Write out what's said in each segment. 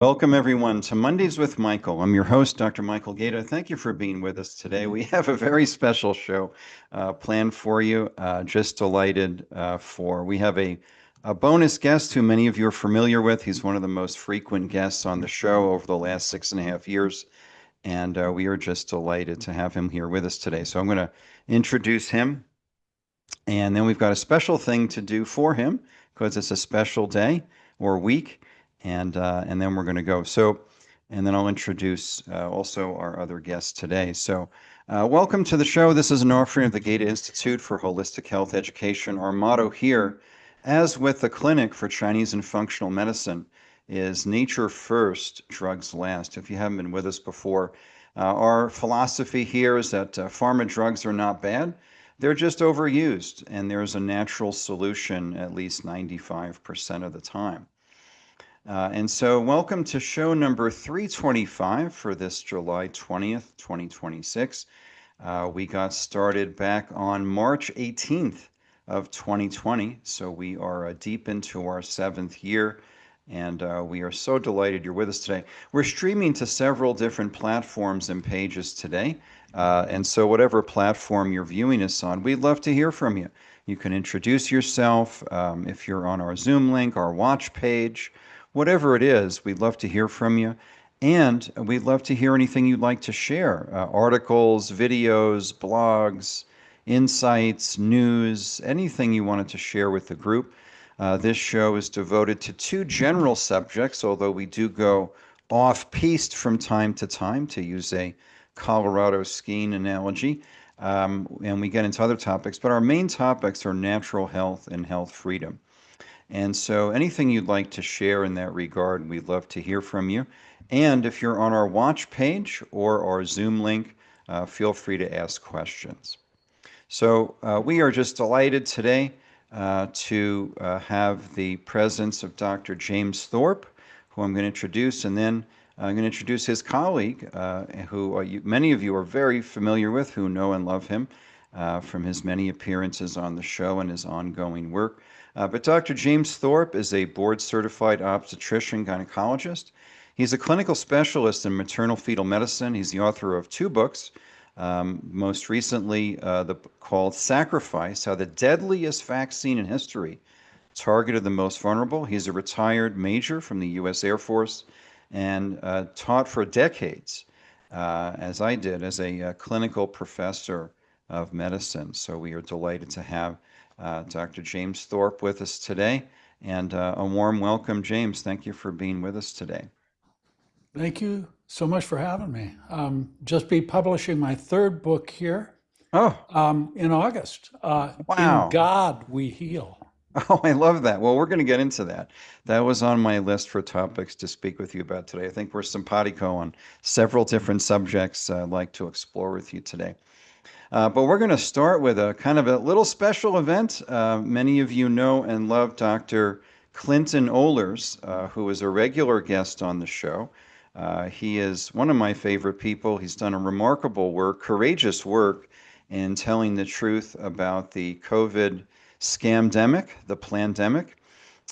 Welcome, everyone, to Mondays with Michael. I'm your host, Dr. Michael Gaeta. Thank you for being with us today. We have a very special show planned for you. Just delighted we have a bonus guest who many of you are familiar with. He's one of the most frequent guests on the show over the last 6.5 years, and we are just delighted to have him here with us today. So I'm going to introduce him, and then we've got a special thing to do for him because it's a special day or week, and then we're going to go. So, and then I'll introduce also our other guests today. So, welcome to the show. This is an offering of the Gaeta Institute for Holistic Health Education. Our motto here, as with the Clinic for Chinese and Functional Medicine, is nature first, drugs last. If you haven't been with us before, our philosophy here is that pharma drugs are not bad. They're just overused, and there's a natural solution at least 95% of the time. And so, welcome to show number 325 for this July 20th, 2026. We got started back on March 18th of 2020, so we are deep into our 7th year, and we are so delighted you're with us today. We're streaming to several different platforms and pages today, and so whatever platform you're viewing us on, we'd love to hear from you. You can introduce yourself if you're on our Zoom link, our watch page, whatever it is, we'd love to hear from you. And we'd love to hear anything you'd like to share, articles, videos, blogs, insights, news, anything you wanted to share with the group. This show is devoted to two general subjects, although we do go off-piste from time to time, to use a Colorado skiing analogy, and we get into other topics. But our main topics are natural health and health freedom. And so anything you'd like to share in that regard, we'd love to hear from you. And if you're on our watch page or our Zoom link, feel free to ask questions. So we are just delighted today to have the presence of Dr. James Thorpe, who I'm going to introduce, and then I'm going to introduce his colleague, who many of you are very familiar with, who know and love him from his many appearances on the show and his ongoing work. But Dr. James Thorpe is a board-certified obstetrician gynecologist. He's a clinical specialist in maternal fetal medicine. He's the author of two books, most recently called Sacrifice, How the Deadliest Vaccine in History Targeted the Most Vulnerable. He's a retired major from the U.S. Air Force and taught for decades, as I did, as a clinical professor of medicine. So we are delighted to have Dr. James Thorpe with us today. And a warm welcome, James. Thank you for being with us today. Thank you so much for having me. Just be publishing my third book here in August. In Wow. God We Heal. Oh, I love that. Well, we're going to get into that. That was on my list for topics to speak with you about today. I think we're simpatico on several different subjects I'd like to explore with you today. But we're going to start with a kind of a little special event. Many of you know and love Dr. Clinton Ohlers, who is a regular guest on the show. He is one of my favorite people. He's done a remarkable work, courageous work, in telling the truth about the COVID scamdemic, the plandemic,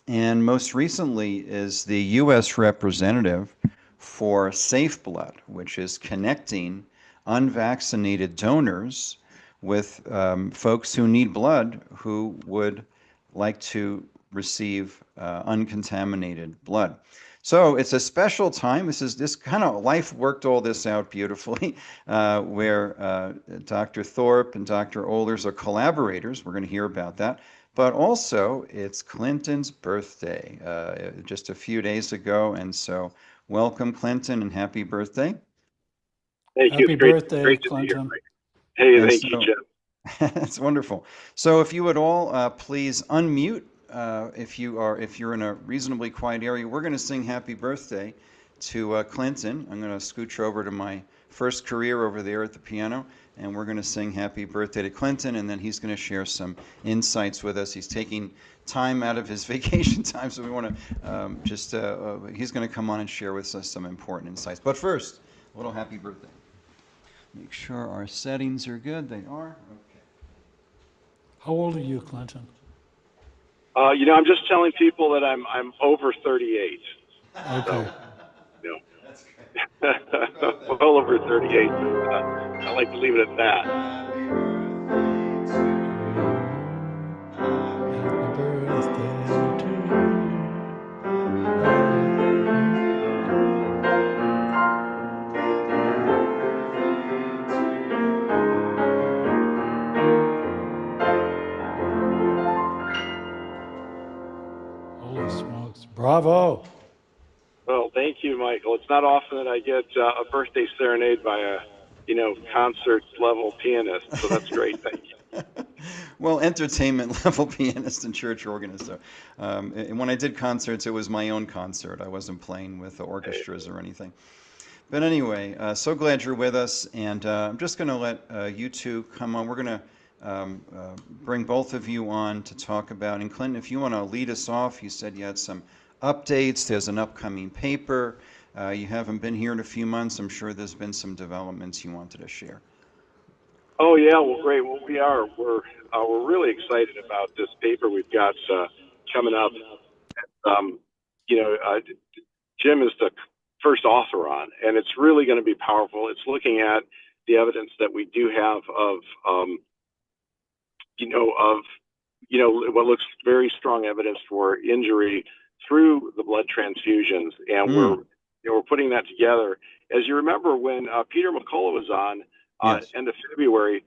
and most recently is the U.S. representative for Safe Blood, which is connecting unvaccinated donors with folks who need blood who would like to receive uncontaminated blood. So it's a special time. This kind of life worked all this out beautifully, where Dr. Thorpe and Dr. Ohlers are collaborators. We're going to hear about that. But also, it's Clinton's birthday just a few days ago. And so, welcome, Clinton, and happy birthday. Thank you. Happy It's great, birthday, great to be here. Clinton. Hey, And thank you, so, Jim. that's wonderful. So, if you would all please unmute, if you're in a reasonably quiet area, we're going to sing "Happy Birthday" to Clinton. I'm going to scooch over to my first career over there at the piano, and we're going to sing "Happy Birthday" to Clinton, and then he's going to share some insights with us. He's taking time out of his vacation time, so we want to he's going to come on and share with us some important insights. But first, a little happy birthday. Make sure our settings are good. They are. Okay. How old are you, Clinton? I'm just telling people that I'm over 38. Okay. well over 38. I like to leave it at that. Happy birthday to you. Holy smokes. Bravo. Well, thank you, Michael. It's not often that I get a birthday serenade by a, concert level pianist. So that's great. Thank you. Well, entertainment level pianist and church organist. So, and when I did concerts, it was my own concert. I wasn't playing with the orchestras or anything. But anyway, so glad you're with us. And I'm just going to let you two come on. We're going to bring both of you on to talk about. And Clinton, if you want to lead us off, you said you had some updates. There's an upcoming paper. You haven't been here in a few months. I'm sure there's been some developments you wanted to share. Oh yeah, well, great. Well, we are. We're really excited about this paper we've got coming up. Jim is the first author on, and it's really going to be powerful. It's looking at the evidence that we do have of what looks very strong evidence for injury through the blood transfusions, and we're putting that together. As you remember, when Peter McCullough was on end of February,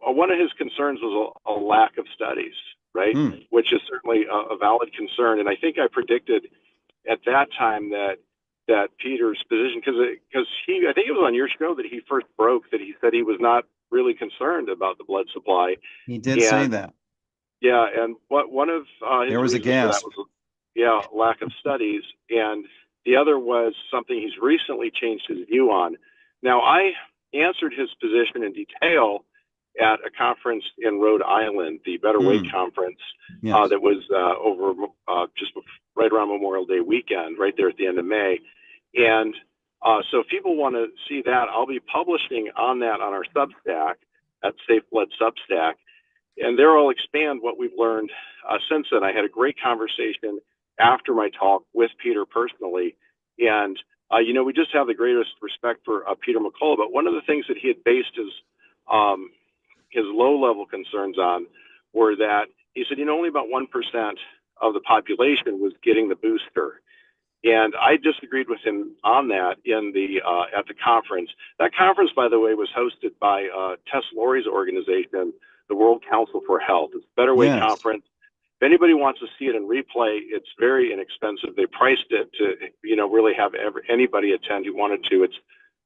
one of his concerns was a lack of studies, right? Which is certainly a valid concern, and I think I predicted at that time that Peter's position, because I think it was on your show that he first broke that he said he was not really concerned about the blood supply. He did say that. Yeah, and one of his there was a gasp. For that was lack of studies, and the other was something he's recently changed his view on. Now, I answered his position in detail at a conference in Rhode Island, the Better Weight Conference, that was over just right around Memorial Day weekend, right there at the end of May. And so if people want to see that, I'll be publishing on that on our Substack, at Safe Blood Substack. And there I'll expand what we've learned since then. I had a great conversation after my talk with Peter personally. And, we just have the greatest respect for Peter McCullough. But one of the things that he had based his low-level concerns on were that he said, only about 1% of the population was getting the booster. And I disagreed with him on that at the conference. That conference, by the way, was hosted by Tess Lawrie's organization, the World Council for Health. It's a Better Weight Conference. If anybody wants to see it in replay, it's very inexpensive. They priced it to, really have anybody attend who wanted to. It's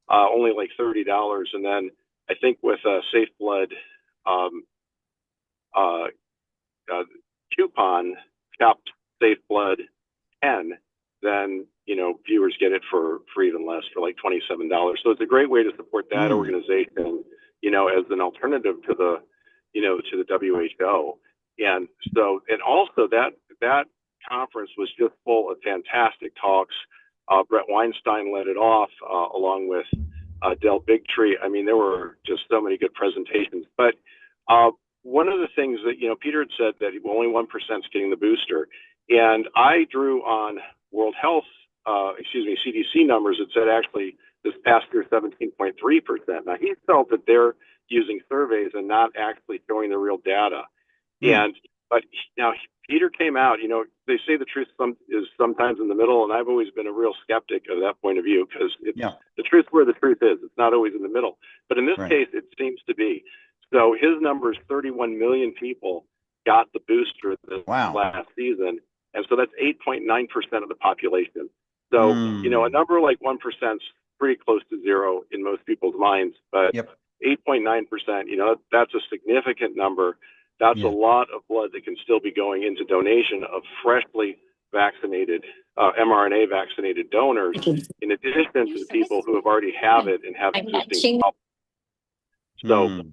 only like $30. And then I think with a Safe Blood coupon, capped Safe Blood 10, then, viewers get it for even less, for like $27. So it's a great way to support that organization, as an alternative to the, to the WHO. And so, and also that conference was just full of fantastic talks. Brett Weinstein led it off, along with Del Bigtree. I mean, there were just so many good presentations. But one of the things that, Peter had said that only 1% is getting the booster. And I drew on World Health, CDC numbers that said actually this past year 17.3%. Now, he felt that they're using surveys and not actually showing the real data. But now Peter came out, they say the truth is sometimes in the middle, and I've always been a real skeptic of that point of view, because the truth where the truth is. It's not always in the middle. But in this case, it seems to be. So his number is 31 million people got the booster this last season. And so that's 8.9% of the population. So, a number like 1% is pretty close to zero in most people's minds, but 8.9%, that's a significant number. That's a lot of blood that can still be going into donation of freshly vaccinated, mRNA vaccinated donors, in addition to the people who have already have it and have existing problems. So,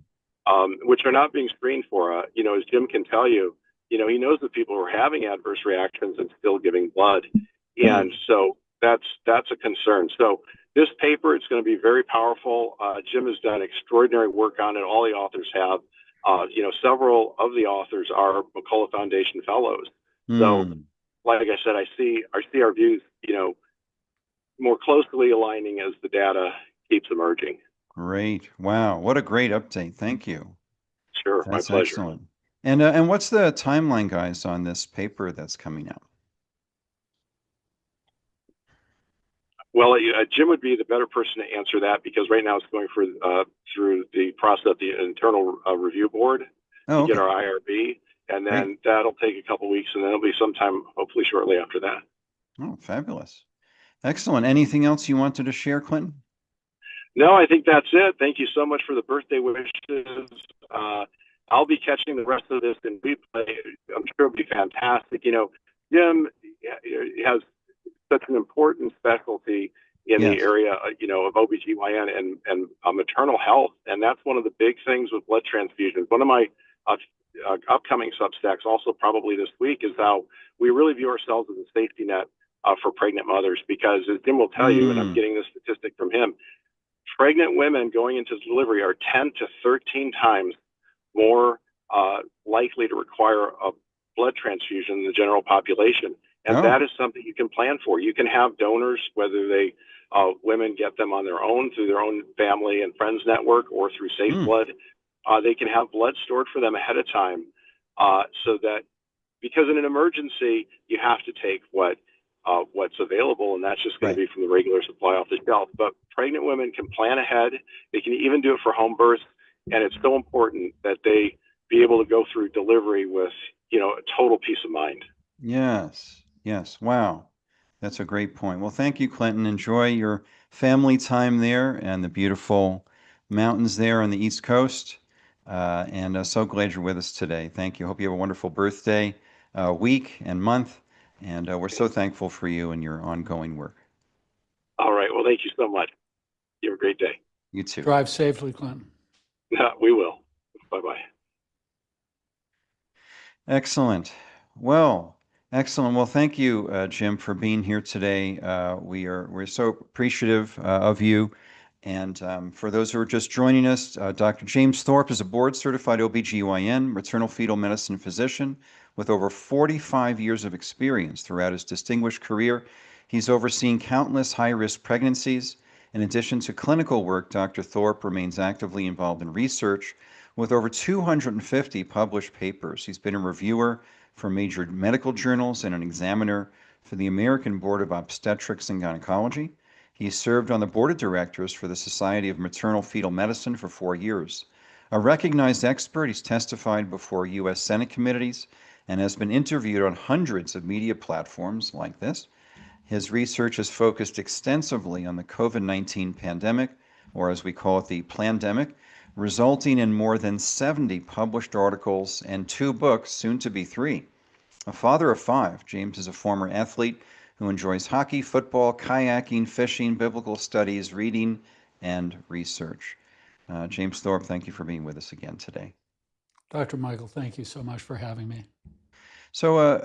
which are not being screened for. As Jim can tell you, he knows that people are having adverse reactions and still giving blood. And so that's a concern. So this paper, it's going to be very powerful. Jim has done extraordinary work on it. All the authors have. Several of the authors are McCullough Foundation fellows. So, like I said, I see our views, more closely aligning as the data keeps emerging. Great. Wow. What a great update. Thank you. Sure, my That's pleasure. excellent. And what's the timeline, guys, on this paper that's coming out? Well, Jim would be the better person to answer that because right now it's going through the process of the internal review board to get our IRB, and then that'll take a couple weeks, and then it'll be sometime, hopefully shortly after that. Oh, fabulous. Excellent. Anything else you wanted to share, Clinton? No, I think that's it. Thank you so much for the birthday wishes. I'll be catching the rest of this in replay. I'm sure it'll be fantastic. You know, Jim has such an important specialty in the area, you know, of OBGYN and maternal health. And that's one of the big things with blood transfusions. One of my upcoming Substacks, also probably this week, is how we really view ourselves as a safety net for pregnant mothers, because as Jim will tell you, and I'm getting this statistic from him, pregnant women going into delivery are 10 to 13 times more likely to require a blood transfusion than the general population. And that is something you can plan for. You can have donors, whether they women get them on their own through their own family and friends network or through Safe Blood. They can have blood stored for them ahead of time, so that, because in an emergency you have to take what's available, and that's just going to be from the regular supply off the shelf. But pregnant women can plan ahead. They can even do it for home births, and it's so important that they be able to go through delivery with, you know, a total peace of mind. Yes. Yes. Wow. That's a great point. Well, thank you, Clinton. Enjoy your family time there and the beautiful mountains there on the East Coast. And so glad you're with us today. Thank you. Hope you have a wonderful birthday week and month. And we're so thankful for you and your ongoing work. All right. Well, thank you so much. You have a great day. You too. Drive safely, Clinton. We will. Bye-bye. Excellent. Well, excellent. Well, thank you, Jim, for being here today. We're so appreciative of you. And for those who are just joining us, Dr. James Thorpe is a board-certified OBGYN, maternal fetal medicine physician with over 45 years of experience throughout his distinguished career. He's overseen countless high-risk pregnancies. In addition to clinical work, Dr. Thorpe remains actively involved in research with over 250 published papers. He's been a reviewer for major medical journals and an examiner for the American Board of Obstetrics and Gynecology. He served on the board of directors for the Society of Maternal Fetal Medicine for 4 years. A recognized expert, he's testified before U.S. Senate committees and has been interviewed on hundreds of media platforms like this. His research has focused extensively on the COVID-19 pandemic, or as we call it, the plandemic, resulting in more than 70 published articles and 2 books, soon to be 3. A father of 5, James is a former athlete who enjoys hockey, football, kayaking, fishing, biblical studies, reading, and research. James Thorpe, thank you for being with us again today. Dr. Michael, thank you so much for having me. So,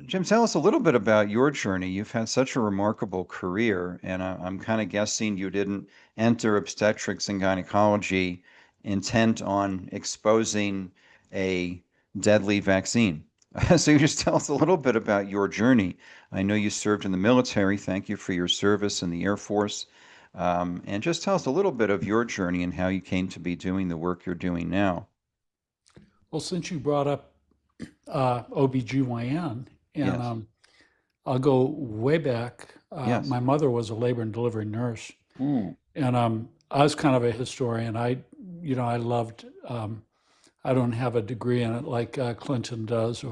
Jim, tell us a little bit about your journey. You've had such a remarkable career, and I'm kind of guessing you didn't enter obstetrics and gynecology intent on exposing a deadly vaccine. So you just tell us a little bit about your journey. I know you served in the military. Thank you for your service in the Air Force. And just tell us a little bit of your journey and how you came to be doing the work you're doing now. Well, since you brought up OBGYN, and I'll go way back. My mother was a labor and delivery nurse. And I was kind of a historian. I loved, I don't have a degree in it like Clinton does,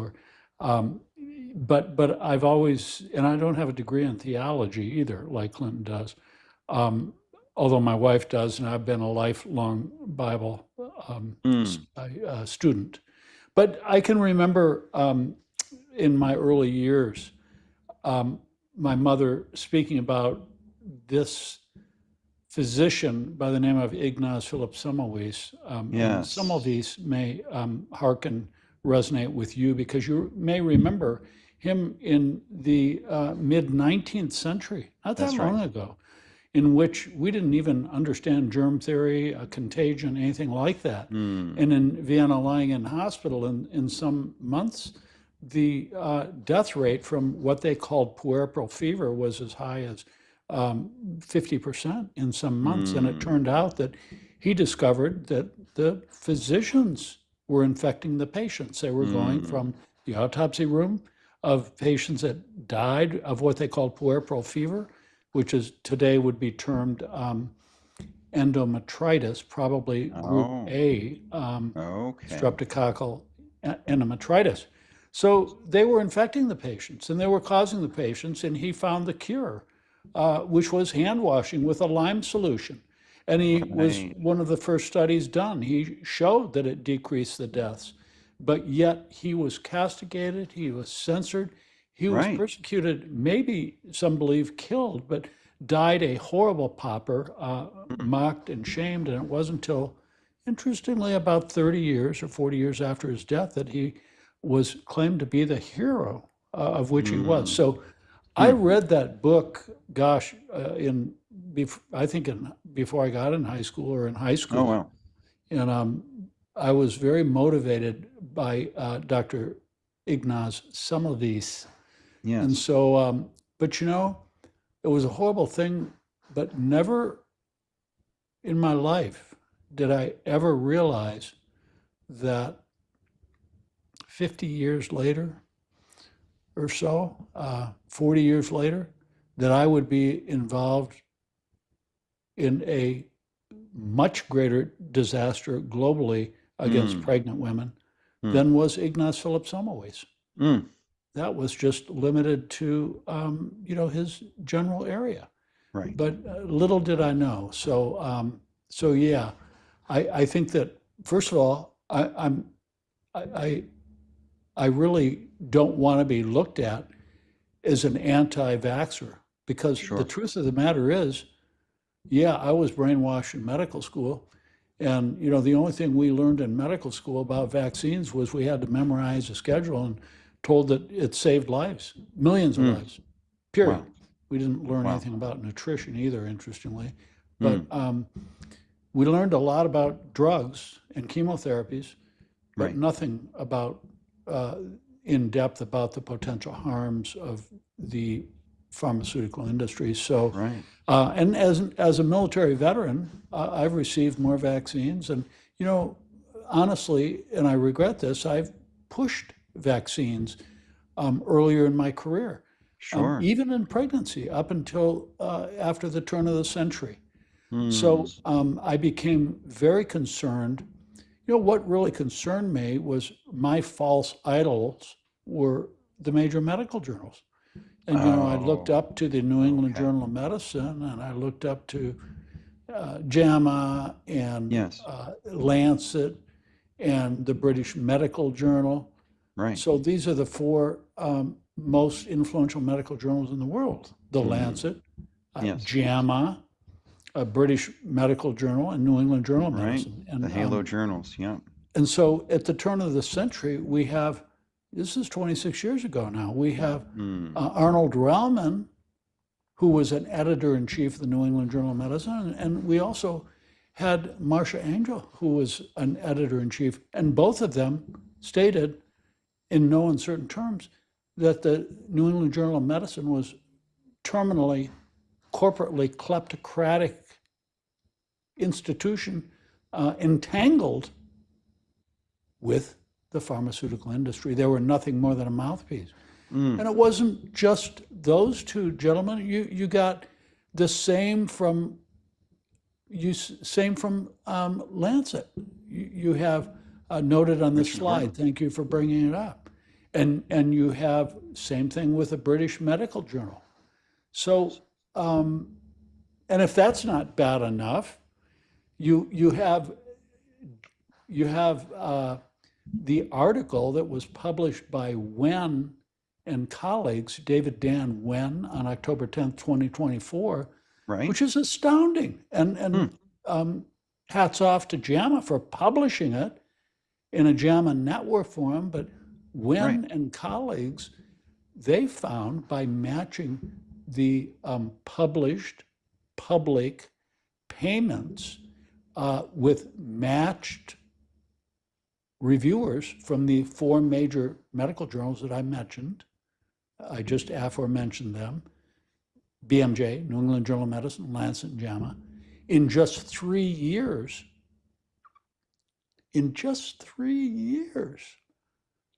but I've always, and I don't have a degree in theology either, like Clinton does, although my wife does, and I've been a lifelong Bible student. But I can remember in my early years, my mother speaking about this physician by the name of Ignaz Philipp Semmelweis. And some of these may resonate with you because you may remember him in the mid-19th century, not that long ago, in which we didn't even understand germ theory, contagion, anything like that. And in Vienna, lying in hospital in some months, the death rate from what they called puerperal fever was as high as 50% in some months. And it Mm. turned out that he discovered that the physicians were infecting the patients. They were going Mm. from the autopsy room of patients that died of what they called puerperal fever, which is today would be termed endometritis, probably group Oh, A, okay. streptococcal endometritis. So they were infecting the patients and they were causing the patients, and he found the cure, which was hand washing with a lime solution. And he was Right. one of the first studies done. He showed that it decreased the deaths, but yet he was castigated, he was censored, he was Right. persecuted, maybe some believe killed, but died a horrible pauper, Mm. mocked and shamed. And it wasn't until, interestingly, about 30 years or 40 years after his death that he was claimed to be the hero of which he was. Mm. So I Mm. read that book, gosh, I think before I got in high school or in high Oh, school. wow. And I was very motivated by Dr. Ignaz Semmelweis. And Yes. so, but it was a horrible thing, but never in my life did I ever realize that 50 years later or so, 40 years later, that I would be involved in a much greater disaster globally against Mm. pregnant women Mm. than was Ignaz Philipp Semmelweis. Mm. That was just limited to, his general area. Right. But little did I know. So yeah, I think that first of all, I really don't want to be looked at as an anti-vaxxer, because the Sure. truth of the matter is, yeah, I was brainwashed in medical school. And, the only thing we learned in medical school about vaccines was we had to memorize a schedule and told that it saved lives, millions of Mm. lives, period. Wow. We didn't learn Wow. anything about nutrition either, interestingly. Mm. But we learned a lot about drugs and chemotherapies, but Right. nothing about in depth about the potential harms of the pharmaceutical industry. So, Right. and as a military veteran, I've received more vaccines, and honestly, and I regret this, I've pushed vaccines earlier in my career, Sure. even in pregnancy, up until after the turn of the century. Mm. So I became very concerned. What really concerned me was my false idols were the major medical journals. And, I looked Oh, up to the New England okay. Journal of Medicine, and I looked up to JAMA and Yes. Lancet and the British Medical Journal. Right. So these are the four most influential medical journals in the world: the Mm. Lancet, Yes. JAMA, a British Medical Journal, and New England Journal of Right. Medicine. And The Halo journals. Yeah. and so at the turn of the century, we have, this is 26 years ago now, we have Mm. Arnold Rellman, who was an editor-in-chief of the New England Journal of Medicine, and we also had Marcia Angel, who was an editor-in-chief, and both of them stated in no uncertain terms that the New England Journal of Medicine was terminally, corporately kleptocratic institution entangled with the pharmaceutical industry. They were nothing more than a mouthpiece. Mm. And it wasn't just those two gentlemen. You got the same from Lancet. You have noted on this Richard slide. Horton. Thank you for bringing it up. And you have same thing with the British Medical Journal. So, and if that's not bad enough, you have the article that was published by Wen and colleagues, David Dan Wen, on October 10th, 2024, Right. which is astounding. And hats off to JAMA for publishing it in a JAMA network form. But Wen and colleagues, they found by matching the published public payments with matched reviewers from the four major medical journals that I mentioned. I just aforementioned them. BMJ, New England Journal of Medicine, Lancet, and JAMA. In just 3 years,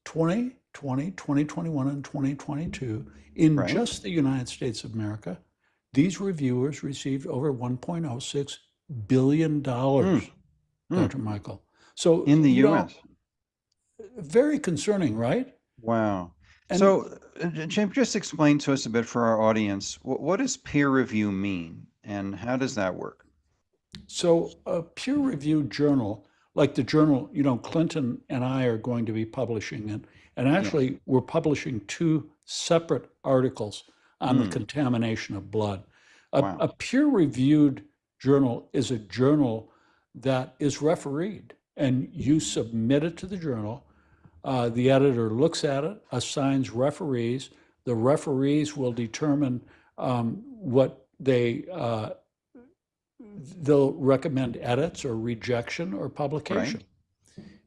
2020, 2021, and 2022, in Right. just the United States of America, these reviewers received over $1.06 billion, Mm. Dr. Michael. So, In the you know, US. very concerning, right? Wow. And So, James, just explain to us a bit for our audience, what does peer review mean and how does that work? so a peer-reviewed journal, like the journal, Clinton and I are going to be publishing in, and Yes. actually we're publishing 2 separate articles on the Mm. contamination of blood. Wow. A peer-reviewed journal is a journal that is refereed, and you submit it to the journal. The editor looks at it, assigns referees. The referees will determine what they'll recommend edits or rejection or publication.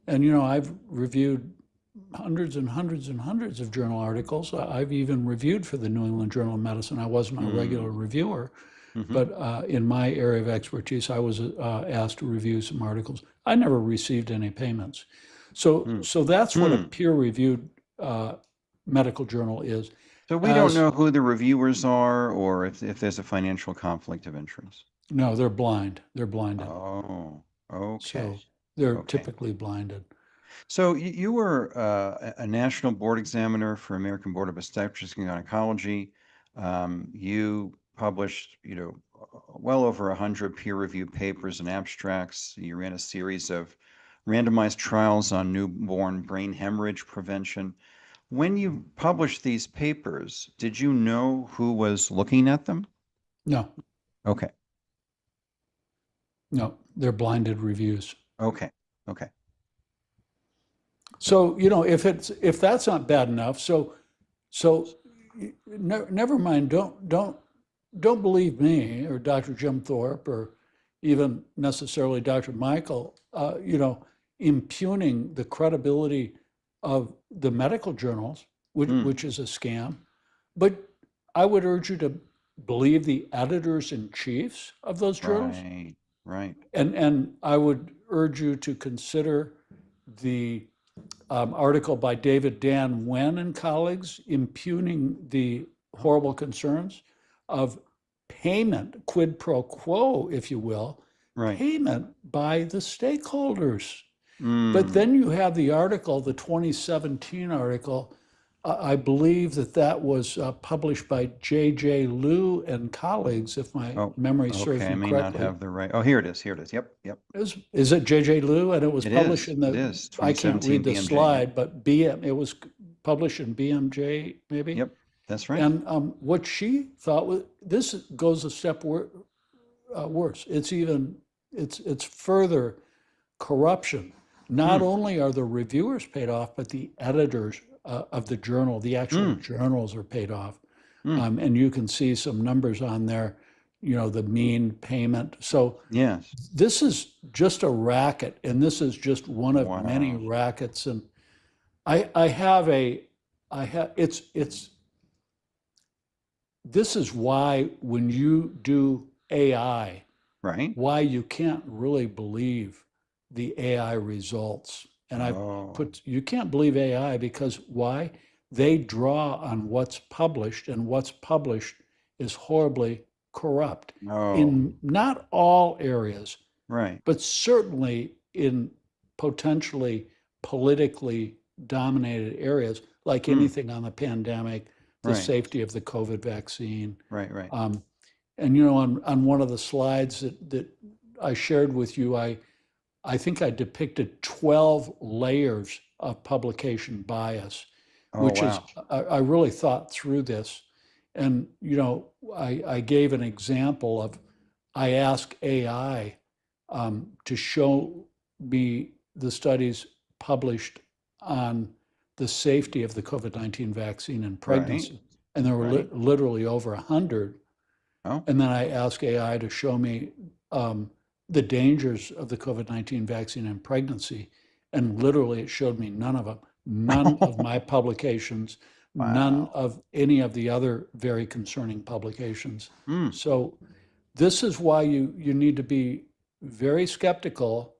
And I've reviewed hundreds and hundreds and hundreds of journal articles. I've even reviewed for the New England Journal of Medicine. I wasn't a regular reviewer, Mhm. but in my area of expertise, I was asked to review some articles. I never received any payments. So that's what a peer-reviewed medical journal is. So we don't As know who the reviewers are or if there's a financial conflict of interest. no, they're blind. They're blinded. Oh, So okay. they're Okay. typically blinded. So you were a national board examiner for American Board of Obstetrics and Gynecology. You published, well over 100 peer-reviewed papers and abstracts. You ran a series of randomized trials on newborn brain hemorrhage prevention. When you published these papers, did you know who was looking at them? No, Okay. no, they're blinded reviews. Okay. Okay. So, if that's not bad enough, never mind, don't believe me or Dr. Jim Thorpe or even necessarily Dr. Michael, impugning the credibility of the medical journals, which is a scam. But I would urge you to believe the editors in chiefs of those journals. Right. And I would urge you to consider the article by David Dan Wen and colleagues impugning the horrible concerns of payment, quid pro quo, if you will, Right. payment by the stakeholders. Mm. But then you have the article, the 2017 article, I believe that was published by J.J. Liu and colleagues, if my memory serves Okay, I me may correctly. not have the right. Oh, here it is. Yep. Is it J.J. Liu? And it was It published is, in the, it is, I can't 2017 read the BMJ, slide, but it was published in BMJ, maybe? Yep, that's right. And what she thought was, this goes a step worse. It's further corruption. Not only are the reviewers paid off, but the editors of the journal, the actual journals are paid off. And you can see some numbers on there, the mean payment. So Yes. this is just a racket, and this is just one of Wow. many rackets. And this is why when you do AI, Right. why you can't really believe the AI results. And you can't believe AI because why? They draw on what's published, and what's published is horribly corrupt in not all areas, Right. but certainly in potentially politically dominated areas, like anything on the pandemic, the Right. safety of the COVID vaccine. Right. And on one of the slides that I shared with you, I think I depicted 12 layers of publication bias, which wow. is, I really thought through this. And, I gave an example of, I asked AI to show me the studies published on the safety of the COVID-19 vaccine in pregnancy. And there were literally over 100. Oh. And then I asked AI to show me the dangers of the COVID-19 vaccine in pregnancy. And literally it showed me none of them. None of my publications none Wow. of any of the other very concerning publications. Hmm. So this is why you need to be very skeptical,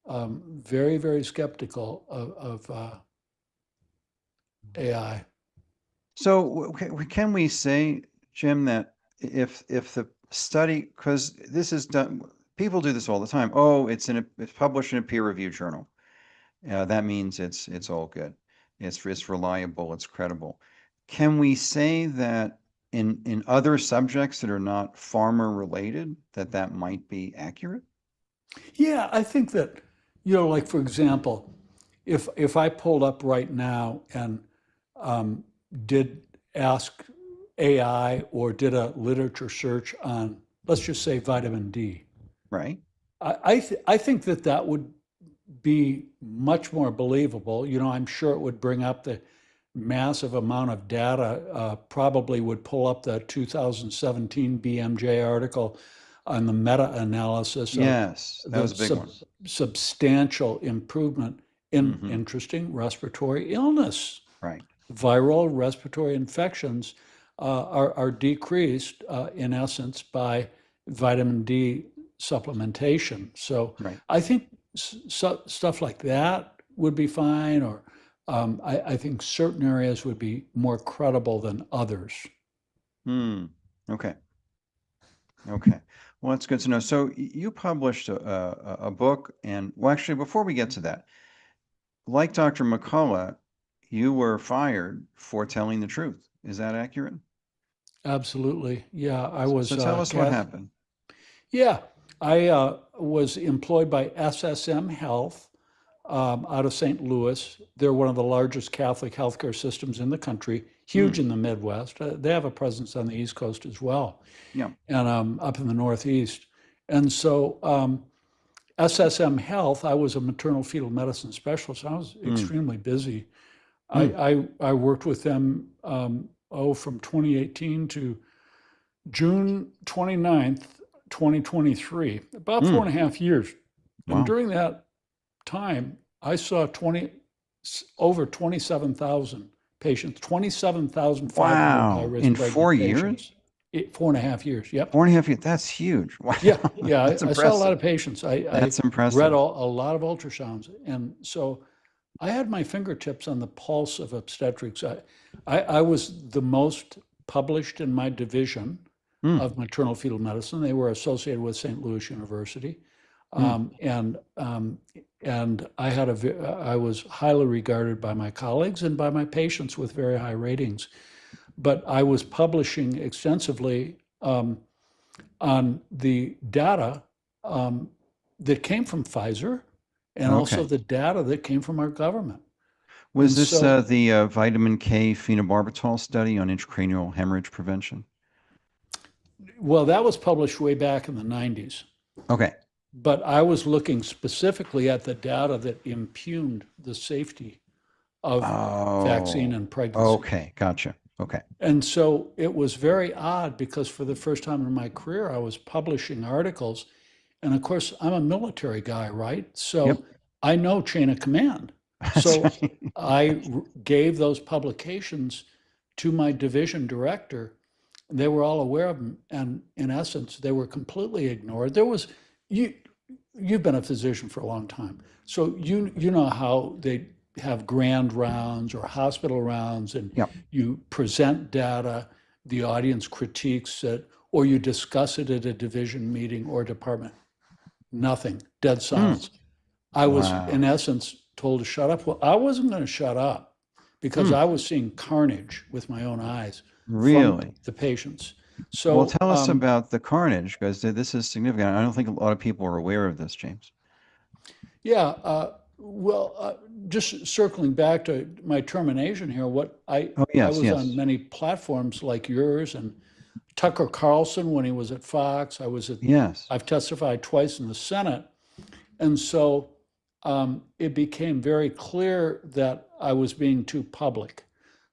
very, very skeptical of AI. So can we say, Jim, that if the study, because this is done, people do this all the time. Oh, it's published in a peer-reviewed journal. That means it's all good. It's reliable. It's credible. Can we say that in other subjects that are not farmer related, that might be accurate? Yeah, I think that, like for example, if I pulled up right now and did ask AI or did a literature search on, let's just say, vitamin D, Right. I think that would be much more believable. I'm sure it would bring up the massive amount of data, probably would pull up the 2017 BMJ article on the meta-analysis of Yes, that the was a big one. substantial improvement in Mhm. interesting respiratory illness. Right. Viral respiratory infections are decreased, in essence, by vitamin D supplementation. So Right. I think stuff like that would be fine, or I think certain areas would be more credible than others. Hmm. Okay. Okay. Well, that's good to know. So you published a book, and well, actually, before we get to that, like Dr. McCullough, you were fired for telling the truth. Is that accurate? Absolutely. Yeah, I was So tell us what happened. Yeah, I was employed by SSM Health out of St. Louis. They're one of the largest Catholic healthcare systems in the country, huge in the Midwest. They have a presence on the East Coast as well, Yeah. and up in the Northeast. And so SSM Health, I was a maternal fetal medicine specialist. I was extremely busy. I worked with them, from 2018 to June 29th, 2023, about 4.5 years. Wow. And during that time, I saw over 27,000 patients, 27,500 Wow. high-risk In pregnant 4 patients. years? 4.5 years, yep. 4.5 years. That's huge. Wow. Yeah, yeah, That's I saw a lot impressive. of patients. I That's read impressive. a lot of ultrasounds. And so I had my fingertips on the pulse of obstetrics. I was the most published in my division of maternal fetal medicine. They were associated with St. Louis University. And I was highly regarded by my colleagues and by my patients with very high ratings. But I was publishing extensively on the data that came from Pfizer and also Okay. the data that came from our government. Was And this so, the vitamin K phenobarbital study on intracranial hemorrhage prevention? well, that was published way back in the 90s. Okay. But I was looking specifically at the data that impugned the safety of vaccine Oh, and pregnancy. okay. Gotcha. Okay. And so it was very odd because for the first time in my career, I was publishing articles. And of course, I'm a military guy, right? So Yep. I know chain of command. That's So right. I gave those publications to my division director. They were all aware of them. And in essence, they were completely ignored. You've been a physician for a long time. So you know how they have grand rounds or hospital rounds, and Yep. you present data, the audience critiques it, or you discuss it at a division meeting or department. Nothing, dead silence. I was, in Wow. essence, told to shut up. Well, I wasn't going to shut up because I was seeing carnage with my own eyes from Really? the patients. Well, So, tell us about the carnage, because this is significant. I don't think a lot of people are aware of this, James. yeah, just circling back to my termination here, I Oh, yes, was yes. on many platforms like yours and Tucker Carlson when he was at Fox. Yes. I've testified twice in the Senate. And so it became very clear that I was being too public.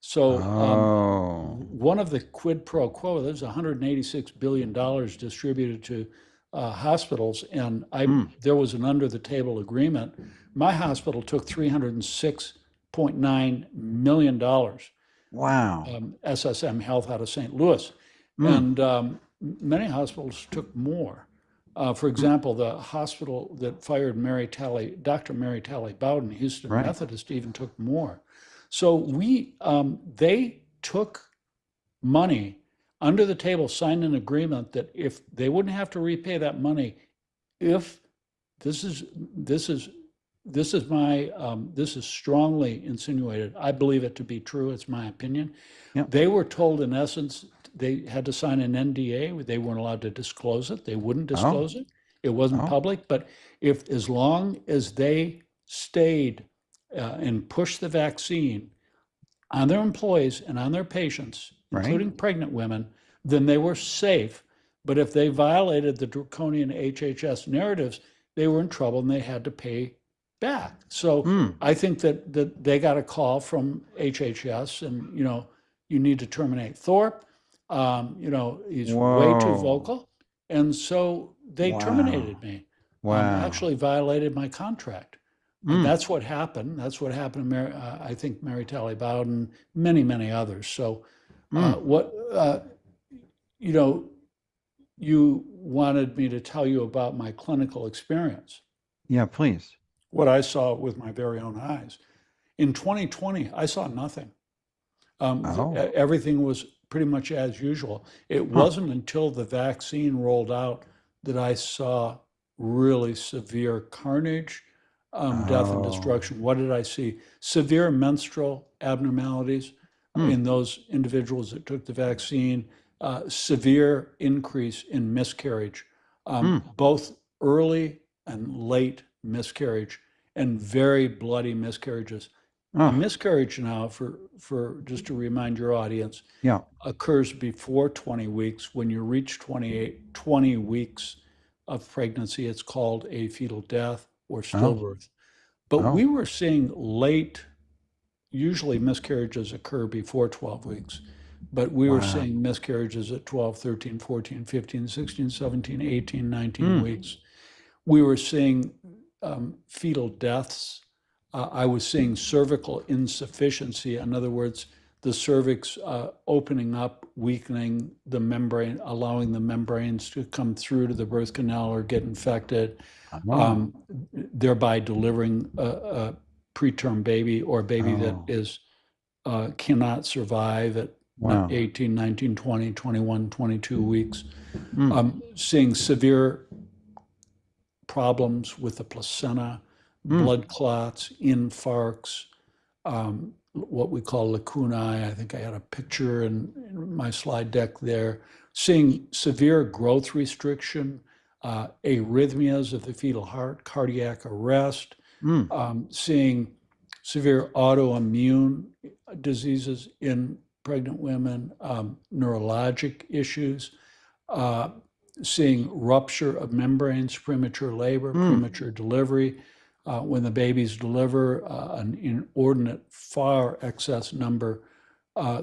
So Oh, one of the quid pro quo, there's $186 billion distributed to hospitals, and there was an under the table agreement. My hospital took $306.9 million Wow. SSM Health out of St. Louis. Mm. And many hospitals took more. For example, the hospital that fired Dr. Mary Talley Bowden, Houston Right. Methodist, even took more. So they took money under the table, signed an agreement that if they wouldn't have to repay that money, if this is strongly insinuated. I believe it to be true. It's my opinion. Yep. They were told, in essence, they had to sign an NDA. They weren't allowed to disclose it. They wouldn't disclose it. It wasn't Oh. public. But as long as they stayed and pushed the vaccine on their employees and on their patients, Right. including pregnant women, then they were safe. But if they violated the draconian HHS narratives, they were in trouble and they had to pay back. So Mm. I think that they got a call from HHS and, you need to terminate Thorpe. He's way too Whoa. vocal. And so they terminated me. Wow. Actually violated my contract. Mm. And that's what happened. That's what happened to I think Mary Talley Bowden, many, many others. So you wanted me to tell you about my clinical experience, Yeah, please. what I saw with my very own eyes. In 2020, I saw nothing. Oh. Everything was pretty much as usual. It wasn't until the vaccine rolled out that I saw really severe carnage, death and destruction. What did I see? Severe menstrual abnormalities in those individuals that took the vaccine, severe increase in miscarriage, both early and late miscarriage, and very bloody miscarriages. A miscarriage now, for just to remind your audience, Yeah. occurs before 20 weeks. When you reach 20 weeks of pregnancy, it's called a fetal death or stillbirth. But we were seeing usually miscarriages occur before 12 weeks, but we were seeing miscarriages at 12, 13, 14, 15, 16, 17, 18, 19 weeks. We were seeing fetal deaths. I was seeing cervical insufficiency. In other words, the cervix opening up, weakening the membrane, allowing the membranes to come through to the birth canal or get infected, thereby delivering a preterm baby or a baby that cannot survive at 18, 19, 20, 21, 22 weeks. Seeing severe problems with the placenta, blood clots, infarcts, what we call lacunae. I think I had a picture in my slide deck there. Seeing severe growth restriction, arrhythmias of the fetal heart, cardiac arrest, seeing severe autoimmune diseases in pregnant women, neurologic issues, seeing rupture of membranes, premature labor, premature delivery. When the babies deliver, an inordinate, far excess number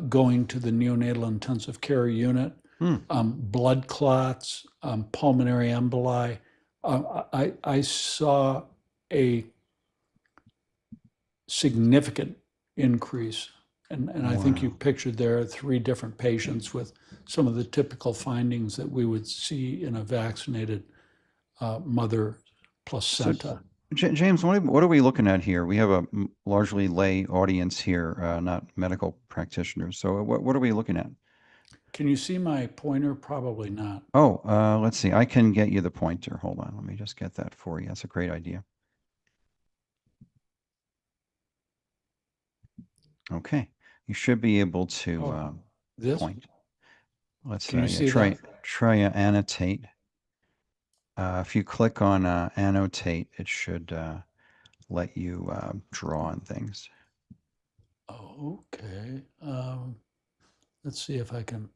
going to the neonatal intensive care unit, blood clots, pulmonary emboli. I saw a significant increase. And I think you pictured there 3 different patients with some of the typical findings that we would see in a vaccinated mother placenta. James, what are we looking at here? We have a largely lay audience here, not medical practitioners. So what are we looking at? Can you see my pointer? Probably not. Oh, let's see. I can get you the pointer. Hold on. Let me just get that for you. That's a great idea. Okay. You should be able to This? point. Let's Can you see try that? annotate. If you click on annotate, it should let you draw on things. Okay. Let's see if I can.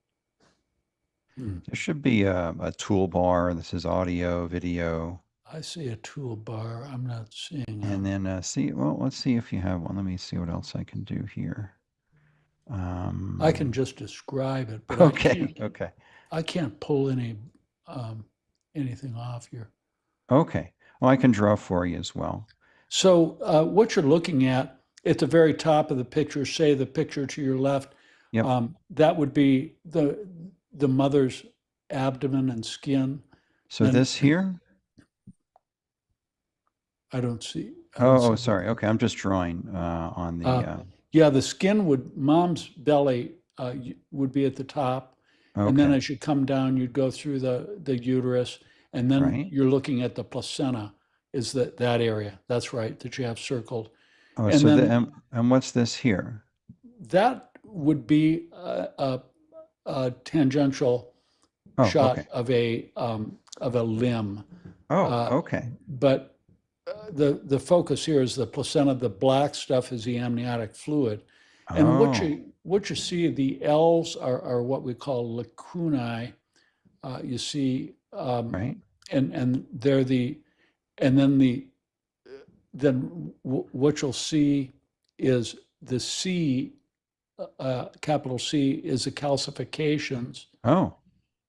There should be a toolbar. This is audio, video. I see a toolbar. I'm not seeing it. And then let's see if you have one. Let me see what else I can do here. I can just describe it, but okay. I can't pull anything off here. Okay. Well, I can draw for you as well. So what you're looking at the very top of the picture, say the picture to your left, Yep. That would be the mother's abdomen and skin. So Then this here? I don't see. Oh, sorry. Okay, I'm just drawing on the. Yeah, the skin mom's belly would be at the top, and then Okay. as you come down, you'd go through the uterus, and then Right. you're looking at the placenta. Is that area? That's right, that you have circled, Oh, and so then and what's this here? that would be a tangential Oh, shot okay. of a limb. Oh, okay. But the focus here is the placenta. The black stuff is the amniotic fluid. And Oh, what you see, the L's are what we call lacunae. You see, right. and they're then what you'll see is the C, capital C, is the calcifications. Oh,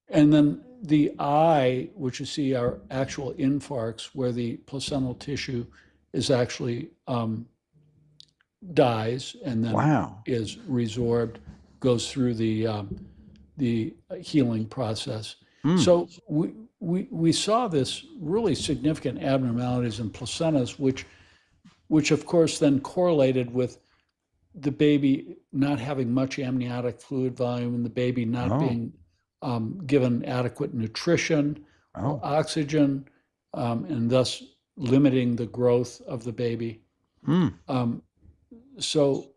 And then the I, which you see, are actual infarcts where the placental tissue is actually dies and then wow. is resorbed, goes through the healing process. Hmm. So we saw this really significant abnormalities in placentas, which of course then correlated with the baby not having much amniotic fluid volume and the baby not Oh. being given adequate nutrition or Oh, oxygen, and thus limiting the growth of the baby. hmm. So,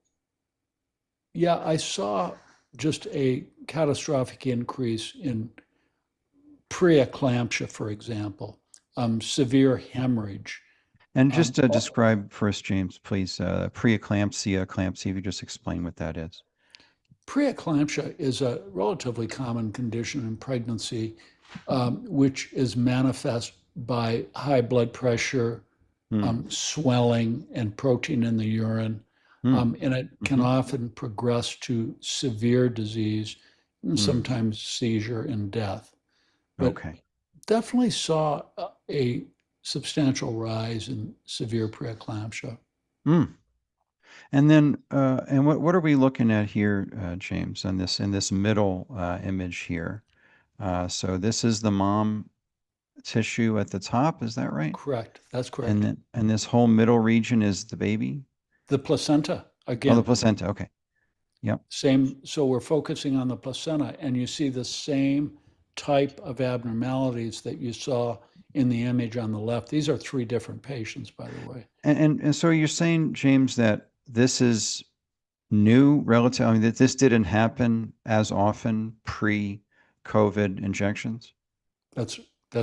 yeah, I saw just a catastrophic increase in preeclampsia, for example, severe hemorrhage. And just to describe first, James, please, preeclampsia, eclampsia, if you just explain what that is. Preeclampsia is a relatively common condition in pregnancy, which is manifest by high blood pressure, swelling, and protein in the urine. And it can often progress to severe disease, and sometimes seizure and death. But Okay. definitely saw a substantial rise in severe preeclampsia. And then, and what are we looking at here, James, in this middle image here? So this is the mom tissue at the top, is that right? Correct. That's correct. And then, and this whole middle region is the baby? The placenta, Oh, again, the placenta. Okay. Yep. same. So we're focusing on the placenta, and you see the same type of abnormalities that you saw in the image on the left. These are 3 different patients, by the way. And so you're saying, James, that this is new relative, I mean, that this didn't happen as often pre-COVID injections? That's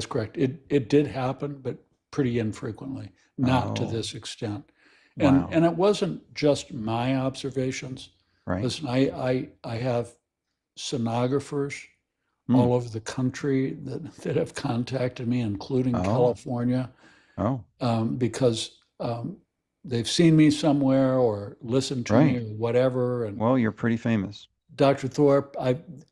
correct. It did happen, but pretty infrequently, not to Oh, this extent. wow. And it wasn't just my observations. Right. Listen, I have sonographers Hmm. all over the country that have contacted me, including Oh, California, oh, because they've seen me somewhere or listened to me right. or whatever. And Well, you're pretty famous. Dr. Thorpe,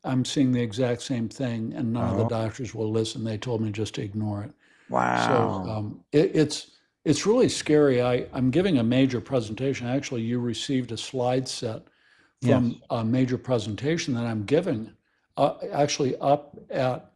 I'm seeing the exact same thing, and none of the Oh, doctors will listen. They told me just to ignore it. So wow. it's really scary. I'm giving a major presentation. Actually, you received a slide set Yes. from a major presentation that I'm giving, actually up at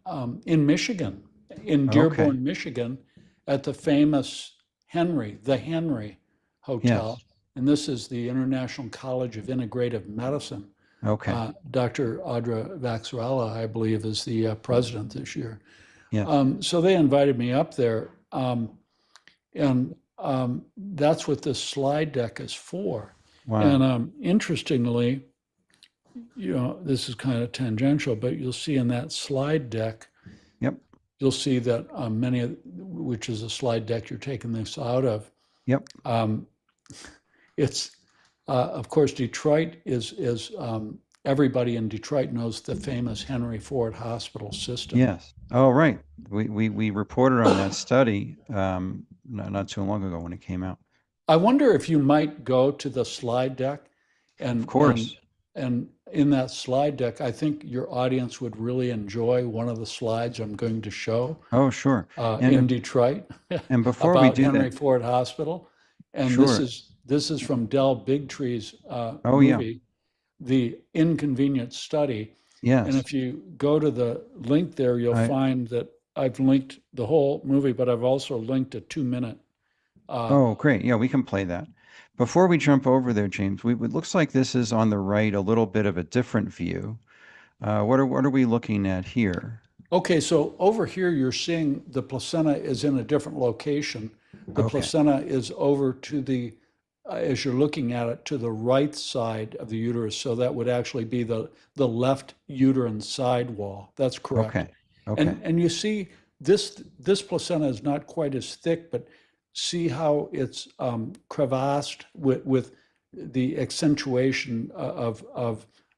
in Michigan, in Okay. Dearborn, Michigan, at the famous the Henry Hotel. Yes. And this is the International College of Integrative Medicine. Okay. Dr. Audra Vaxarella, I believe, is the president this year. Yes. So they invited me up there, and that's what this slide deck is for. Wow. And interestingly, this is kind of tangential, but you'll see in that slide deck, Yep. you'll see that which is a slide deck you're taking this out of. Yep. It's of course, Detroit is everybody in Detroit knows the famous Henry Ford Hospital system. Yes. Oh, right. We reported on that study not too long ago when it came out. I wonder if you might go to the slide deck, and Of course. and in that slide deck, I think your audience would really enjoy one of the slides I'm going to show Oh, sure. in And Detroit and before we about do Henry that, Ford Hospital. And sure. this is from Del Bigtree's Oh, yeah. movie, the inconvenient study. Yes. And if you go to the link there, you'll find that I've linked the whole movie, but I've also linked a 2-minute. Oh, great. Yeah, we can play that. Before we jump over there, James, it looks like this is on the right, a little bit of a different view. What are we looking at here? Okay, so over here, you're seeing the placenta is in a different location. The Okay. placenta is over to the, as you're looking at it, to the right side of the uterus. So that would actually be the left uterine side wall. That's correct. Okay. Okay. And you see this placenta is not quite as thick, but see how it's crevassed with the accentuation of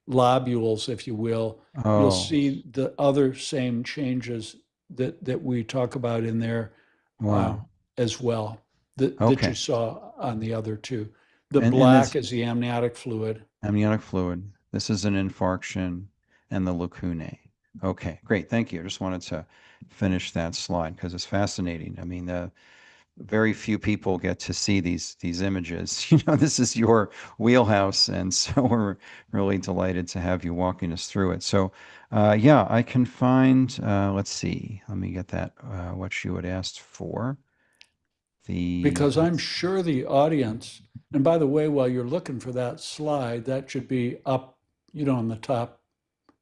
lobules, if you will. Oh. You'll see the other same changes that we talk about in there Wow. as well, that Okay. you saw on the other two. The And black this is the amniotic fluid. amniotic fluid. This is an infarction and the lacunae. Okay, great. Thank you. I just wanted to finish that slide because it's fascinating. I mean, very few people get to see these images. You know, this is your wheelhouse, and so we're really delighted to have you walking us through it. So, yeah, I can find. Let's see. Let me get that. What you had asked for. Because I'm sure the audience, and by the way, while you're looking for that slide, that should be up, you know, on the top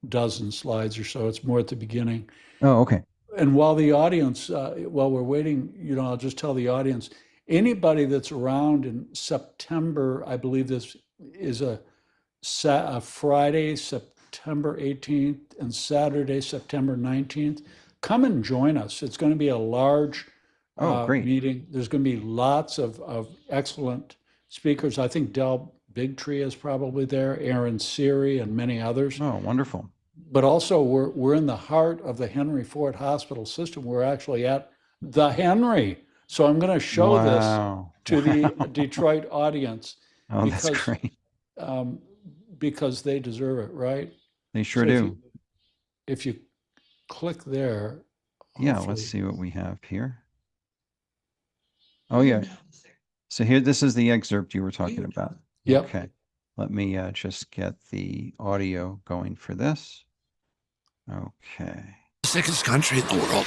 dozen slides or so. It's more at the beginning. Oh, okay. And while the audience, while we're waiting, you know, I'll just tell the audience, anybody that's around in September, I believe this is a Friday, September 18th, and Saturday, September 19th, come and join us. It's going to be a large Great. meeting. There's going to be lots of excellent speakers. I think Del Bigtree is probably there, Aaron Seary, and many others. Oh, wonderful. But also, we're in the heart of the Henry Ford Hospital system. We're actually at the Henry. So I'm going to show Wow. this to the Detroit audience Oh, that's because great. because they deserve it, right? They sure So do. if you click there, Yeah, let's hopefully- see what we have here. Oh, yeah. So here, this is the excerpt you were talking about. Yep. Okay. Let me just get the audio going for this. Okay. The sickest country in the world.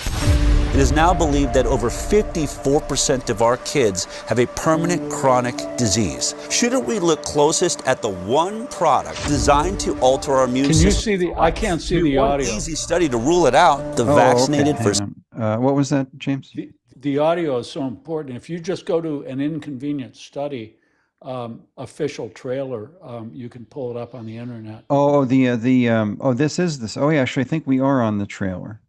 It is now believed that over 54% of our kids have a permanent chronic disease. Shouldn't we look closest at the one product designed to alter our immune Can you system? see the? I can't see the One audio. easy study to rule it out. The Oh, vaccinated okay. versus Hang on. What was that, James? The audio is so important. If you just go to an inconvenient study official trailer, you can pull it up on the internet. Oh, this is this. Oh, yeah, actually, I think we are on the trailer.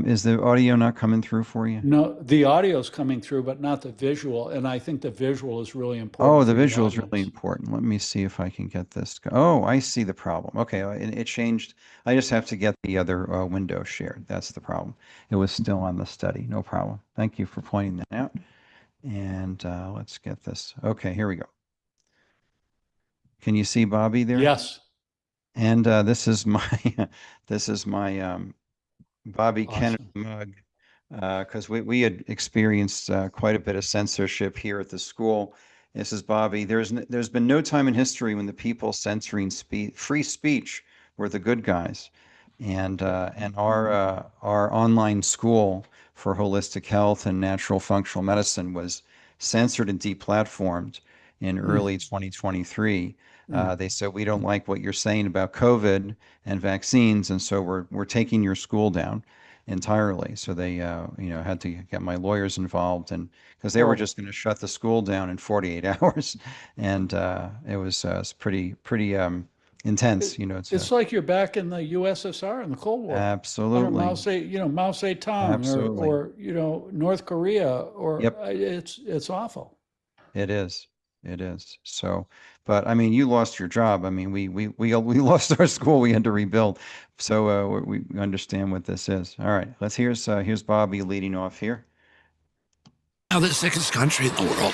Is the audio not coming through for you? No, the audio is coming through, but not the visual. And I think the visual is really important. Oh, for the visual is really audience. important. Let me see if I can get this. Oh, I see the problem. Okay, it changed. I just have to get the other window shared. That's the problem. It was still on the study. No problem. Thank you for pointing that out. And let's get this. Okay, here we go. Can you see Bobby there? Yes. And this is my Bobby Awesome. Kennedy mug, because we had experienced quite a bit of censorship here at the school. This is Bobby. There's been no time in history when the people censoring free speech were the good guys, and our online school for holistic health and natural functional medicine was censored and deplatformed in early 2023. They said, we don't like what you're saying about COVID and vaccines, and so we're taking your school down entirely. So they had to get my lawyers involved, and because they were just going to shut the school down in 48 hours, and it was pretty intense. It's like you're back in the USSR in the Cold War. Under Absolutely. Mao Zedong, Absolutely. or North Korea, or Yep. it's awful. It is. So, but I mean, you lost your job. I mean, we lost our school. We had to rebuild. So we understand what this is. All right, here's Bobby leading off here. Now the sickest country in the world.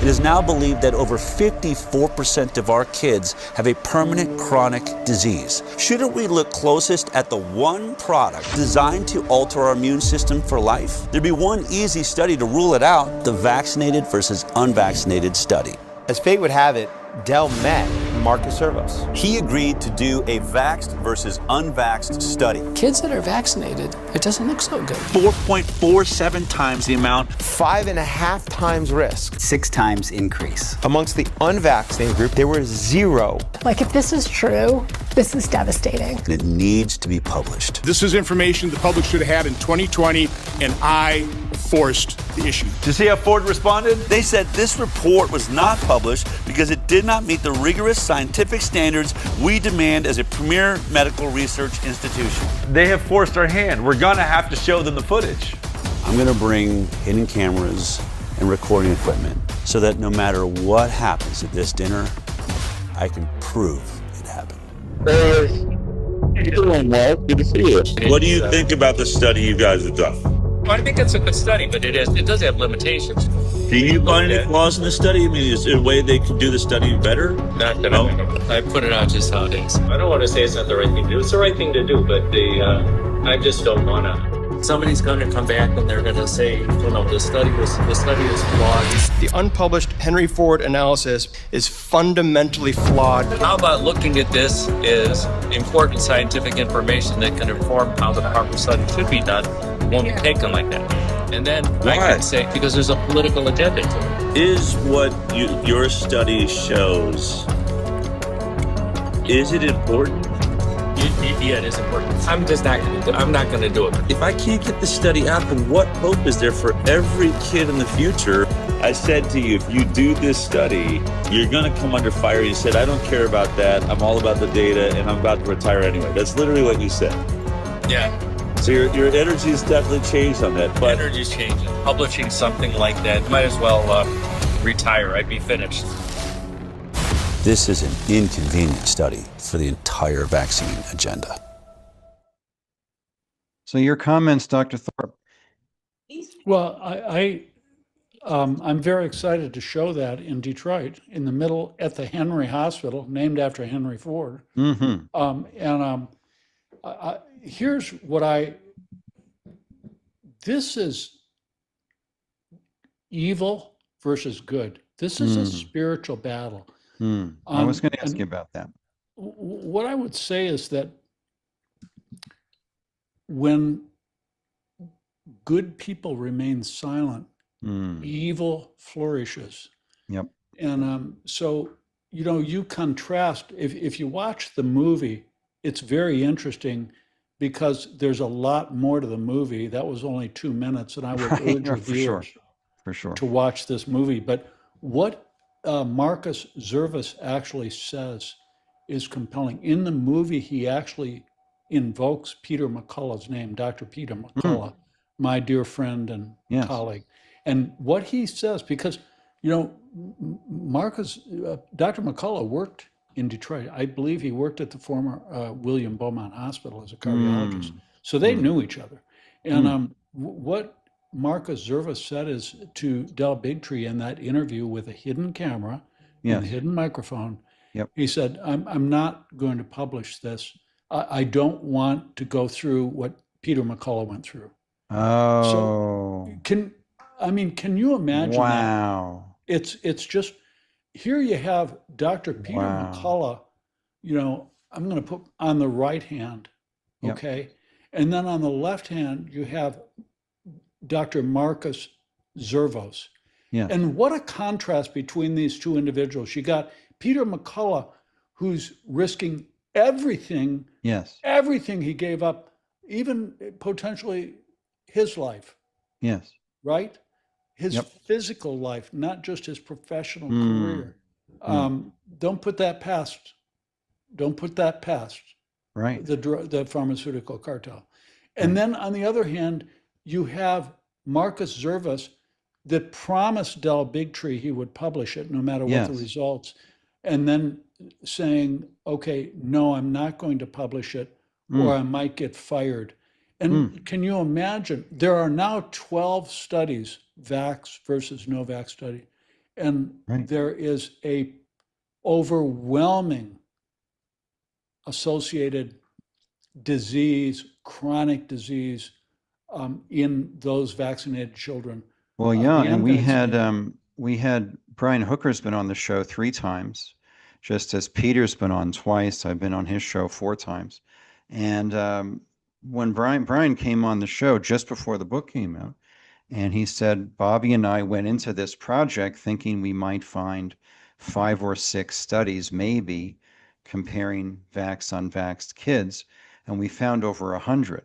It is now believed that over 54% of our kids have a permanent chronic disease. Shouldn't we look closest at the one product designed to alter our immune system for life? There'd be one easy study to rule it out, the vaccinated versus unvaccinated study. As fate would have it, Del met Marcus Servos. He agreed to do a vaxxed versus unvaxxed study. Kids that are vaccinated, it doesn't look so good. 4.47 times the amount. 5.5 times risk. 6 times increase. Amongst the unvaccinated group, there were 0. Like, if this is true, this is devastating. And it needs to be published. This is information the public should have had in 2020, and I forced the issue. Did you see how Ford responded? They said this report was not published because it did not meet the rigorous scientific standards we demand as a premier medical research institution. They have forced our hand. We're going to have to show them the footage. I'm going to bring hidden cameras and recording equipment so that no matter what happens at this dinner, I can prove it happened. Hey, you're doing well. Good to see you. What do you think about the study you guys have done? Well, I think it's a good study, but it does have limitations. Do you find any flaws in the study? I mean, is there a way they could do the study better? Not that I put it out just how it is. I don't want to say it's not the right thing to do. It's the right thing to do, but I just don't want to. Somebody's going to come back and they're going to say, you know, the study is flawed. The unpublished Henry Ford analysis is fundamentally flawed. How about looking at this as important scientific information that can inform how the proper study should be done? Won't be taken like that. And then I can say, because there's a political agenda to it. Is what your study shows, is it important? Yeah, it is important. I'm just not going to do it. I'm not going to do it. If I can't get the study out, then what hope is there for every kid in the future? I said to you, if you do this study, you're going to come under fire. You said, I don't care about that. I'm all about the data, and I'm about to retire anyway. That's literally what you said. Yeah. So your energy has definitely changed on that. But energy's changing. Publishing something like that, might as well retire. I'd be finished. This is an inconvenient study for the entire vaccine agenda. So your comments, Dr. Thorpe. Well, I'm very excited to show that in Detroit, in the middle at the Henry Hospital, named after Henry Ford. Mm-hmm. Here's what this is evil versus good. This is a spiritual battle. I was going to ask you about that. What I would say is that when good people remain silent, evil flourishes. Yep. And so, you know, you contrast, if you watch the movie, it's very interesting because there's a lot more to the movie. That was only 2 minutes, and I would urge reviewers to watch this movie. But what Marcus Zervos actually says is compelling. In the movie, he actually invokes Peter McCullough's name, Dr. Peter McCullough, my dear friend and colleague. And what he says, because, you know, Dr. McCullough worked in Detroit. I believe he worked at the former William Beaumont Hospital as a cardiologist. So they knew each other. And what Marcus Zervos said is to Del Bigtree in that interview with a hidden camera and a hidden microphone, he said, I'm not going to publish this. I don't want to go through what Peter McCullough went through. Oh. So can you imagine that? It's just, here you have Dr. Peter McCullough, you know, I'm going to put on the right hand, okay? And then on the left hand, you have Dr. Marcus Zervos. And what a contrast between these two individuals. You got Peter McCullough, who's risking everything, everything he gave up, even potentially his life. Right? His physical life, not just his professional career. Don't put that past. Don't put that past. Right. The pharmaceutical cartel. And then on the other hand, you have Marcus Zervos that promised Del Bigtree he would publish it no matter what the results, and then saying, okay, no, I'm not going to publish it, or I might get fired. And can you imagine, there are now 12 studies, vax versus no vax study, and there is a overwhelming associated disease, chronic disease, in those vaccinated children. Well, and we had Brian Hooker's been on the show 3 times. just as Peter's been on twice. I've been on his show 4 times. And when Brian came on the show just before the book came out, and he said, Bobby and I went into this project thinking we might find 5 or 6 studies, maybe, comparing unvaxxed kids, and we found over 100.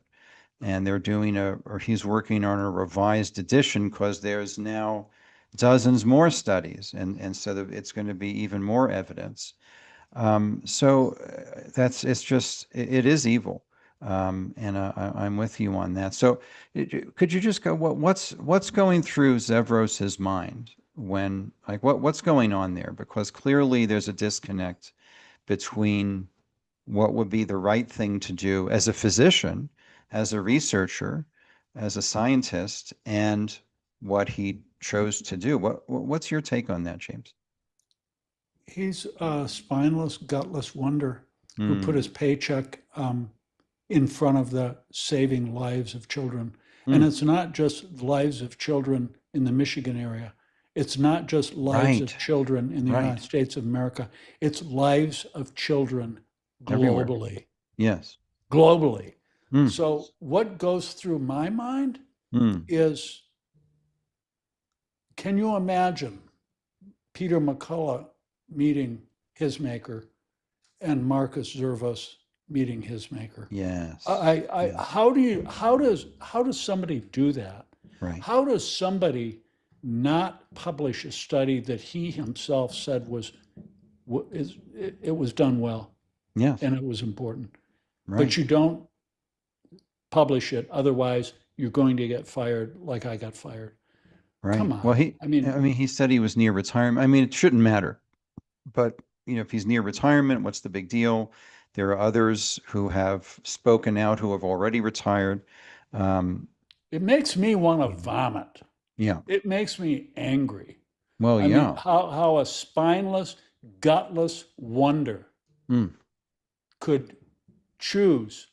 And they're doing he's working on a revised edition because there's now dozens more studies, and so that it's going to be even more evidence. So it is evil. And I'm with you on that. So could you just go, what's going through Zevros's mind when, like, what's going on there? Because clearly there's a disconnect between what would be the right thing to do as a physician, as a researcher, as a scientist, and what he chose to do. What's your take on that, James? He's a spineless, gutless wonder who put his paycheck in front of the saving lives of children. And it's not just lives of children in the Michigan area. It's not just lives of children in the United States of America. It's lives of children globally. Everywhere. Yes. Globally. So what goes through my mind is, can you imagine Peter McCullough meeting his maker and Marcus Zervos meeting his maker? Yes. How does somebody do that? Right. How does somebody not publish a study that he himself said was done well? Yes. And it was important. Right. But you don't publish it, otherwise you're going to get fired like I got fired. Right. Come on. Well, he said he was near retirement. I mean, it shouldn't matter, but if he's near retirement, what's the big deal? There are others who have spoken out who have already retired. It makes me want to vomit. Yeah. It makes me angry. Well, I yeah. mean, how a spineless, gutless wonder could choose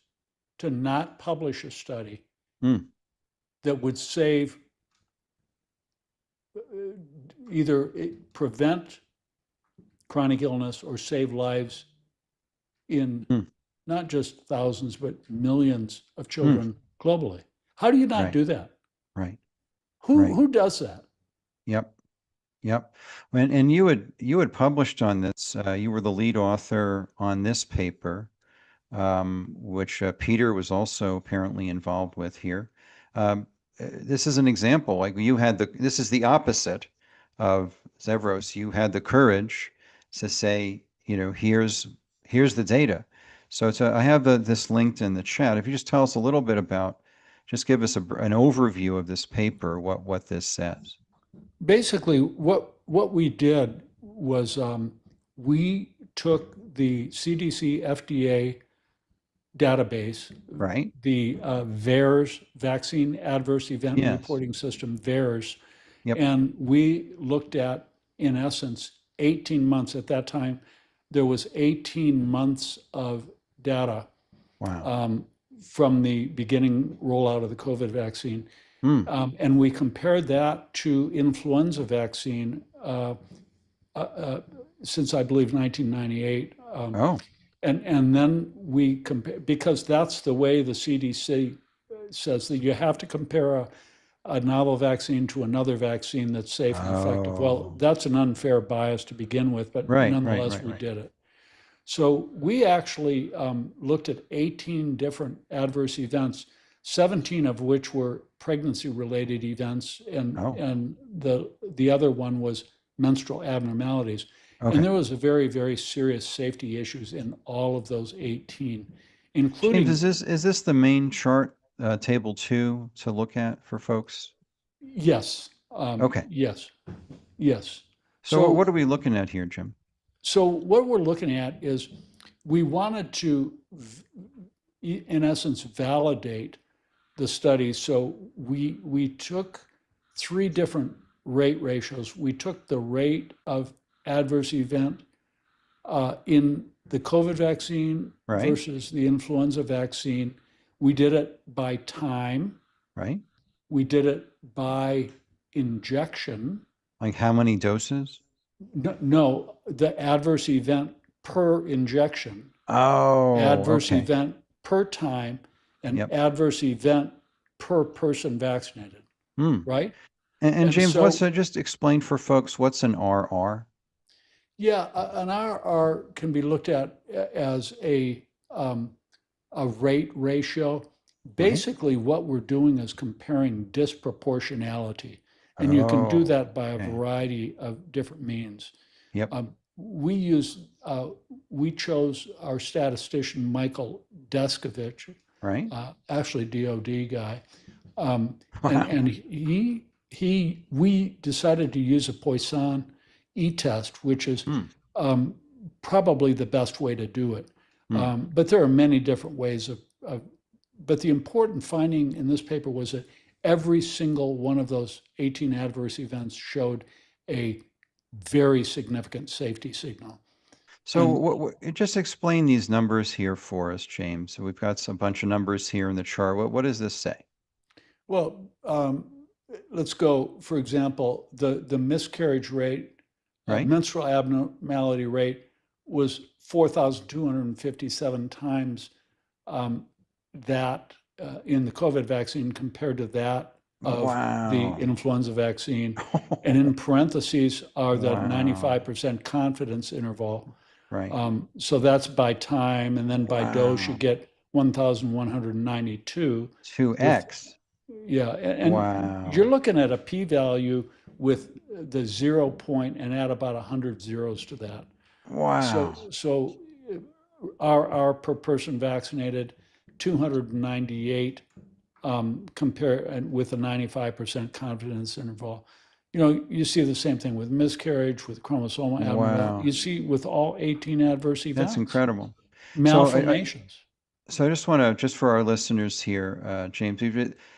to not publish a study that would save, either prevent chronic illness or save lives in not just thousands, but millions of children globally. How do you not do that? Right. Who does that? Yep. And you had published on this. You were the lead author on this paper, which Peter was also apparently involved with here. This is an example. Like this is the opposite of Zevros. You had the courage to say, here's the data. So I have this linked in the chat. If you just tell us a little bit about, just give us an overview of this paper, what this says. Basically, what we did was we took the CDC FDA database, right? The VAERS, Vaccine Adverse Event Reporting System, VAERS, and we looked at, in essence, 18 months. At that time, there was 18 months of data from the beginning rollout of the COVID vaccine. And we compared that to influenza vaccine since, I believe, 1998. And then we compare, because that's the way the CDC says that you have to compare a novel vaccine to another vaccine that's safe and effective. Well, that's an unfair bias to begin with, but nonetheless, we did it. So we actually looked at 18 different adverse events, 17 of which were pregnancy-related events, and the other one was menstrual abnormalities. And there was a very, very serious safety issues in all of those 18, including. James, is this the main chart, table 2, to look at for folks? Yes. Okay. Yes. So what are we looking at here, Jim? So what we're looking at is we wanted to, in essence, validate the study. So we took 3 different rate ratios. We took the rate of adverse event in the COVID vaccine versus the influenza vaccine. We did it by time. Right. We did it by injection. Like how many doses? No, the adverse event per injection, Oh, adverse okay. event per time, and Yep. adverse event per person vaccinated, Hmm. right? And James, so, what's just explain for folks what's an RR? yeah, an RR can be looked at as a rate ratio. Basically, what we're doing is comparing disproportionality, and you can do Oh, that by a okay. variety of different means. Yep. We chose our statistician, Michael Deskovich, Right. actually DOD guy, Wow. and we decided to use a Poisson e-test, which is probably the best way to do it. But there are many different ways but the important finding in this paper was that every single one of those 18 adverse events showed a very significant safety signal. So just explain these numbers here for us, James. So we've got a bunch of numbers here in the chart. What does this say? Well, let's go, for example, the miscarriage rate, Right. menstrual abnormality rate was 4,257 times that in the COVID vaccine compared to that of Wow. the influenza vaccine. And in parentheses are the Wow. 95% confidence interval. Right. So that's by time, and then by dose, you Wow. get 1,192. 2x. Yeah, and Wow. you're looking at a p-value with the 0 point and add about 100 zeros to that. Wow. So our per person vaccinated 298 with a 95% confidence interval. You see the same thing with miscarriage, with chromosomal abnormality. Wow. You see with all 18 adverse events. That's incredible. Malformations. So I just want to, just for our listeners here, James,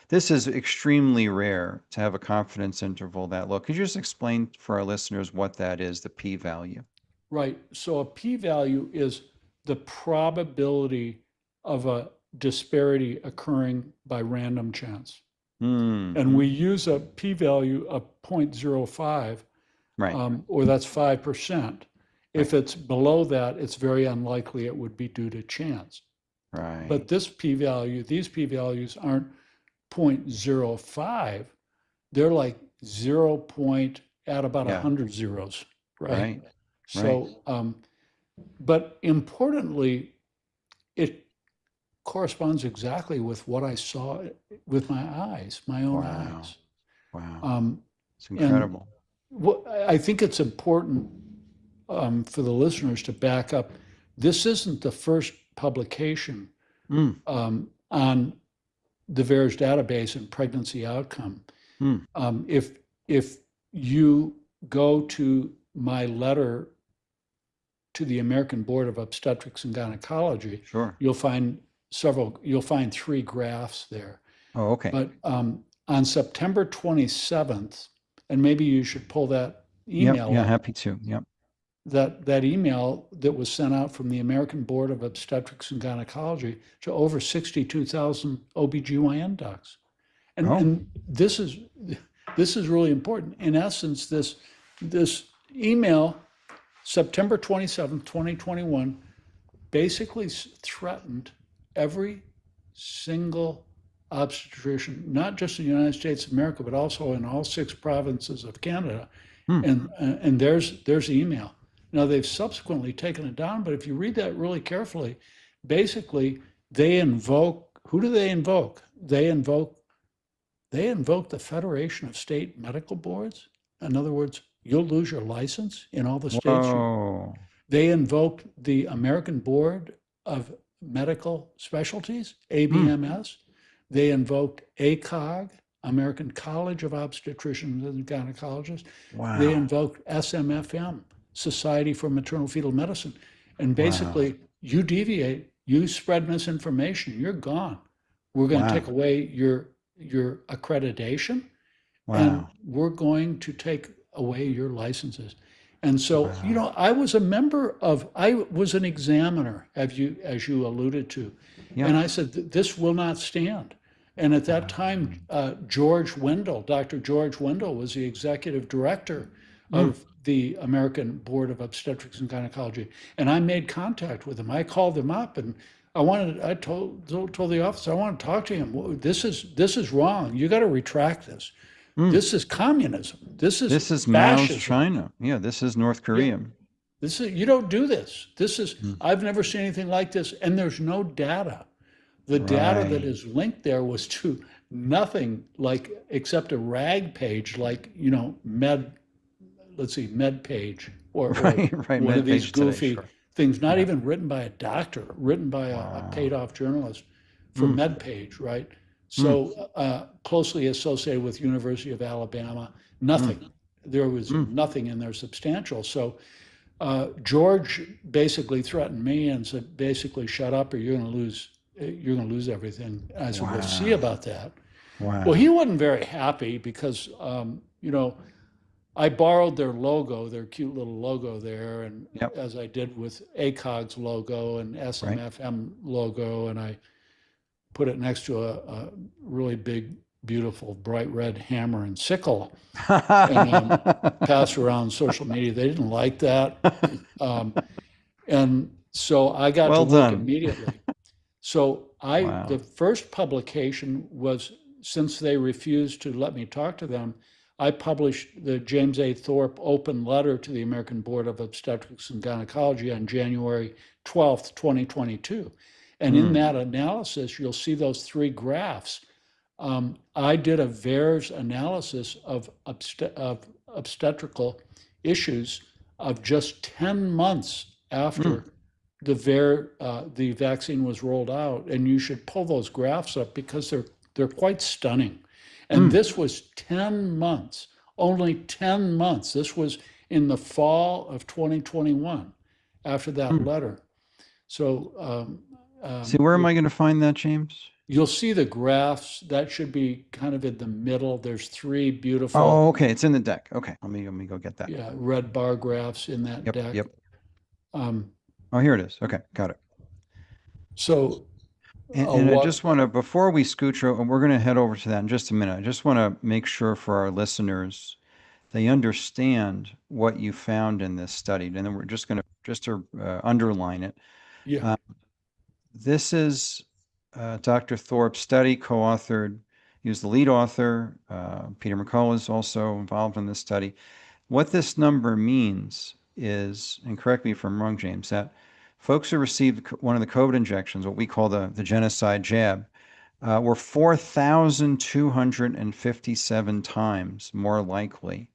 this is extremely rare to have a confidence interval that low. Could you just explain for our listeners what that is, the p-value? Right. So a p-value is the probability of a disparity occurring by random chance. And we use a p-value of 0.05, Right. or that's 5%. If it's below that, it's very unlikely it would be due to chance. Right. But these p-values aren't 0.05. They're like 0 point at about 100 zeros, right? So, but importantly, it corresponds exactly with what I saw with my eyes, my own eyes. Wow. It's incredible. I think it's important for the listeners to back up. This isn't the first publication on the VAERS database and pregnancy outcome. If you go to my letter to the American Board of Obstetrics and Gynecology, Sure. you'll find 3 graphs there. Oh, okay. But on September 27th, and maybe you should pull that email Yep. Yeah, up, happy to. Yep. that email that was sent out from the American Board of Obstetrics and Gynecology to over 62,000 OBGYN docs. And this is really important. In essence, this email, September 27th, 2021, basically threatened every single obstetrician, not just in the United States of America, but also in all 6 provinces of Canada. And there's the email. Now, they've subsequently taken it down, but if you read that really carefully, basically they invoke, who do they invoke? They invoke the Federation of State Medical Boards. In other words, you'll lose your license in all the states. Whoa. They invoked the American Board of Medical Specialties, ABMS. They invoked ACOG, American College of Obstetricians and Gynecologists. Wow. They invoked SMFM, Society for Maternal Fetal Medicine. And basically, you deviate, you spread misinformation, you're gone. We're going to take away your accreditation, and we're going to take away your licenses. And so, I was I was an examiner, as you alluded to. And I said, this will not stand. And at that time, Dr. George Wendell was the executive director of the American Board of Obstetrics and Gynecology. And I made contact with him. I called him up and I told the officer, I want to talk to him. This is wrong. You got to retract this. This is communism. This is Mao's fascism. China. Yeah, this is North Korea. Yeah. You don't do this. I've never seen anything like this. And there's no data. The data that is linked there was to nothing except a rag page, MedPage or one of these goofy things, not even written by a doctor, written by a paid off journalist for MedPage, right? So closely associated with University of Alabama, nothing. There was nothing in there substantial. So George basically threatened me and said, basically, shut up or you're going to lose everything. I said, we'll see about that. Wow. Well, he wasn't very happy because, I borrowed their logo, their cute little logo there, and as I did with ACOG's logo and SMFM logo, and I put it next to a really big, beautiful, bright red hammer and sickle, and passed around social media. They didn't like that, and so I got to look immediately. So the first publication was, since they refused to let me talk to them, I published the James A. Thorpe open letter to the American Board of Obstetrics and Gynecology on January 12th, 2022. And in that analysis, you'll see those three graphs. I did a VAERS analysis of obstetrical issues of just 10 months after the vaccine was rolled out. And you should pull those graphs up because they're quite stunning. And this was 10 months, only 10 months. This was in the fall of 2021 after that letter. So see, where am I going to find that, James? You'll see the graphs. That should be kind of in the middle. There's three beautiful. Oh, okay. It's in the deck. Okay. Let me go get that. Yeah, red bar graphs in that deck. Yep. Oh, here it is. Okay. Got it. So And I just want to, before we scooch over, and we're going to head over to that in just a minute, I just want to make sure for our listeners, they understand what you found in this study. And then we're just going to underline it. Yeah. This is Dr. Thorpe's study, co-authored. He was the lead author. Peter McCullough is also involved in this study. What this number means is, and correct me if I'm wrong, James, that folks who received one of the COVID injections, what we call the genocide jab, were 4,257 times more likely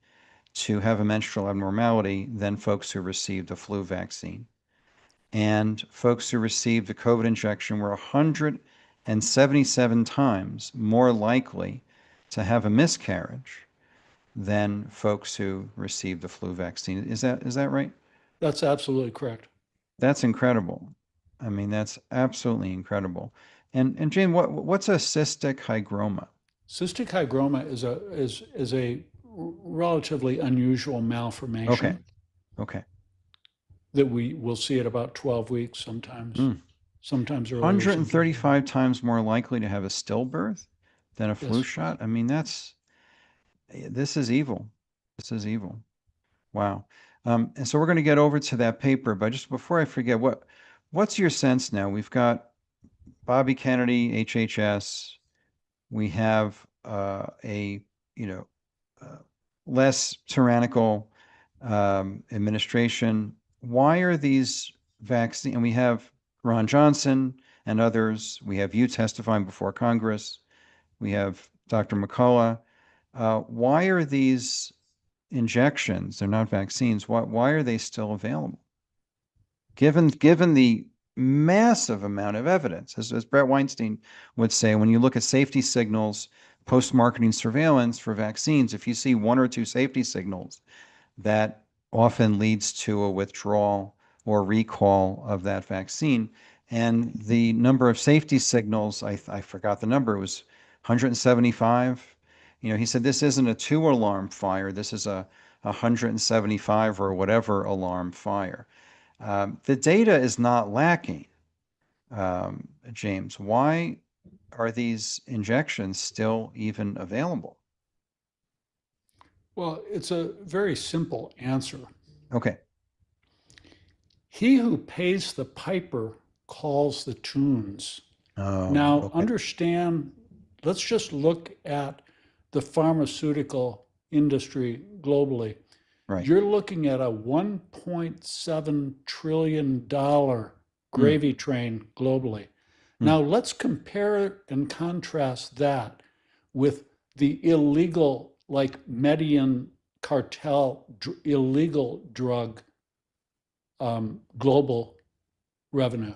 to have a menstrual abnormality than folks who received a flu vaccine. And folks who received a COVID injection were 177 times more likely to have a miscarriage than folks who received a flu vaccine. Is that right? That's absolutely correct. That's incredible. I mean, that's absolutely incredible. And Jane, what's a cystic hygroma? Cystic hygroma is a relatively unusual malformation. Okay. That we will see at about 12 weeks sometimes. Sometimes earlier. 135 times more likely to have a stillbirth than a flu shot. I mean, this is evil. This is evil. Wow. And so we're going to get over to that paper, but just before I forget, what's your sense now? We've got Bobby Kennedy, HHS. We have less tyrannical administration. Why are these vaccines? And we have Ron Johnson and others. We have you testifying before Congress. We have Dr. McCullough. Why are these injections, they're not vaccines, why are they still available? Given the massive amount of evidence, as Brett Weinstein would say, when you look at safety signals, post-marketing surveillance for vaccines, if you see one or two safety signals, that often leads to a withdrawal or recall of that vaccine. And the number of safety signals, I forgot the number, it was 175. He said, this isn't a 2-alarm fire. This is a 175 or whatever alarm fire. The data is not lacking, James. Why are these injections still even available? Well, it's a very simple answer. Okay. He who pays the piper calls the tunes. Oh, Now, okay. understand, let's just look at the pharmaceutical industry globally. Right. You're looking at a $1.7 trillion gravy train globally. Now, let's compare and contrast that with the illegal, like Medellin cartel, illegal drug global revenue.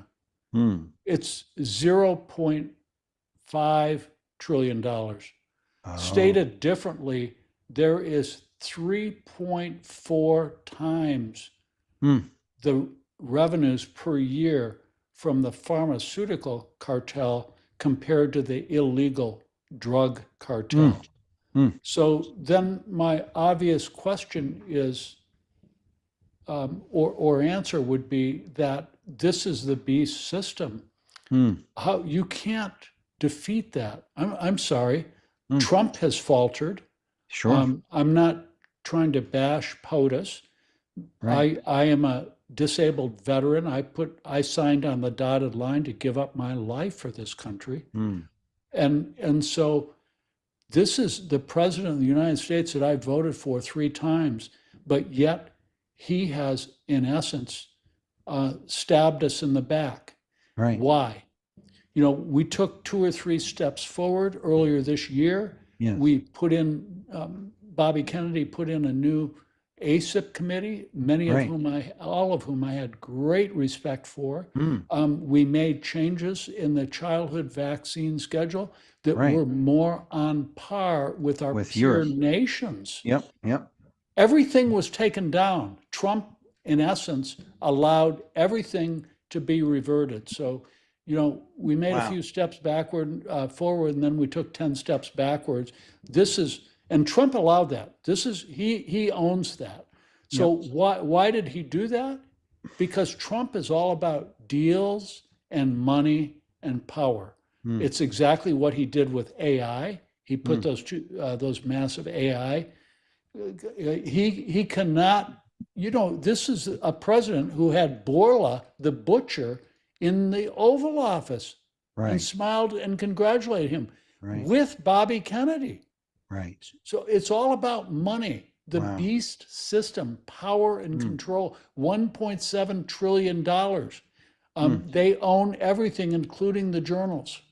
It's $0.5 trillion. Stated differently, there is 3.4 times the revenues per year from the pharmaceutical cartel compared to the illegal drug cartel. So then my obvious question is, or answer would be that this is the beast system. How you can't defeat that. I'm sorry. Trump has faltered. Sure. I'm not trying to bash POTUS. Right. I am a disabled veteran. I signed on the dotted line to give up my life for this country. And so this is the president of the United States that I voted for 3 times, but yet he has, in essence, stabbed us in the back. Right. Why? You know, we took 2 or 3 steps forward earlier this year. Yes. We put in, Bobby Kennedy put in a new ACIP committee, all of whom I had great respect for. We made changes in the childhood vaccine schedule that were more on par with our peer nations. Yep. Everything was taken down. Trump, in essence, allowed everything to be reverted. So, you know, we made a few steps forward, and then we took 10 steps backwards. And Trump allowed that. He owns that. So why did he do that? Because Trump is all about deals and money and power. It's exactly what he did with AI. He put those massive AI. He cannot, you know, this is a president who had Borla, the butcher, in the Oval Office and smiled and congratulated him with Bobby Kennedy. Right. So it's all about money, the beast system, power and control, $1.7 trillion. They own everything, including the journals.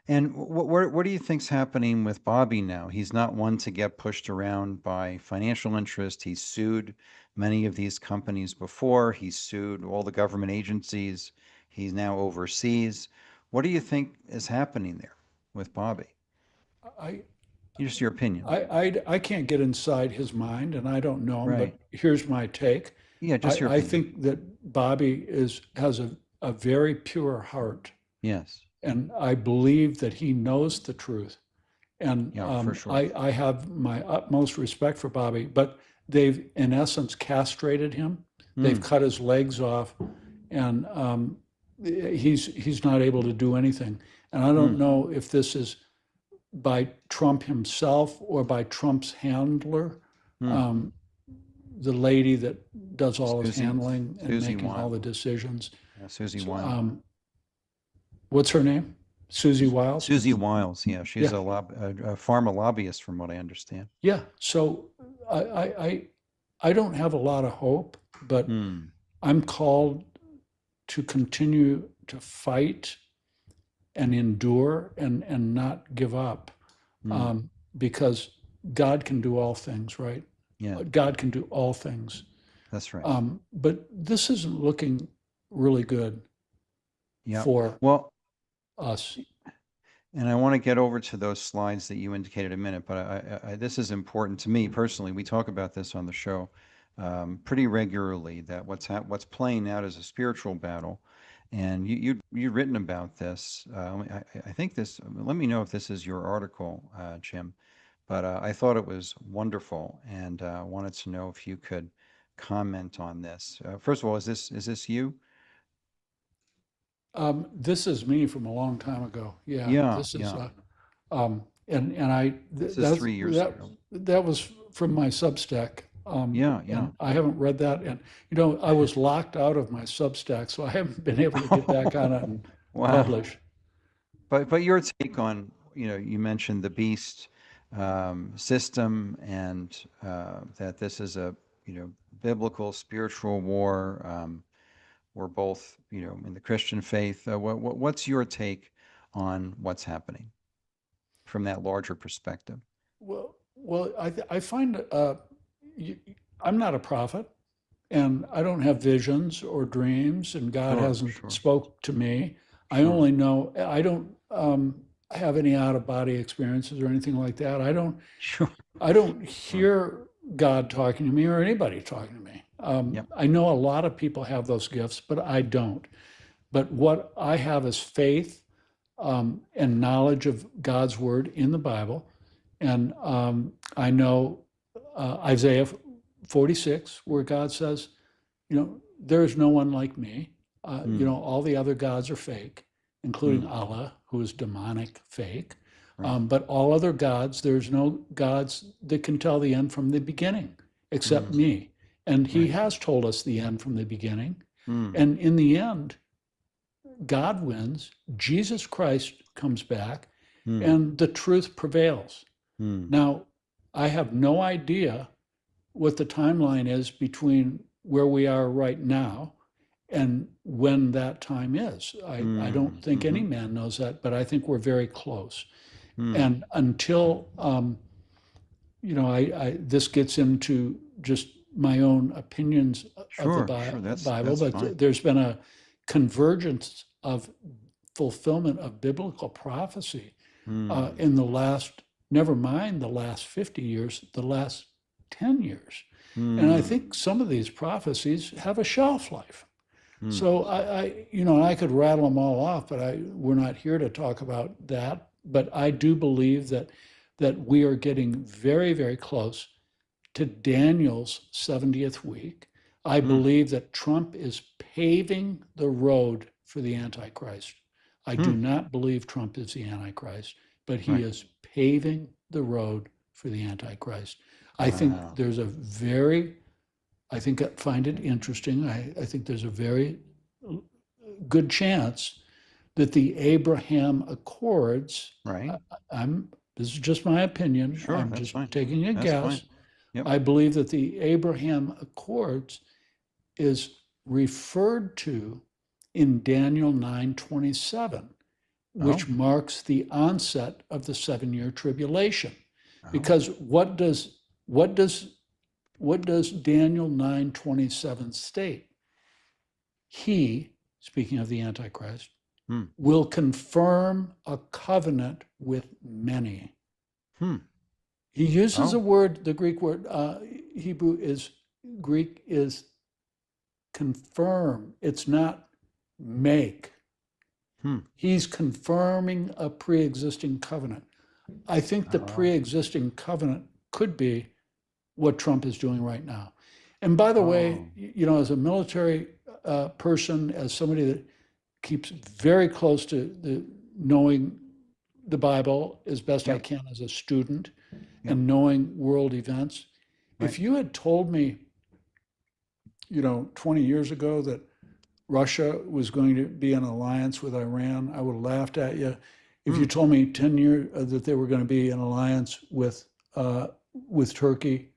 And what do you think's happening with Bobby now? He's not one to get pushed around by financial interest. He's sued many of these companies before. He's sued all the government agencies. He's now overseas. What do you think is happening there with Bobby? Just your opinion. I can't get inside his mind, and I don't know him, but here's my take. Yeah, just your I opinion. think that Bobby has a very pure heart. Yes. And I believe that he knows the truth. And for sure. I have my utmost respect for Bobby, but they've, in essence, castrated him. They've cut his legs off, and he's not able to do anything. And I don't know if this is by Trump himself or by Trump's handler, the lady that does all his handling and making all the decisions. Susie Wiles. What's her name? Susie Wiles? Susie Wiles, yeah. She's a pharma lobbyist, from what I understand. Yeah. So I don't have a lot of hope, but I'm called to continue to fight and endure and not give up, because God can do all things, right? Yeah. God can do all things. That's right. But this isn't looking really good for us. And I want to get over to those slides that you indicated a minute, but this is important to me personally. We talk about this on the show pretty regularly, that what's playing out as a spiritual battle. And you've written about this. I think this, let me know if this is your article, Jim, but I thought it was wonderful, and wanted to know if you could comment on this. First of all, is this you? This is me from a long time ago. Yeah, This is, yeah. and I, This is 3 years ago. that was from my Substack. Yeah. And I haven't read that, and I was locked out of my Substack, so I haven't been able to get back on it and Wow. publish. But your take on, you mentioned the beast system, and that this is a, biblical spiritual war. We're both, in the Christian faith. What's your take on what's happening from that larger perspective? Well, I find I'm not a prophet, and I don't have visions or dreams, and God hasn't spoke to me. I only know, I don't have any out-of-body experiences or anything like that. I don't hear God talking to me or anybody talking to me. I know a lot of people have those gifts, but I don't. But what I have is faith and knowledge of God's word in the Bible. And I know Isaiah 46, where God says, there is no one like me. All the other gods are fake, including Allah, who is demonic, fake. But all other gods, there's no gods that can tell the end from the beginning, except me. And he has told us the end from the beginning. And in the end, God wins, Jesus Christ comes back, and the truth prevails. Now, I have no idea what the timeline is between where we are right now and when that time is. I don't think any man knows that, but I think we're very close. And until, this gets into just my own opinions of the Bible, but fine. There's been a convergence of fulfillment of biblical prophecy in the last, never mind the last 50 years, the last 10 years. And I think some of these prophecies have a shelf life. So I could rattle them all off, but we're not here to talk about that. But I do believe that we are getting very, very close to Daniel's 70th week. I believe that Trump is paving the road for the Antichrist. I do not believe Trump is the Antichrist, but he is paving the road for the Antichrist. I think there's I find it interesting. I think there's a very good chance that the Abraham Accords, this is just my opinion, I'm just taking a guess. I believe that the Abraham Accords is referred to in Daniel 9:27, which marks the onset of the 7-year tribulation. Because what does Daniel 9:27 state? He, speaking of the Antichrist, will confirm a covenant with many. He uses a word, the Greek word, Greek is confirm. It's not make. He's confirming a pre-existing covenant. I think the pre-existing covenant could be what Trump is doing right now. And by the way, as a military person, as somebody that keeps very close to knowing the Bible as best I can as a student and knowing world events, if you had told me, 20 years ago that Russia was going to be in alliance with Iran, I would have laughed at you. If you told me 10 years that they were going to be in alliance with Turkey,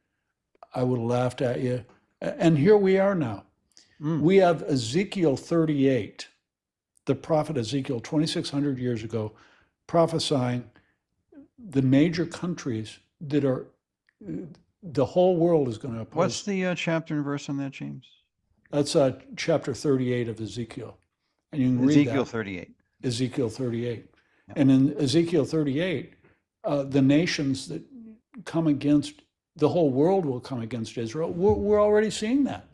I would have laughed at you. And here we are now. We have Ezekiel 38, the prophet Ezekiel, 2,600 years ago, prophesying the major countries that are, the whole world is going to oppose. What's the chapter and verse on that, James? That's chapter 38 of Ezekiel. And you can read Ezekiel that. 38. Ezekiel 38. And in Ezekiel 38, the nations that come against, the whole world will come against Israel. We're already seeing that.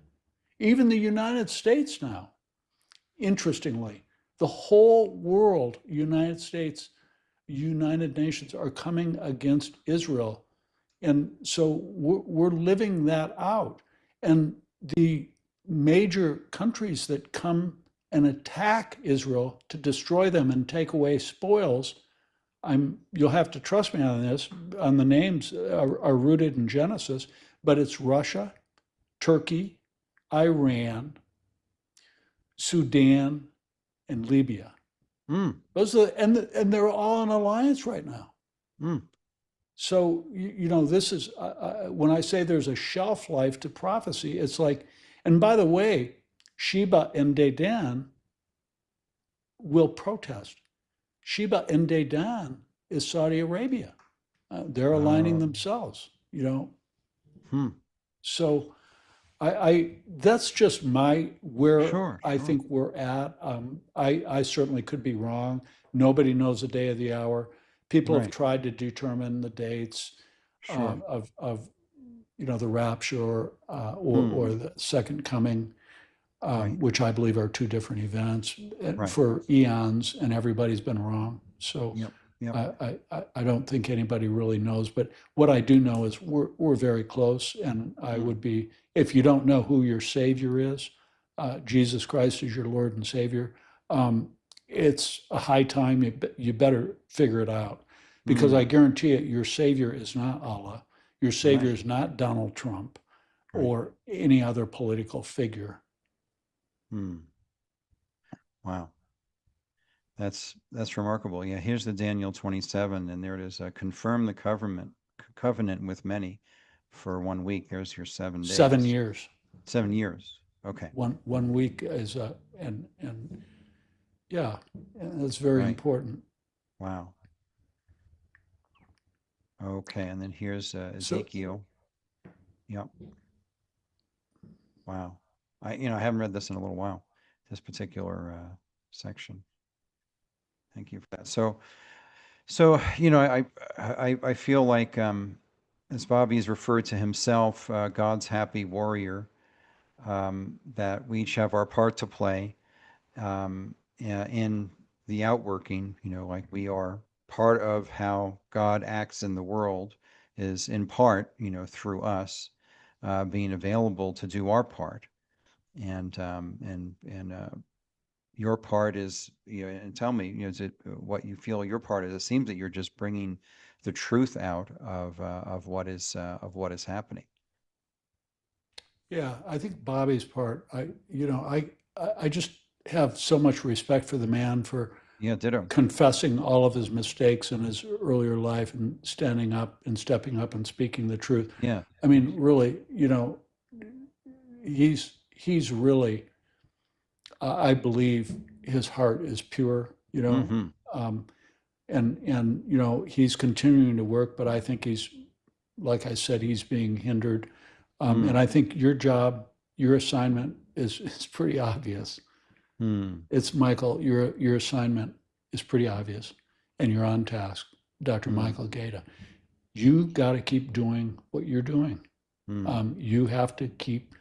Even the United States now, interestingly, the whole world, United States, United Nations are coming against Israel. And so we're living that out. And the major countries that come and attack Israel to destroy them and take away spoils you'll have to trust me on this, on the names are rooted in Genesis, but it's Russia, Turkey, Iran, Sudan, and Libya. Those are, and they're all in alliance right now. So, this is, when I say there's a shelf life to prophecy, it's like, and by the way, Sheba and Dedan will protest. Sheba and Dedan is Saudi Arabia. They're aligning themselves, So that's just where I think we're at. I certainly could be wrong. Nobody knows the day of the hour. People have tried to determine the dates of the rapture or the second coming, which I believe are two different events for eons, and everybody's been wrong. So I don't think anybody really knows. But what I do know is we're very close, and I would be, if you don't know who your Savior is, Jesus Christ is your Lord and Savior, it's a high time you better figure it out, because I guarantee it, your Savior is not Allah. Your Savior is not Donald Trump or any other political figure. Wow. That's remarkable. Yeah, here's the Daniel 27, and there it is. Confirm the covenant with many for 1 week. There's your 7 days. 7 years. 7 years. Okay. One week is and yeah, that's very important. Wow. Okay, and then here's Ezekiel. Yep. Wow. I haven't read this in a little while, this particular section. Thank you for that. So I feel like, as Bobby's referred to himself, God's happy warrior, that we each have our part to play in the outworking, like we are part of how God acts in the world is in part, through us being available to do our part. And your part is, and tell me, is it what you feel your part is? It seems that you're just bringing the truth out of what is happening. Yeah, I think Bobby's part. I just have so much respect for the man for ditto. Confessing all of his mistakes in his earlier life and standing up and stepping up and speaking the truth. Yeah, I mean, really, he's really. I believe his heart is pure, and he's continuing to work, but I think he's, like I said, he's being hindered. And I think your job, your assignment is pretty obvious. It's Michael, your assignment is pretty obvious, and you're on task, Dr. Michael Gaeta. You got to keep doing what you're doing. You have to keep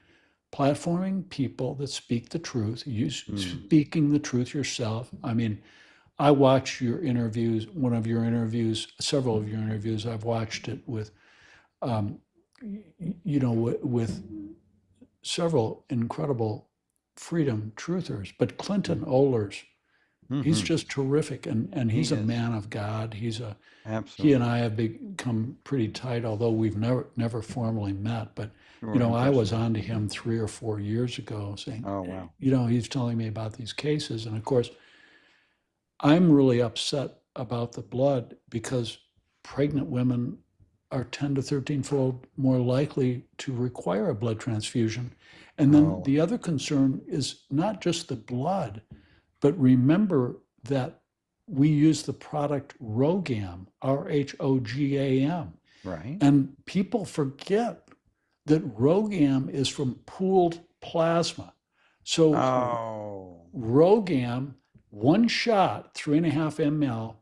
platforming people that speak the truth, you speaking the truth yourself. I mean, I watch your interviews, one of your interviews, several of your interviews, I've watched it with, with several incredible freedom truthers, but Clinton Ohlers, he's just terrific. And he's a man of God. He and I have become pretty tight, although we've never formally met, but I was on to him 3 or 4 years ago saying, oh, wow. He's telling me about these cases. And of course, I'm really upset about the blood because pregnant women are 10 to 13-fold more likely to require a blood transfusion. And then the other concern is not just the blood, but remember that we use the product RhoGAM, RHOGAM. Right. And people forget that RhoGAM is from pooled plasma. So RhoGAM, one shot, 3.5 ml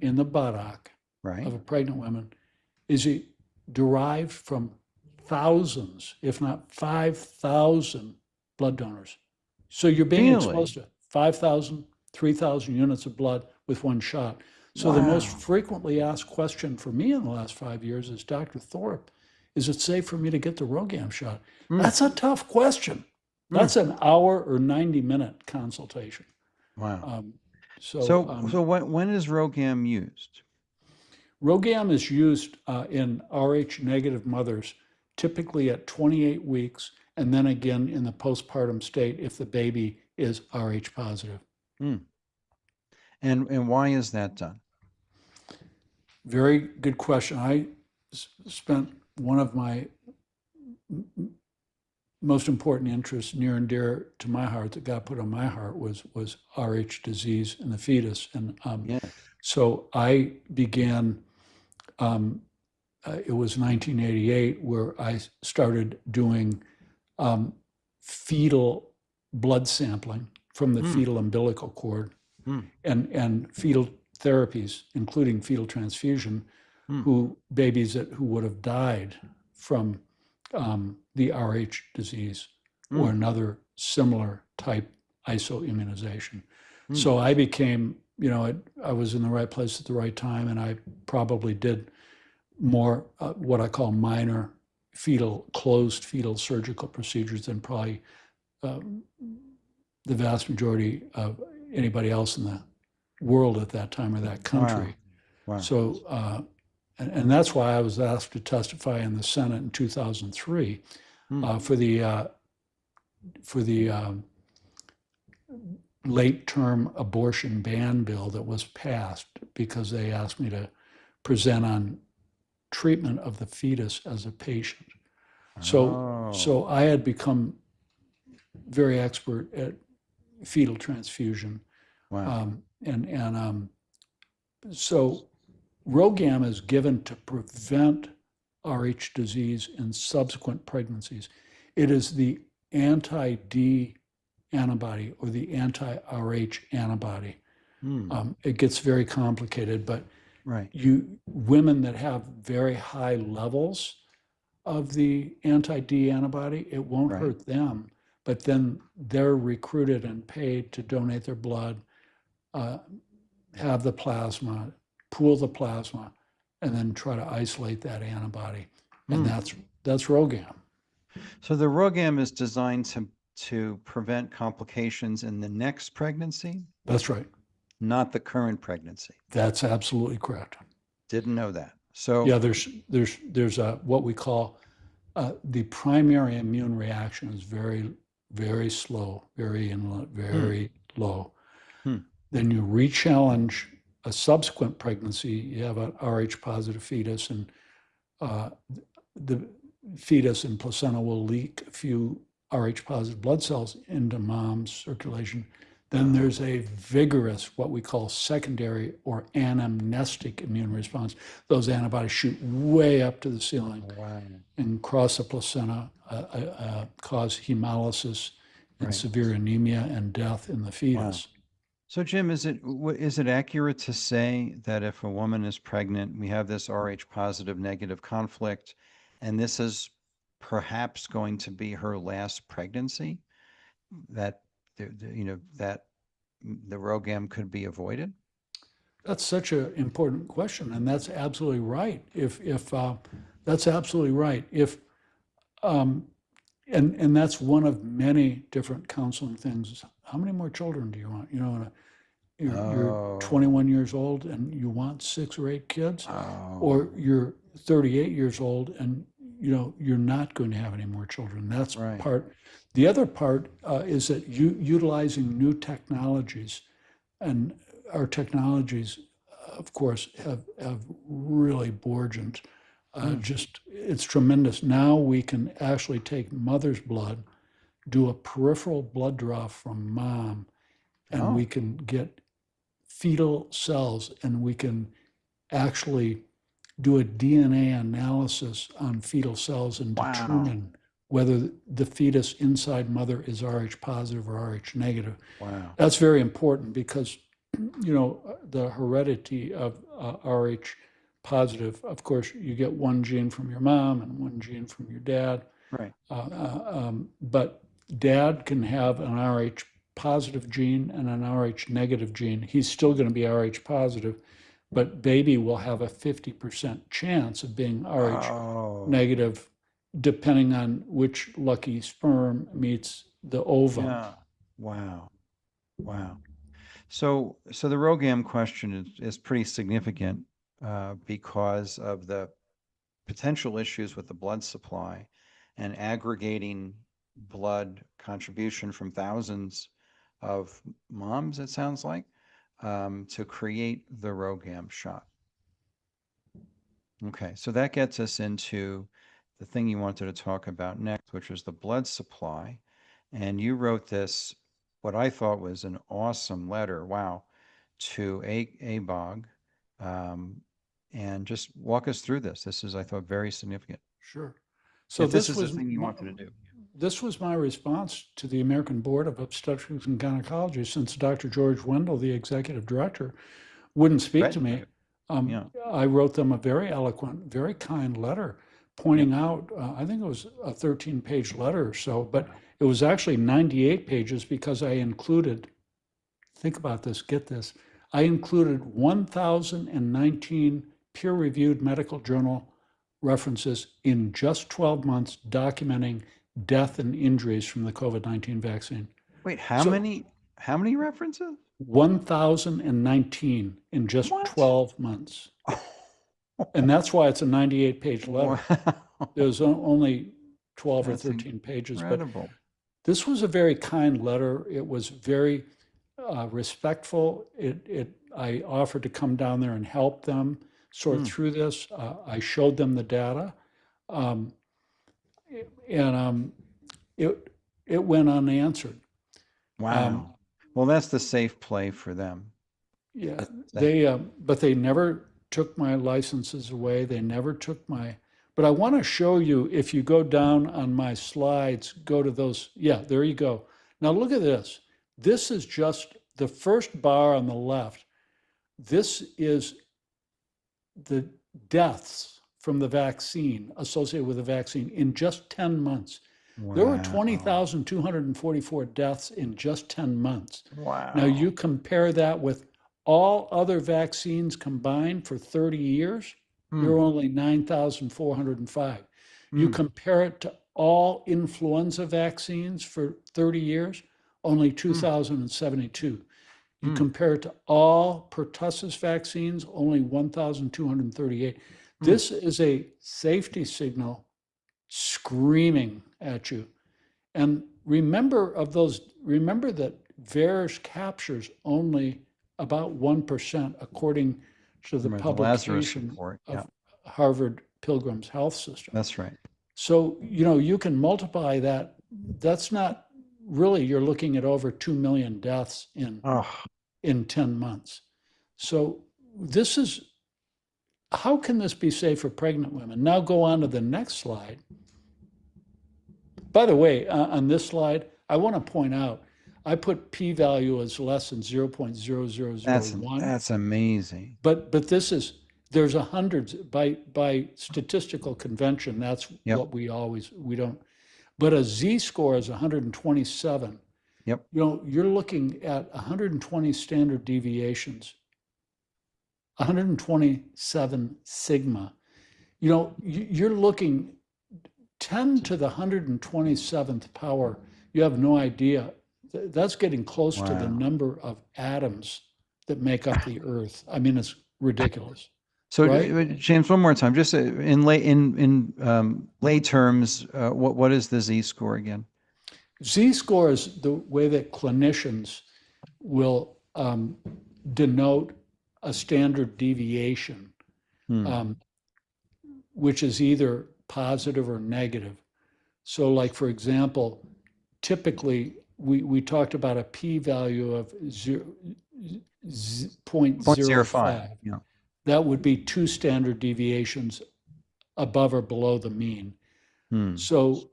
in the buttock of a pregnant woman, is derived from thousands, if not 5,000 blood donors. So you're being exposed to 5,000, 3,000 units of blood with one shot. So the most frequently asked question for me in the last 5 years is, Dr. Thorpe, is it safe for me to get the RhoGAM shot? That's a tough question. That's an hour or 90-minute consultation. Wow. So when is RhoGAM used? RhoGAM is used in Rh negative mothers, typically at 28 weeks, and then again in the postpartum state if the baby is Rh positive. And why is that done? Very good question. I spent one of my most important interests near and dear to my heart that God put on my heart was Rh disease in the fetus. And so I began, it was 1988 where I started doing fetal blood sampling from the fetal umbilical cord and fetal therapies, including fetal transfusion, babies who would have died from the Rh disease or another similar type isoimmunization. So I became, I was in the right place at the right time, and I probably did more what I call minor closed fetal surgical procedures than probably the vast majority of anybody else in the world at that time or that country. Wow. So, and that's why I was asked to testify in the Senate in 2003 for the late-term abortion ban bill that was passed, because they asked me to present on treatment of the fetus as a patient. So I had become very expert at fetal transfusion. Wow. So RhoGAM is given to prevent Rh disease in subsequent pregnancies. It is the anti-D antibody or the anti-Rh antibody. It gets very complicated, but women that have very high levels of the anti-D antibody, it won't hurt them, but then they're recruited and paid to donate their blood, have the plasma, pool the plasma, and then try to isolate that antibody. And that's RhoGAM. So the RhoGAM is designed to prevent complications in the next pregnancy? That's right. Not the current pregnancy. That's absolutely correct. Didn't know that. So yeah, there's a what we call the primary immune reaction is very, very slow, very low. Then you re-challenge a subsequent pregnancy. You have an Rh positive fetus, and the fetus and placenta will leak a few Rh positive blood cells into mom's circulation. Then there's a vigorous, what we call secondary or anamnestic immune response. Those antibodies shoot way up to the ceiling and cross the placenta, cause hemolysis and severe anemia and death in the fetus. So Jim, is it accurate to say that if a woman is pregnant, we have this Rh positive negative conflict, and this is perhaps going to be her last pregnancy, that that the RhoGAM could be avoided? That's such an important question, and that's absolutely right. If that's absolutely right. And that's one of many different counseling things. How many more children do you want? You're 21 years old and you want 6 or 8 kids, or you're 38 years old and you're not going to have any more children. That's part. The other part is that utilizing new technologies, and our technologies, of course, have really burgeoned. It's tremendous. Now we can actually take mother's blood, do a peripheral blood draw from mom, and we can get fetal cells, and we can actually do a DNA analysis on fetal cells and determine whether the fetus inside mother is Rh positive or Rh negative. Wow. That's very important because, the heredity of Rh positive, of course, you get one gene from your mom and one gene from your dad. Right. But dad can have an Rh positive gene and an Rh negative gene. He's still going to be Rh positive, but baby will have a 50% chance of being Rh negative, depending on which lucky sperm meets the ovum. Yeah. Wow. So the RhoGAM question is pretty significant. because of the potential issues with the blood supply and aggregating blood contribution from thousands of moms, it sounds like, to create the RhoGAM shot. Okay, so that gets us into the thing you wanted to talk about next, which was the blood supply. And you wrote this, what I thought was an awesome letter, wow, to ABOG. And just walk us through this. This is, I thought, very significant. Sure. So If this this is was the thing you wanted to do. This was my response to the American Board of Obstetrics and Gynecology, since Dr. George Wendell, the executive director, wouldn't speak to me. Yeah. I wrote them a very eloquent, very kind letter pointing out, I think it was a 13-page letter or so, but it was actually 98 pages because I included, think about this, get this, I included 1,019 peer-reviewed medical journal references in just 12 months documenting death and injuries from the COVID-19 vaccine. Wait, how many references? 1,019 in just 12 months. And that's why it's a 98-page letter. Wow. It was only 12 That's or 13 pages. Incredible. But this was a very kind letter. It was very respectful. I offered to come down there and help them sort through this. I showed them the data. It went unanswered. Wow. Well, that's the safe play for them. Yeah, but they never took my licenses away. They never took but I want to show you, if you go down on my slides, go to those. Yeah, there you go. Now look at this. This is just the first bar on the left. This is the deaths from the vaccine, associated with the vaccine, in just 10 months. Wow. There were 20,244 deaths in just 10 months. Wow. Now you compare that with all other vaccines combined for 30 years, there are only 9,405. You compare it to all influenza vaccines for 30 years, only 2,072. You compare it to all pertussis vaccines, only 1,238. This is a safety signal screaming at you. And remember that VAERS captures only about 1% according to the publication of Harvard Pilgrim's Health System. That's right. So, you can multiply that. That's not really, you're looking at over 2 million deaths in 10 months. So how can this be safe for pregnant women? Now go on to the next slide. By the way, on this slide, I want to point out, I put p-value as less than 0.0001. That's amazing. But there's hundreds by statistical convention. That's what we don't. But a z-score is 127. Yep. You're looking at 120 standard deviations, 127 sigma. You're looking 10 to the 127th power. You have no idea. That's getting close to the number of atoms that make up the Earth. I mean, it's ridiculous. So, right? James, one more time, just in lay terms, what is the z-score again? Z-score is the way that clinicians will denote a standard deviation, which is either positive or negative. So, like, for example, typically we talked about a p-value of 0.05. Yeah. That would be 2 standard deviations above or below the mean. So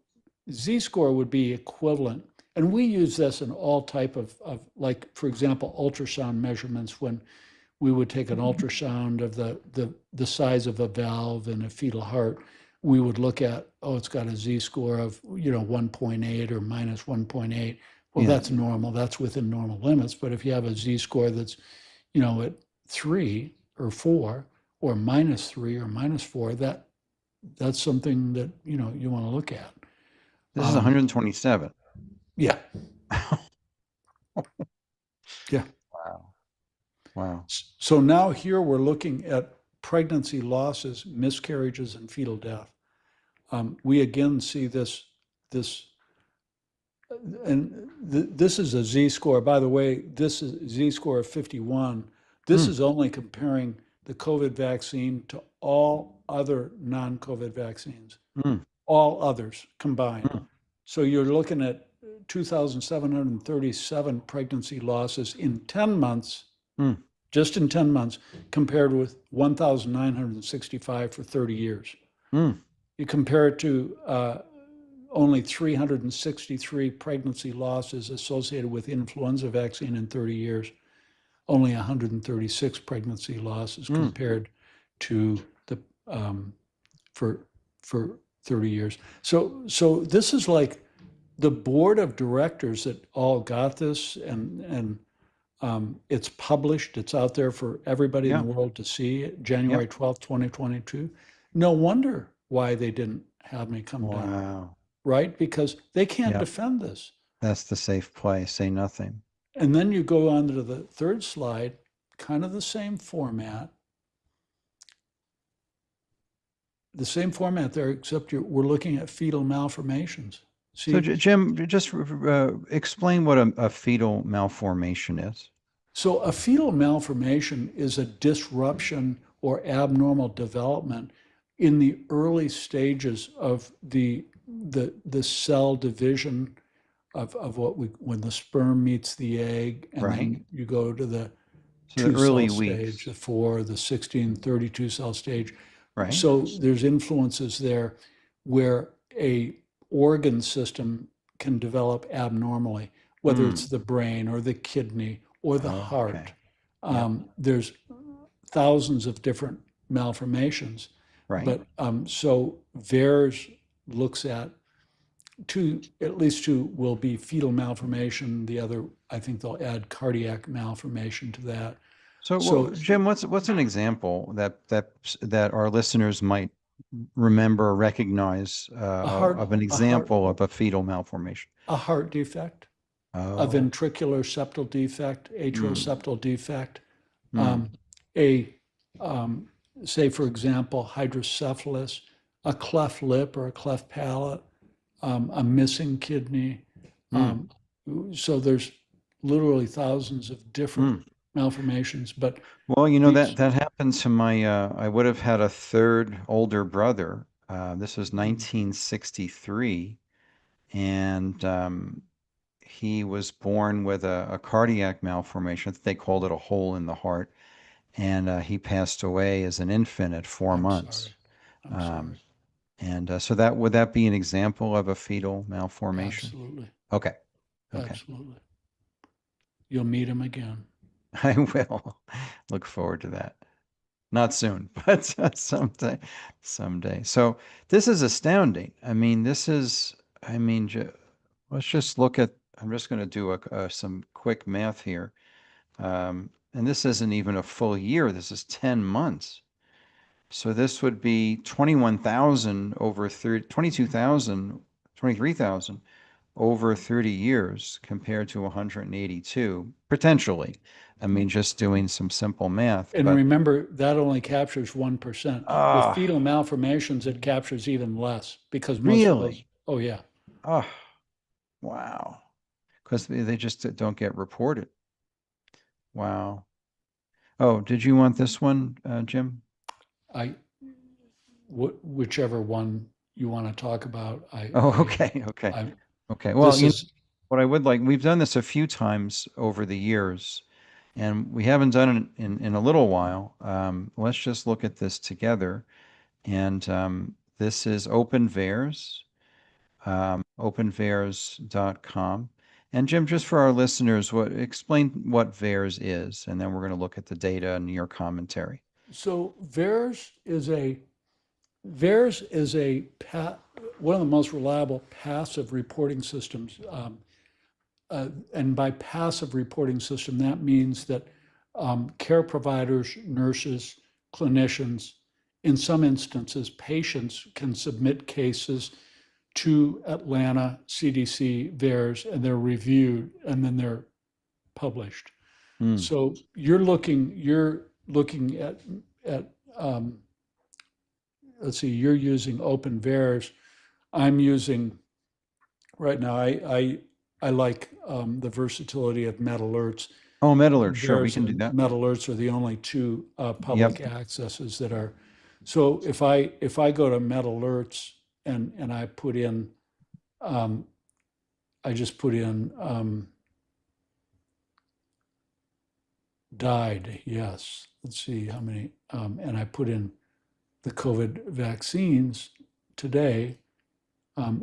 z-score would be equivalent. And we use this in all type of like, for example, ultrasound measurements, when we would take an ultrasound of the size of a valve in a fetal heart. We would look at, it's got a z-score of 1.8 or minus 1.8. Well, that's normal. That's within normal limits. But if you have a z-score that's, at 3 or 4 or minus 3 or minus 4, that's something that you want to look at. This is 127. Yeah. Yeah. Wow. So now here we're looking at pregnancy losses, miscarriages, and fetal death. We again see this, and this is a Z-score. By the way, this is Z-score of 51. This is only comparing the COVID vaccine to all other non-COVID vaccines, all others combined. So you're looking at 2,737 pregnancy losses in 10 months, just in 10 months, compared with 1,965 for 30 years. You compare it to only 363 pregnancy losses associated with influenza vaccine in 30 years, only 136 pregnancy losses compared to the for 30 years. So this is like the board of directors that all got this, and it's published. It's out there for everybody in the world to see. January 12th, 2022. No wonder why they didn't have me come down, right? Because they can't defend this. That's the safe play. Say nothing. And then you go on to the third slide, kind of the same format. The same format there, except we're looking at fetal malformations. See, So, Jim, just explain what a fetal malformation is. so a fetal malformation is a disruption or abnormal development in the early stages of the cell division of when the sperm meets the egg, and then you go to the So the early two-cell weeks. stage, the 4, the 16, 32 cell stage. Right. So there's influences there where a organ system can develop abnormally, whether it's the brain or the kidney or the heart. There's thousands of different malformations. Right. But so VAERS looks at at least two will be fetal malformation. The other, I think they'll add cardiac malformation to that. So, Jim, what's an example that our listeners might remember or recognize of an example of a fetal malformation? A heart defect, a ventricular septal defect, atrial septal defect, say, for example, hydrocephalus, a cleft lip or a cleft palate, a missing kidney. So there's literally thousands of different malformations. But well, that happened to my. I would have had a third older brother. This was 1963, and he was born with a cardiac malformation. They called it a hole in the heart, and he passed away as an infant at 4 months. I'm sorry. And so would that be an example of a fetal malformation? Absolutely. Okay. Absolutely. You'll meet him again. I will. Look forward to that. Not soon, but someday. So this is astounding. Let's just look at, I'm just going to do some quick math here. And this isn't even a full year. This is 10 months. So this would be 21,000 over 30, 22,000, 23,000 over 30 years compared to 182, potentially. Just doing some simple math. And remember, that only captures 1%. With fetal malformations, it captures even less because most of those, oh yeah. Oh, wow. Because they just don't get reported. Wow. Oh, did you want this one, Jim? Whichever one you want to talk about. Okay. Well, what I would like, we've done this a few times over the years, and we haven't done it in a little while. Let's just look at this together. And this is OpenVAERS, openvaers.com. And Jim, just for our listeners, explain what VAERS is, and then we're going to look at the data and your commentary. So VAERS is one of the most reliable passive reporting systems. And by passive reporting system, that means that care providers, nurses, clinicians, in some instances, patients can submit cases to Atlanta CDC VAERS, and they're reviewed, and then they're published. So you're looking at let's see, you're using OpenVAERS. I'm using, right now, I like the versatility of MedAlerts. Oh, MedAlerts, sure, we VAERS can do and that. MedAlerts are the only two public accesses that are. So if I go to MedAlerts and I put in, I just put in died, yes. Let's see how many, and I put in the COVID vaccines today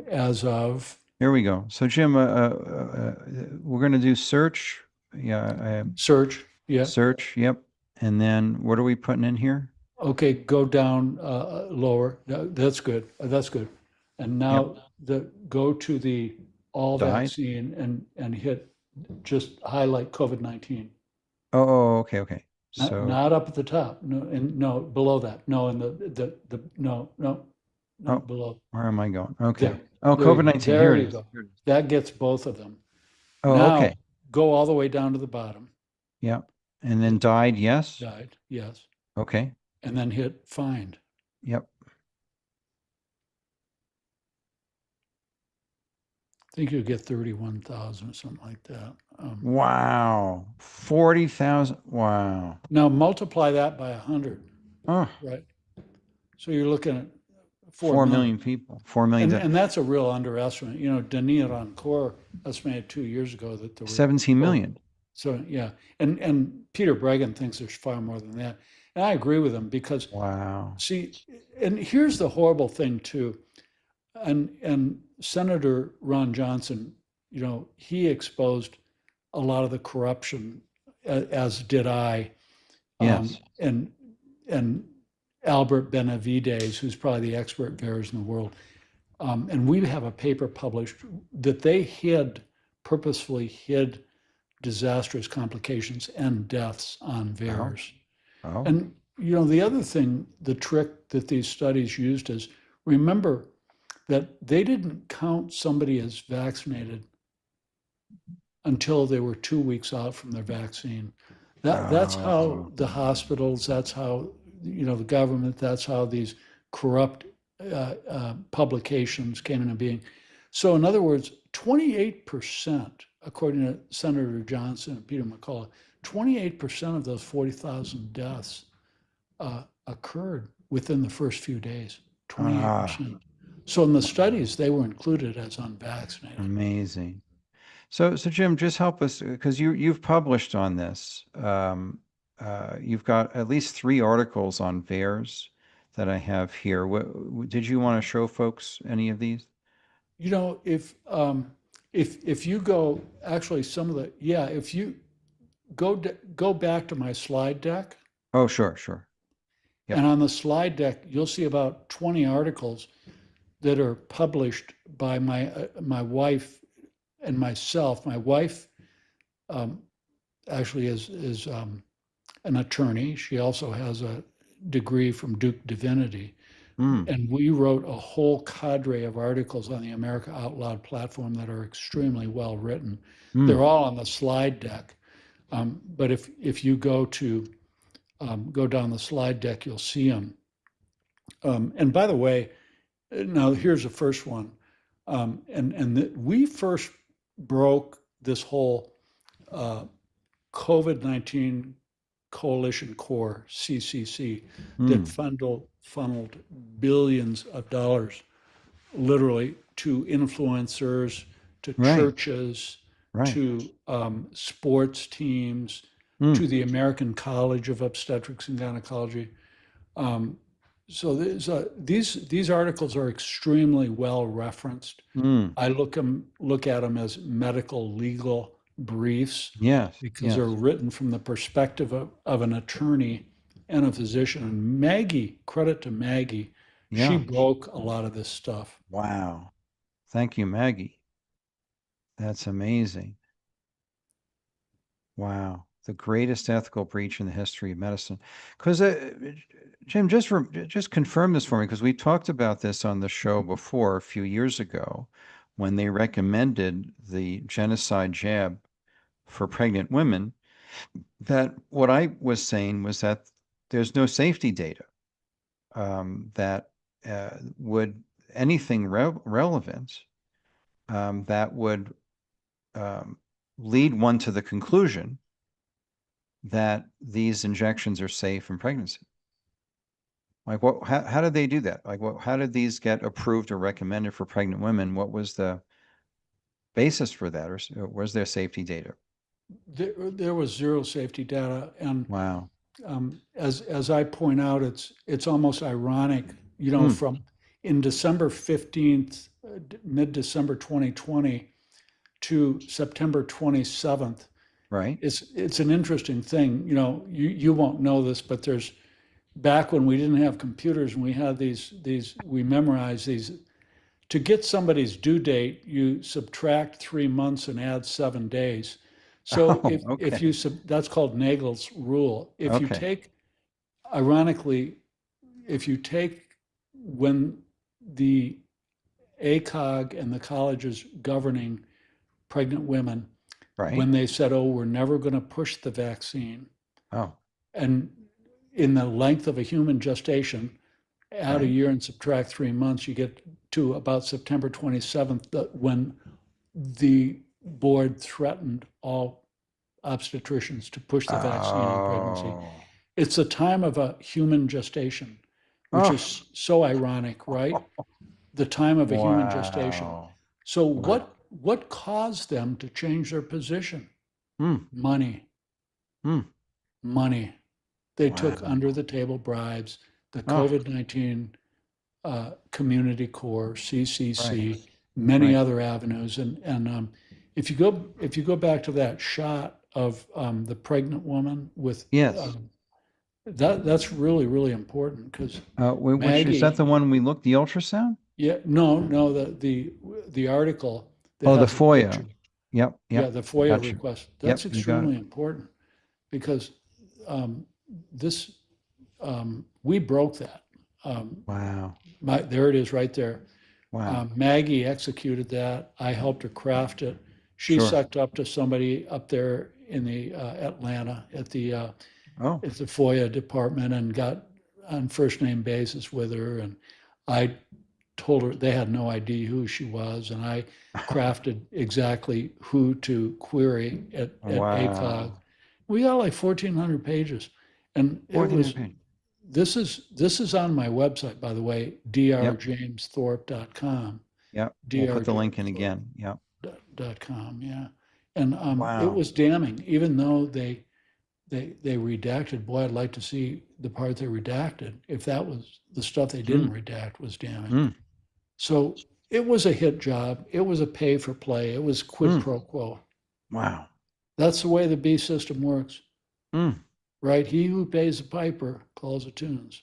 as of. Here we go. So Jim, we're going to do search. Yeah. Search, yeah. Search, yep. And then what are we putting in here? Okay, go down lower. That's good. That's good. And now go to the all vaccine and hit, just highlight COVID-19. Oh, okay. So Not up at the top. No, and no, below that. No, and no, below. Where am I going? Okay. There. Oh, There you go. COVID-19. There Here you it is. go. That gets both of them. Oh, Now, okay. go all the way down to the bottom. Yeah. And then died, yes. Died, yes. Okay. And then hit find. Yep. I think you'll get 31,000 or something like that. Wow. 40,000. Wow. Now multiply that by 100. Oh, Right. So you're looking at 4 million people. 4 million. And that's a real underestimate. You know, Denis Rancourt estimated 2 years ago that there were 17 million. So yeah, and Peter Breggin thinks there's far more than that, and I agree with him because Wow. see, and here's the horrible thing too, and Senator Ron Johnson, you know, he exposed a lot of the corruption, as did I. Yes. And Albert Benavides, who's probably the expert VAERS in the world. And we have a paper published that they purposefully hid disastrous complications and deaths on VAERS. Oh. And, you know, the other thing, the trick that these studies used is, remember that they didn't count somebody as vaccinated until they were 2 weeks out from their vaccine. That's how the hospitals, that's how, you know, the government, that's how these corrupt publications came into being. So in other words, 28%, according to Senator Johnson and Peter McCullough, 28% of those 40,000 deaths occurred within the first few days, 28%. So in the studies, they were included as unvaccinated. Amazing. So Jim, just help us, because you've published on this. You've got at least 3 articles on VAERS that I have here. Did you want to show folks any of these? You know, if you go, actually some of the, if you go back to my slide deck. Oh, sure. Yep. And on the slide deck, you'll see about 20 articles that are published by my wife and myself. My wife actually is an attorney. She also has a degree from Duke Divinity. And we wrote a whole cadre of articles on the America Out Loud platform that are extremely well written. They're all on the slide deck. But if you go down the slide deck, you'll see them. And by the way, now here's the first one. We first broke this whole COVID-19 Coalition Corps, CCC, that funneled billions of dollars, literally, to influencers, to churches, to sports teams, to the American College of Obstetrics and Gynecology. So these articles are extremely well referenced. I look at them as medical legal briefs, because they're written from the perspective of an attorney and a physician. And Maggie, credit to Maggie, she broke a lot of this stuff. Wow. Thank you, Maggie. That's amazing. Wow. The greatest ethical breach in the history of medicine. Because Jim, just confirm this for me, because we talked about this on the show before a few years ago when they recommended the genocide jab for pregnant women, that what I was saying was that there's no safety data. that would anything relevant that would lead one to the conclusion that these injections are safe in pregnancy? Like how did they do that? Like how did these get approved or recommended for pregnant women? What was the basis for that, or was there safety data? There was zero safety data, and wow. As I point out, it's almost ironic, you know, from in December 15th, mid-December 2020 to September 27th. Right. It's an interesting thing, you know, you won't know this, but there's back when we didn't have computers and we had we memorized these. To get somebody's due date, you subtract 3 months and add 7 days. So if you that's called Nagel's rule. If you take, ironically, if you take when the ACOG and the colleges governing pregnant women, when they said, "Oh, we're never going to push the vaccine," and in the length of a human gestation, add a year and subtract 3 months, you get to about September 27th, when the board threatened all obstetricians to push the vaccine in pregnancy. It's the time of a human gestation, which is so ironic, right? The time of a human gestation. So what caused them to change their position? Money. Money. They took under the table bribes, the COVID-19 Community Corps, CCC, many other avenues. And if you go back to that shot of the pregnant woman with that's really, really important, because which is that the one we looked, the ultrasound? Yeah, no, the article. The FOIA. Yep. Yeah, the FOIA request. That's extremely important, because this we broke that. Wow. There it is right there. Wow. Maggie executed that. I helped her craft it. She sucked up to somebody up there in the Atlanta at the FOIA department and got on first name basis with her. And I told her, they had no idea who she was, and I crafted exactly who to query at ACOG. We got like 1,400 pages, and it was. This is on my website, by the way, drjamesthorpe.com. Yep. We'll put the link in again. Yep. .com. Yeah. And it was damning, even though they redacted. Boy, I'd like to see the part they redacted. If that was the stuff they didn't redact, was damning. So it was a hit job. It was a pay for play. It was quid pro quo. Wow. That's the way the B system works. Right? He who pays the piper calls the tunes.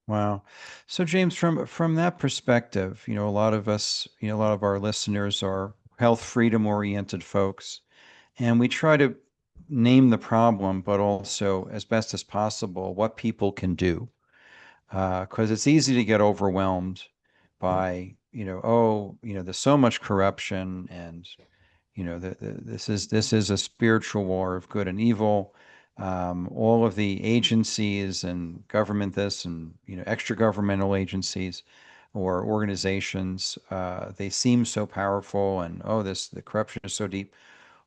Wow. So James, from that perspective, you know, a lot of us, you know, a lot of our listeners are health freedom oriented folks, and we try to name the problem, but also as best as possible what people can do, because it's easy to get overwhelmed by, you know, there's so much corruption, and you know, this is a spiritual war of good and evil. All of the agencies and government and, you know, extra governmental agencies or organizations, they seem so powerful, and the corruption is so deep.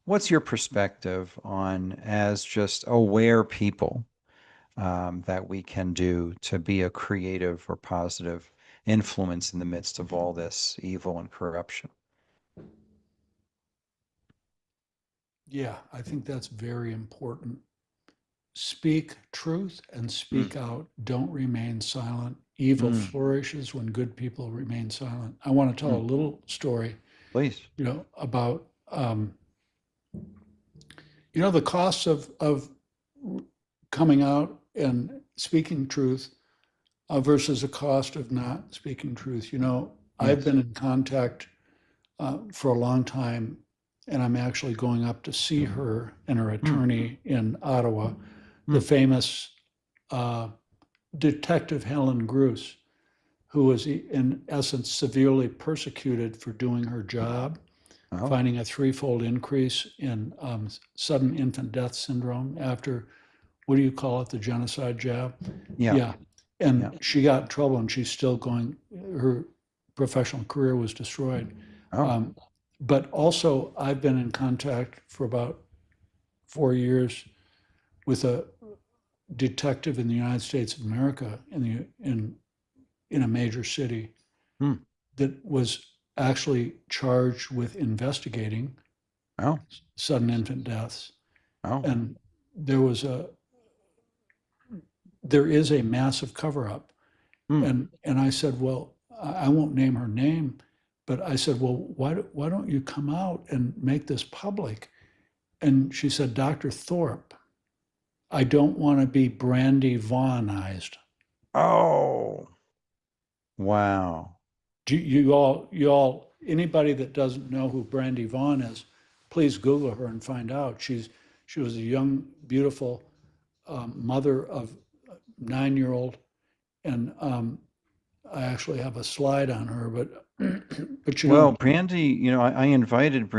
What's your perspective on, as just aware people, that we can do to be a creative or positive influence in the midst of all this evil and corruption? Yeah, I think that's very important. Speak truth and speak out. Don't remain silent. Evil flourishes when good people remain silent. I want to tell a little story, please. You know, about you know, the costs of coming out and speaking truth versus the cost of not speaking truth. You know, I've been in contact for a long time, and I'm actually going up to see her and her attorney in Ottawa. The famous Detective Helen Gruss, who was in essence severely persecuted for doing her job, finding a threefold increase in sudden infant death syndrome after, what do you call it, the genocide jab? Yeah. And Yeah. she got in trouble, and she's still going, her professional career was destroyed. Oh. But also, I've been in contact for about 4 years with a detective in the United States of America in a major city that was actually charged with investigating sudden infant deaths. And there is a massive cover-up. And I said, well, I won't name her name, but I said, well, why don't you come out and make this public? And she said, Dr. Thorpe, I don't want to be Brandy Vaughanized. Oh, wow. You all, anybody that doesn't know who Brandy Vaughan is, please Google her and find out. She was a young, beautiful mother of a 9-year-old, and I actually have a slide on her. But you Well, know, Brandy, I invited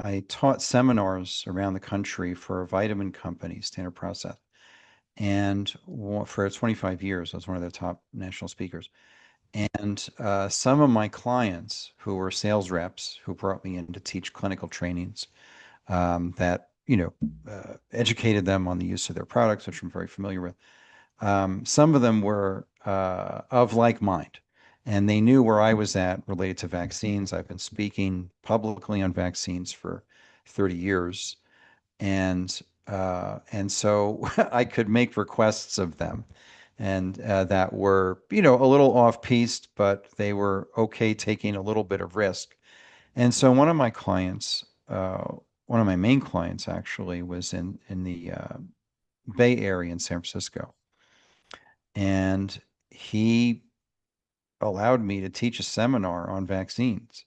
I taught seminars around the country for a vitamin company, Standard Process, and for 25 years, I was one of their top national speakers. And some of my clients who were sales reps who brought me in to teach clinical trainings that, educated them on the use of their products, which I'm very familiar with. Some of them were of like mind, and they knew where I was at related to vaccines. I've been speaking publicly on vaccines for 30 years. And so I could make requests of them, and that were, a little off-piste, but they were okay taking a little bit of risk. And so one of my clients, one of my main clients actually, was in the Bay Area in San Francisco. And he allowed me to teach a seminar on vaccines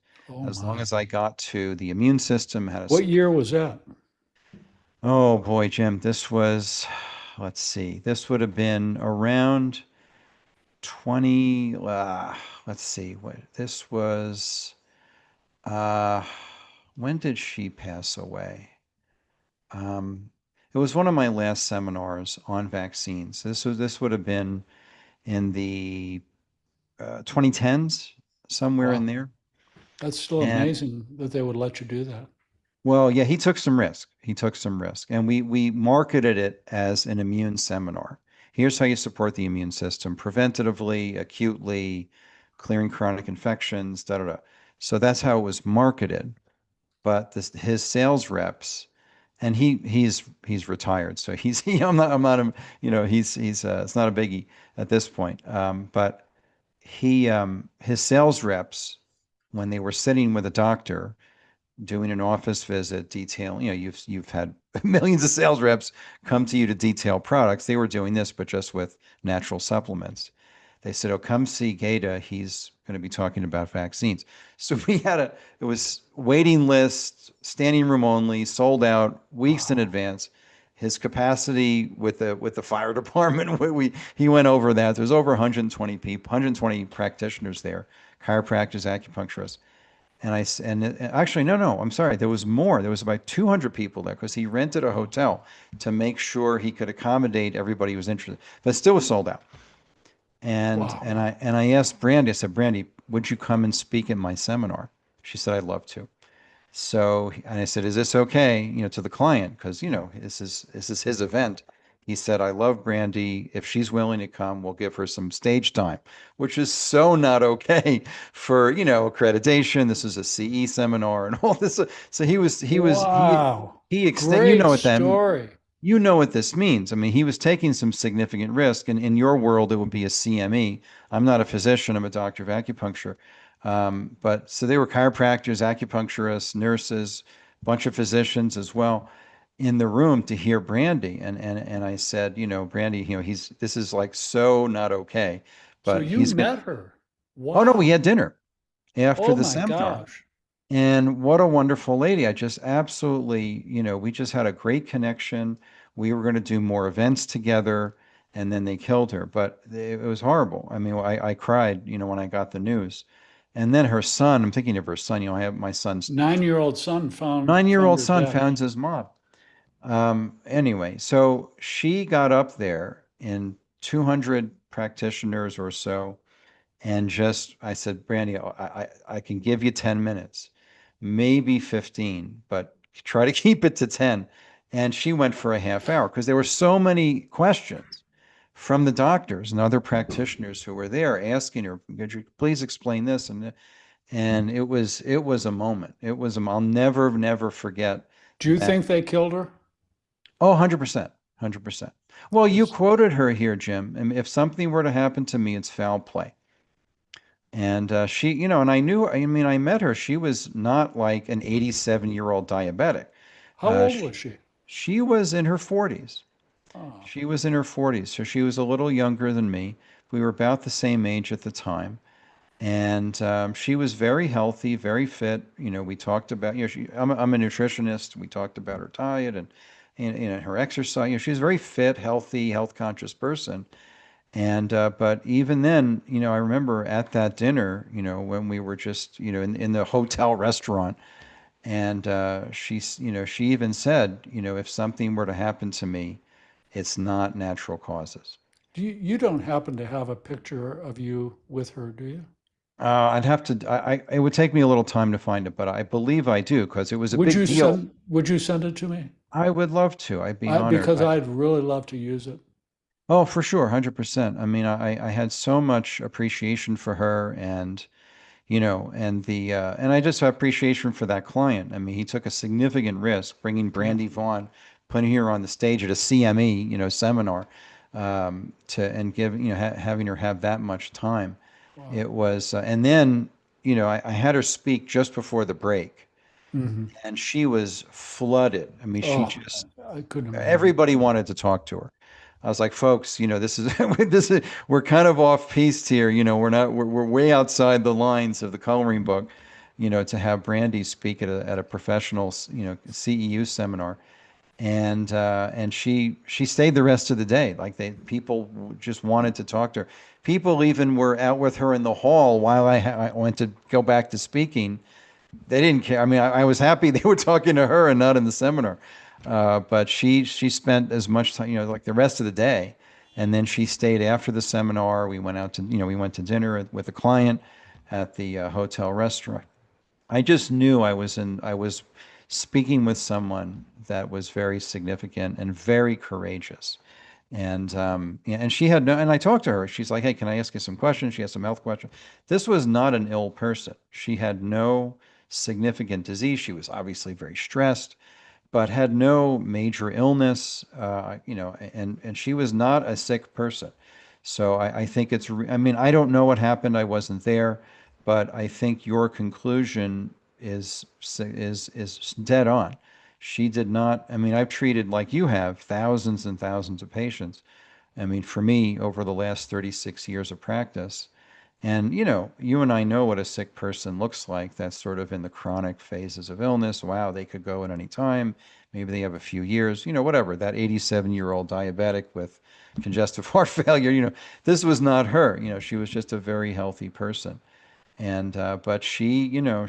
as long as I got to the immune system. What year was that? Oh boy, Jim, this was, let's see, this would have been around 20, let's see, this was, when did she pass away? It was one of my last seminars on vaccines. This would have been in the 2010s, somewhere in there. That's still amazing that they would let you do that. Well, yeah, he took some risk. And we marketed it as an immune seminar. Here's how you support the immune system preventatively, acutely, clearing chronic infections, da da da. So that's how it was marketed. But his sales reps, and he's retired, so he's it's not a biggie at this point. But his sales reps, when they were sitting with a doctor doing an office visit, detailing, you've had millions of sales reps come to you to detail products. They were doing this, but just with natural supplements. They said, oh, come see Gaeta. He's going to be talking about vaccines. So it was waiting list, standing room only, sold out weeks in advance. His capacity with the fire department, he went over that. There's over 120 people, 120 practitioners there, chiropractors, acupuncturists. And actually, no, I'm sorry. There was more. There was about 200 people there because he rented a hotel to make sure he could accommodate everybody who was interested, but still was sold out. And I asked Brandy, I said, Brandy, would you come and speak at my seminar? She said, I'd love to. So, and I said, is this okay, to the client? Because, this is his event. He said, I love Brandy. If she's willing to come, we'll give her some stage time, which is so not okay for, accreditation. This is a CE seminar and all this. So he extended, you know what this means. I mean, he was taking some significant risk, and in your world, it would be a CME. I'm not a physician. I'm a doctor of acupuncture. But so they were chiropractors, acupuncturists, nurses, a bunch of physicians as well in the room to hear Brandy. And I said, Brandy, this is like so not okay. But so you met her? Wow. Oh no, we had dinner after the seminar. Gosh. And what a wonderful lady. I just absolutely, we just had a great connection. We were going to do more events together, and then they killed her. But it was horrible. I mean, I cried, when I got the news. And then her son, I'm thinking of her son, I have my son's 9-year-old son found. 9-year-old son found his mom. Anyway, so she got up there in 200 practitioners or so. And just, I said, Brandy, I can give you 10 minutes, maybe 15, but try to keep it to 10. And she went for a half hour because there were so many questions from the doctors and other practitioners who were there asking her, could you please explain this? And it was a moment. I'll never forget. Do you think they killed her? Oh, 100%. 100%. Well, you quoted her here, Jim. I mean, if something were to happen to me, it's foul play. And she, you know, and I met her. She was not like an 87-year-old diabetic. How old was she? She was in her 40s. Oh. She was in her 40s. So she was a little younger than me. We were about the same age at the time. And she was very healthy, very fit. You know, we talked about, you know, I'm a nutritionist. We talked about her diet and her exercise. You know, she was a very fit, healthy, health conscious person. And but even then, you know, I remember at that dinner, you know, when we were just, you know, in the hotel restaurant, and she even said, you know, if something were to happen to me, it's not natural causes. You don't happen to have a picture of you with her, do you? I'd have to. It would take me a little time to find it, but I believe I do because it was a big deal. Would you send it to me? I would love to. I'd be honored. Because I'd really love to use it. Oh, for sure, 100%. I mean, I had so much appreciation for her, and you know, and I just have appreciation for that client. I mean, he took a significant risk bringing Brandy Vaughn, putting her on the stage at a CME, you know, seminar, and having her have that much time. Wow. It was, and then, you know, I had her speak just before the break, and she was flooded. I mean, I couldn't imagine. Everybody wanted to talk to her. I was like, folks, you know, this is we're kind of off piste here. You know, we're way outside the lines of the coloring book, you know, to have Brandy speak at a professional, you know, CEU seminar. And she stayed the rest of the day. Like people just wanted to talk to her. People even were out with her in the hall while I went to go back to speaking. They didn't care. I mean, I was happy they were talking to her and not in the seminar. But she spent as much time, you know, like the rest of the day, and then she stayed after the seminar. We went to dinner with a client at the hotel restaurant. I just knew I was speaking with someone that was very significant and very courageous. And she had no, and I talked to her. She's like, hey, can I ask you some questions? She has some health questions. This was not an ill person. She had no significant disease. She was obviously very stressed, but had no major illness, you know, and she was not a sick person. So I think I mean, I don't know what happened. I wasn't there, but I think your conclusion is dead on. She did not, I mean, I've treated, like you have, thousands and thousands of patients. I mean, for me, over the last 36 years of practice, and, you know, you and I know what a sick person looks like. That's sort of in the chronic phases of illness. Wow, they could go at any time. Maybe they have a few years, you know, whatever. That 87-year-old diabetic with congestive heart failure, you know, this was not her. You know, she was just a very healthy person. And, but she, you know,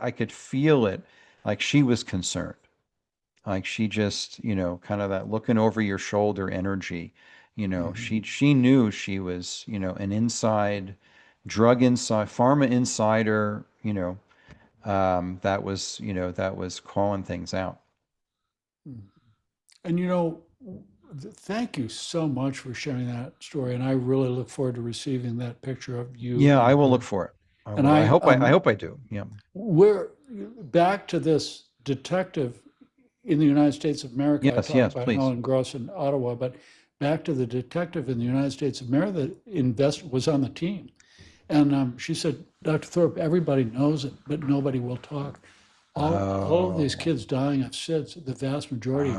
I could feel it, like she was concerned. Like she just, you know, kind of that looking over your shoulder energy. You know, she knew she was, you know, an pharma insider, you know, that was calling things out. And, you know, thank you so much for sharing that story. And I really look forward to receiving that picture of you. Yeah, I will look for it. I hope I do. Yeah. We're back to this detective in the United States of America. Yes, I talked about please. Helen Gross in Ottawa, but back to the detective in the United States of America that was on the team. And she said, Dr. Thorpe, everybody knows it, but nobody will talk. All of these kids dying of SIDS, the vast majority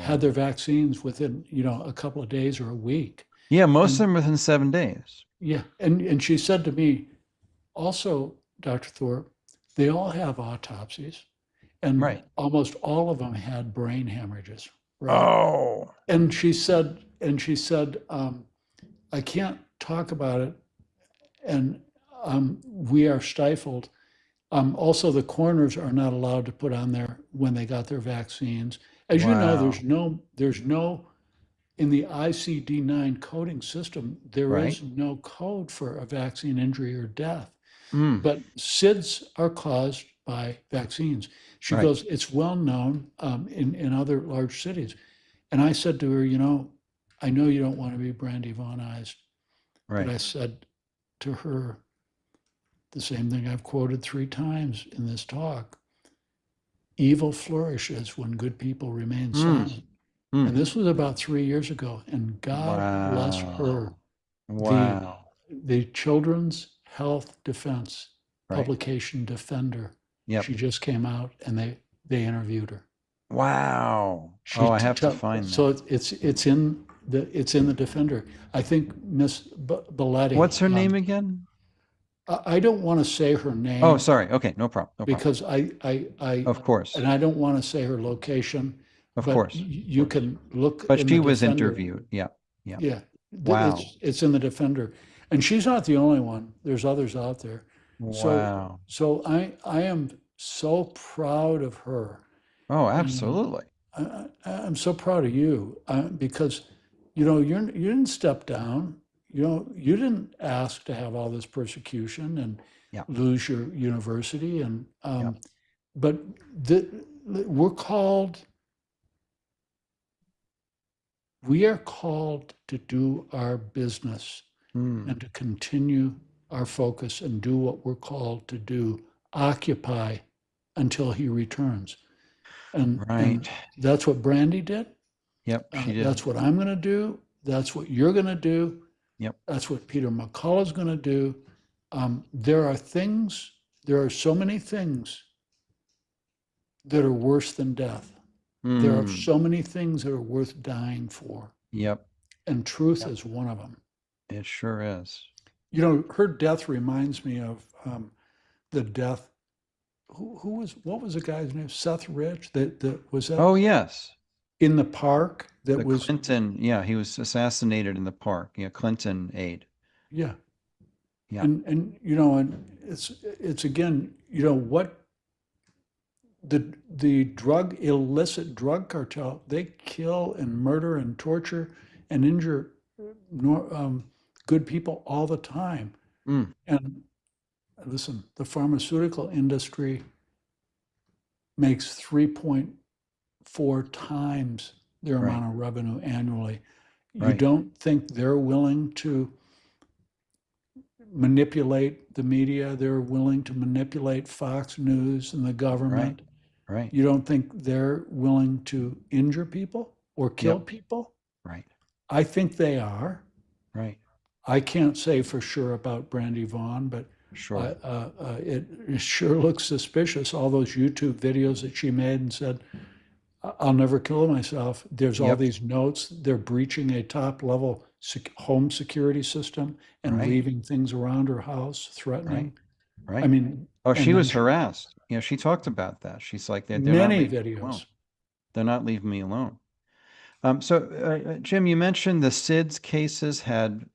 had their vaccines within, you know, a couple of days or a week. Yeah, most of them within 7 days. Yeah, and she said to me, also, Dr. Thorpe, they all have autopsies, and almost all of them had brain hemorrhages. Right? Oh. And she said, I can't talk about it, and we are stifled. Also, the coroners are not allowed to put on there when they got their vaccines. As you know, there's no in the ICD-9 coding system, there Right. is no code for a vaccine injury or death. Mm, But SIDS are caused by vaccines. She Right. goes, it's well known in other large cities. And I said to her, you know, I know you don't want to be Brandy Vaughanized, but I right. said to her the same thing I've quoted 3 times in this talk. Evil flourishes when good people remain silent. Mm. And this was about 3 years ago. And God bless her. Wow. The Children's Health Defense Right. publication Defender. Yep. She just came out and they interviewed her. Wow. She Oh, I have to tell- find that. So it's in the Defender. I think Miss Belletti. What's her name again? I don't want to say her name. Oh, sorry. Okay, no problem. No problem. Because I Of course. and I don't want to say her location. Of but course. You can look. But in she the was Defender. interviewed. Yeah. Yeah. Yeah. Wow. It's in the Defender, and she's not the only one. There's others out there. Wow. So I am so proud of her. Oh, absolutely. I'm so proud of you because, you know, you didn't step down. You know, you didn't ask to have all this persecution and Yeah. lose your university. And Yeah. but we are called to do our business Mm. and to continue our focus and do what we're called to do, occupy until he returns. And Right. that's what Brandy did. Yep, she did. That's what I'm going to do. That's what you're going to do. Yep. That's what Peter McCullough is going to do. There are so many things that are worse than death. There are Mm. so many things that are worth dying for. Yep, And truth is one of them. it sure is. You know, her death reminds me of the death. What was the guy's name? Seth Rich? That was that Oh, yes. in the park? That The was Clinton, yeah, he was assassinated in the park. Yeah, Clinton aide. yeah. Yeah. And you know, and it's again, you know what, the illicit drug cartel, they kill and murder and torture and injure good people all the time. Mm. And listen, the pharmaceutical industry makes 3.4 times their Right. amount of revenue annually. You Right. don't think they're willing to manipulate the media? They're willing to manipulate Fox News and the government? Right. You don't think they're willing to injure people or kill Yep. people? Right. I think they are. Right. I can't say for sure about Brandy Vaughn, but Sure. it sure looks suspicious. All those YouTube videos that she made and said, I'll never kill myself. There's all Yep. these notes. They're breaching a top level home security system and Right. leaving things around her house, threatening. Right. I mean, Oh, and she then was harassed. Yeah, she talked about that. She's like, they're not many leaving me alone. videos. They're not leaving me alone. Jim, you mentioned the SIDS cases had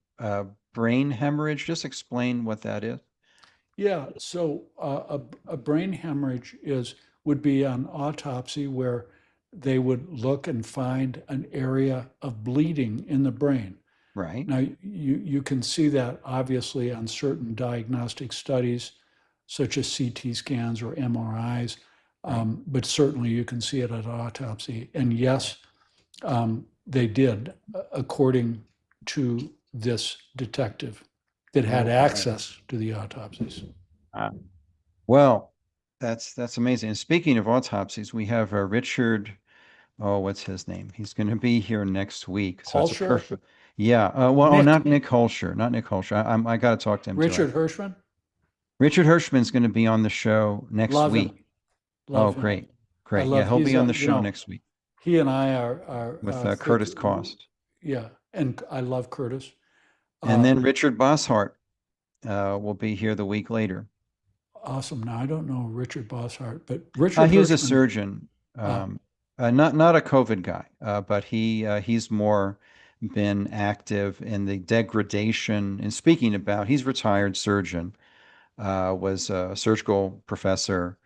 brain hemorrhage. Just explain what that is. Yeah, so a brain hemorrhage would be an autopsy where they would look and find an area of bleeding in the brain. Right. Now, you can see that obviously on certain diagnostic studies, such as CT scans or MRIs, but certainly you can see it at autopsy. And yes, they did, according to this detective that had access to the autopsies. Well, that's amazing. And speaking of autopsies, we have Richard. Oh, what's his name? He's going to be here next week. So it's a Hulsher? perfect. Yeah. Well, Nick. not Nick Hulsher. Not Nick Hulsher. I got to talk to him. Richard today. Hirschman? Richard Hirschman's going to be on the show next Love him. week. Love Oh, him. great. I Great. Yeah, love- he'll he's be on a- the you show know, next week He and I are with think- Curtis Cost. Yeah, and I love Curtis. And then Uh, Richard Bosshart will be here the week later. Awesome. Now, I don't know Richard Bosshart, but Richard He was a Hirschman- surgeon, not a COVID guy, but he's more been active in the degradation. And speaking about, he's retired surgeon, was a surgical professor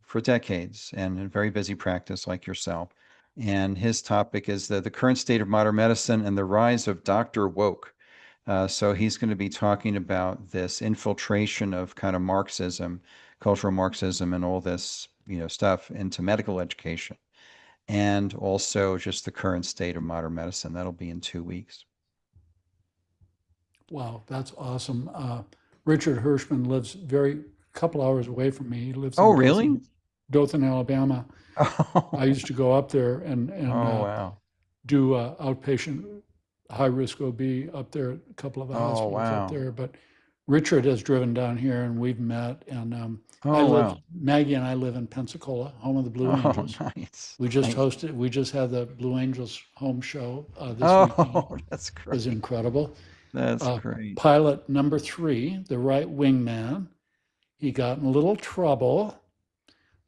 for decades and in very busy practice like yourself. And his topic is the current state of modern medicine and the rise of Dr. Woke. So he's going to be talking about this infiltration of kind of Marxism, cultural Marxism, and all this, stuff into medical education, and also just the current state of modern medicine. That'll be in 2 weeks. Wow, that's awesome. Richard Hirschman lives couple hours away from me. He lives Oh, in really? Dothan, Alabama. Oh, I used to go up there and wow. do outpatient high-risk OB up there at a couple of hospitals wow. up there. But Richard has driven down here and we've met. And Wow. Maggie and I live in Pensacola, home of the Blue Angels. Nice. We just had the Blue Angels home show this weekend. Oh, that's It was great. incredible. That's great. Pilot number 3, the right wingman, he got in a little trouble.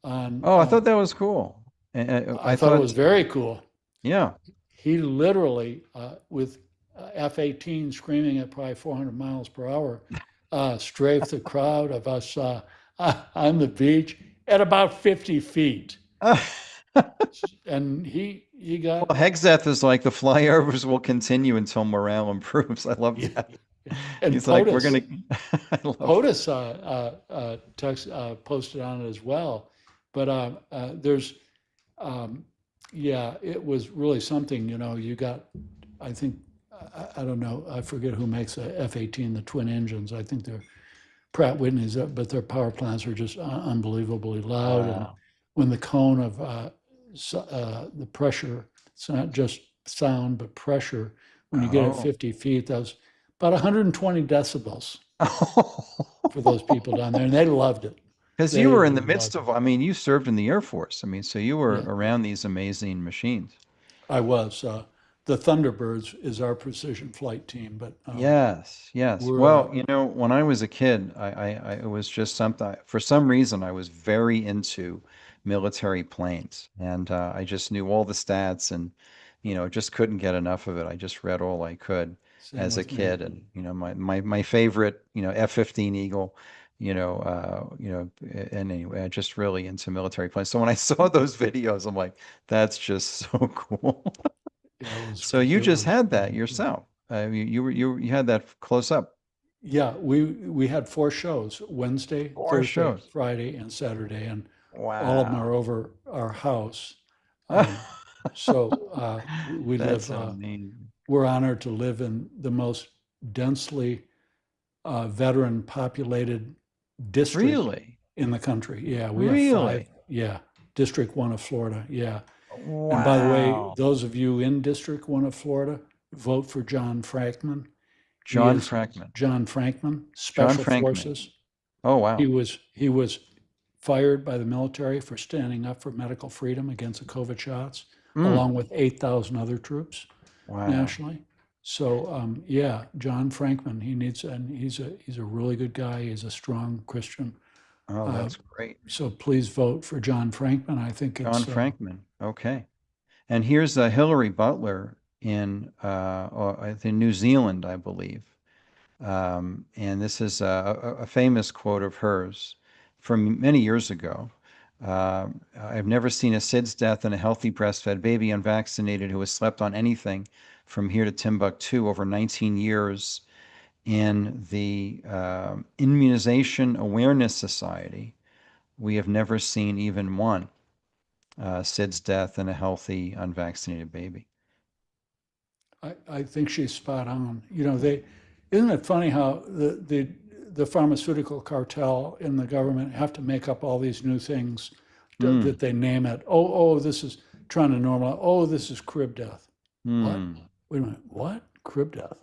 I thought that was cool. I thought it was very cool. Yeah. He literally, with F-18 screaming at probably 400 miles per hour, strafed the crowd of us on the beach at about 50 feet. And he got... Well, Hegseth is like, the flyovers will continue until morale improves. I love that. And He's POTUS, like, we're going to... POTUS posted on it as well. But there's... it was really something, you got, I think, I don't know, I forget who makes a F-18, the twin engines. I think they're Pratt Whitney's, but their power plants are just unbelievably loud. Wow. And when the cone of the pressure, it's not just sound, but pressure, when you get at 50 feet, that was about 120 decibels for those people down there. And they loved it. Because you were in the midst of, you served in the Air Force. So you were around these amazing machines. I was. The Thunderbirds is our precision flight team, but Yes. Well, when I was a kid, it was just something, for some reason, I was very into military planes, and I just knew all the stats, and, just couldn't get enough of it. I just read all I could as a kid. And, my favorite, F-15 Eagle, and anyway, I'm just really into military planes. So when I saw those videos, I'm like, that's just so cool. So you just had that yourself. You had that close up. Yeah, we had 4 shows: Wednesday, 4 Thursday, shows. Friday, and Saturday, and Wow. all of them are over our house. So we That's live. amazing. We're honored to live in the most densely veteran populated district Really? in the country. Yeah, we have Really? 5. Yeah, District 1 of Florida. Yeah. And by the way, those of you in District 1 of Florida, vote for John Frankman. John He is- Frankman. John Frankman, Special Frankman. Forces. Oh, wow. He was fired by the military for standing up for medical freedom against the COVID shots, along with 8,000 other troops Wow. nationally. So John Frankman, he's a really good guy. He's a strong Christian. Oh, that's great. So please vote for John Frankman. I think John it's Frankman. Okay. And here's Hillary Butler in New Zealand, I believe. And this is a famous quote of hers from many years ago. I've never seen a SIDS death in a healthy breastfed baby unvaccinated who has slept on anything from here to Timbuktu over 19 years. In the Immunization Awareness Society, we have never seen even one SIDS death in a healthy unvaccinated baby. I think she's spot on. Isn't it funny how the pharmaceutical cartel and the government have to make up all these new things that they name it. Oh, this is trying to normalize. Oh, this is crib death. What? Wait a minute. What? Crib death?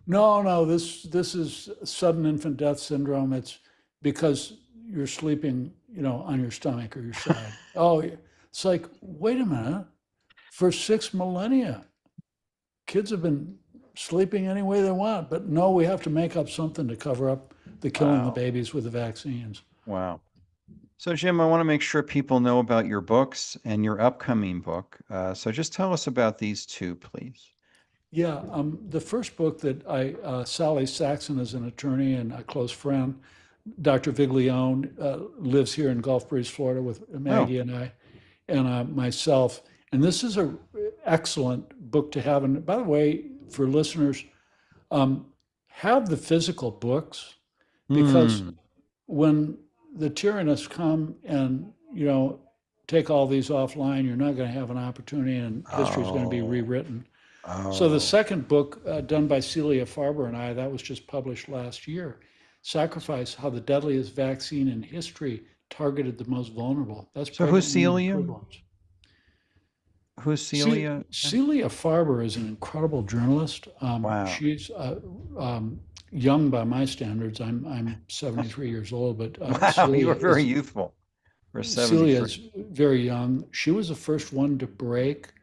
No, this is sudden infant death syndrome. It's because you're sleeping, on your stomach or your side. It's like, wait a minute. For 6 millennia, kids have been sleeping any way they want, but no, we have to make up something to cover up the killing the babies with the vaccines. Wow. So Jim, I want to make sure people know about your books and your upcoming book. So just tell us about these 2, please. Yeah, the first book that Sally Saxon is an attorney and a close friend. Dr. Viglione lives here in Gulf Breeze, Florida with Maggie and I, and myself. And this is a excellent book to have. And by the way, for listeners, have the physical books, because when the tyrannists come and, take all these offline, you're not going to have an opportunity, and history is going to be rewritten. So the second book, done by Celia Farber and I, that was just published last year, Sacrifice: How the Deadliest Vaccine in History Targeted the Most Vulnerable. That's So who's Celia? Equivalents. Who's Celia? Celia Farber is an incredible journalist. Wow. She's young by my standards. I'm 73 years old, but Wow, you were very youthful. For Celia 73. is very young. She was the first one to break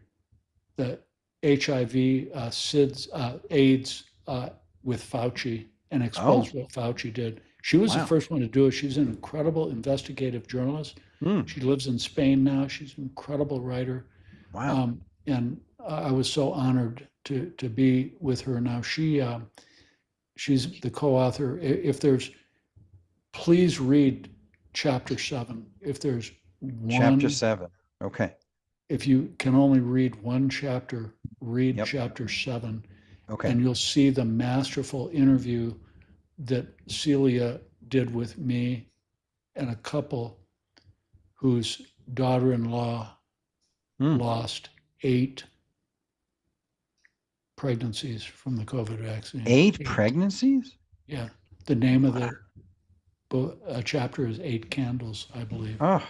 the HIV, AIDS with Fauci and expose what Fauci did. She was the first one to do it. She's an incredible investigative journalist. She lives in Spain now. She's an incredible writer. Wow. And I was so honored to be with her. Now she's the co-author. Please read chapter 7. If there's one, Chapter 7. Okay. if you can only read one chapter, read chapter 7. Okay. And you'll see the masterful interview that Celia did with me and a couple whose daughter-in-law lost 8 pregnancies from the COVID vaccine. 8 pregnancies? Yeah. The name of the chapter is 8 Candles, I believe. Oh.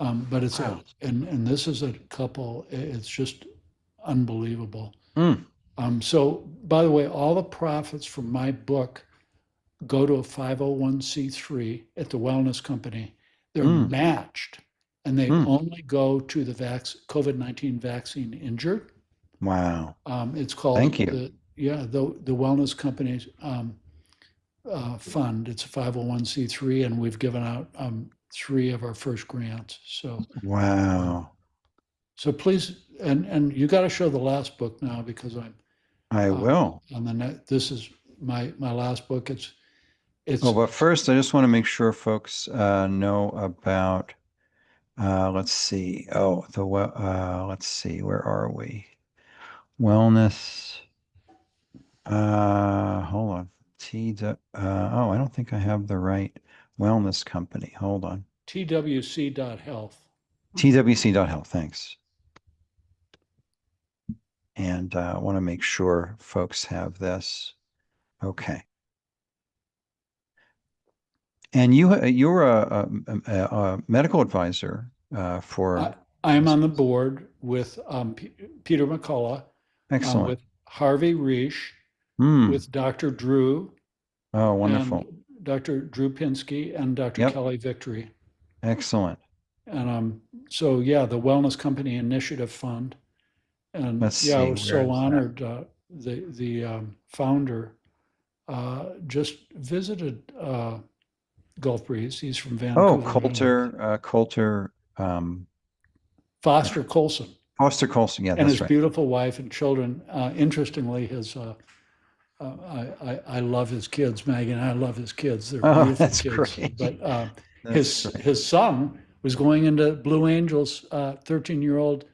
But it's and this is a couple, it's just unbelievable. So, by the way, all the profits from my book go to a 501c3 at the Wellness Company. They're matched, and they only go to the COVID-19 vaccine injured. Wow. It's called Thank you. the Wellness Company's fund. It's a 501c3, and we've given out 3 of our first grants. So wow. So please, and you got to show the last book now, because I will. on the net. This is my last book. It's but first, I just want to make sure folks know about. Let's see. Let's see. Where are we? Wellness. Hold on. I don't think I have the right Wellness Company. Hold on. TWC.health. TWC.health. Thanks. And I want to make sure folks have this. Okay. And you're a medical advisor for. I'm on the board with Peter McCullough. Excellent. With Harvey Reish, with Dr. Drew. Oh, wonderful. Dr. Drew Pinsky and Dr. Kelly Victory. Excellent. And so, the Wellness Company Initiative Fund. And I was so honored. The founder just visited Gulf Breeze. He's from Vancouver. Oh, Coulter. Foster Colson. Foster Colson, yeah, and that's his right. beautiful wife and children. Interestingly, his I love his kids, Maggie, and I love his kids. They're beautiful that's kids. great. But his son was going into Blue Angels 13-year-old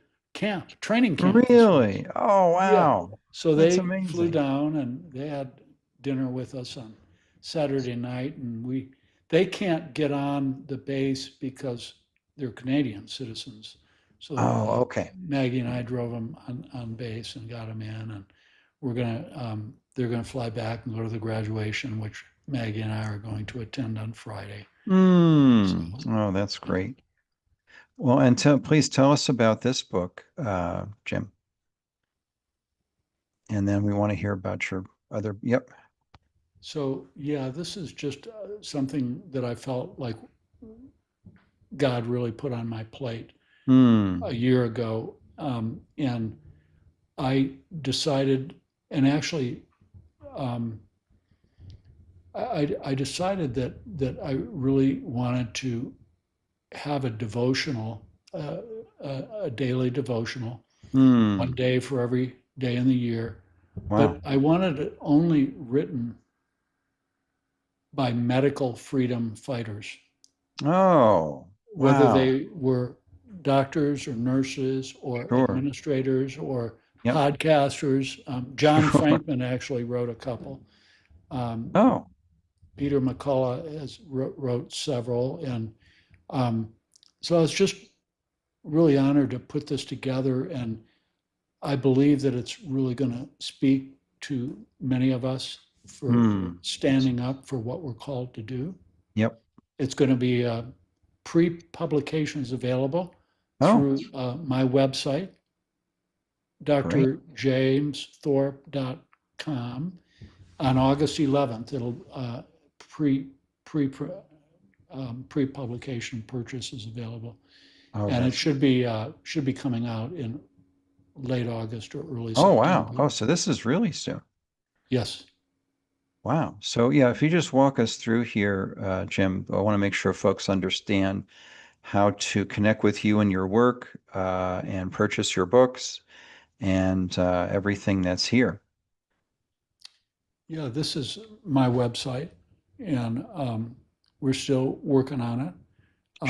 training camp. Really? Oh, wow. Yeah. So That's they amazing. flew down and they had dinner with us on Saturday night, and they can't get on the base because they're Canadian citizens. So okay. Maggie and I drove them on base and got them in, and they're gonna fly back and go to the graduation, which Maggie and I are going to attend on Friday. Oh, that's great. Well, and please tell us about this book, Jim. And then we want to hear about your other. Yep. So this is just something that I felt like God really put on my plate a year ago, and I decided, and actually, I decided that I really wanted to have a devotional, a daily devotional, one day for every day in the year. Wow. But I wanted it only written by medical freedom fighters. Oh, whether wow. they were doctors or nurses or Sure. administrators or Yep. podcasters. John Sure. Frankman actually wrote a couple. Oh, Peter McCullough wrote several. And so I was just really honored to put this together. And I believe that it's really going to speak to many of us for standing up for what we're called to do. yep. It's going to be pre-publications available Oh. through my website, drjamesthorpe.com. On August 11th, it'll pre-publication purchase is available, Oh, and it that's- should be coming out in late August or early oh, wow. September. Oh, so this is really soon. Yes. Wow. So yeah, if you just walk us through here, Jim, I want to make sure folks understand how to connect with you and your work and purchase your books and everything that's here. Yeah, this is my website, and we're still working on it.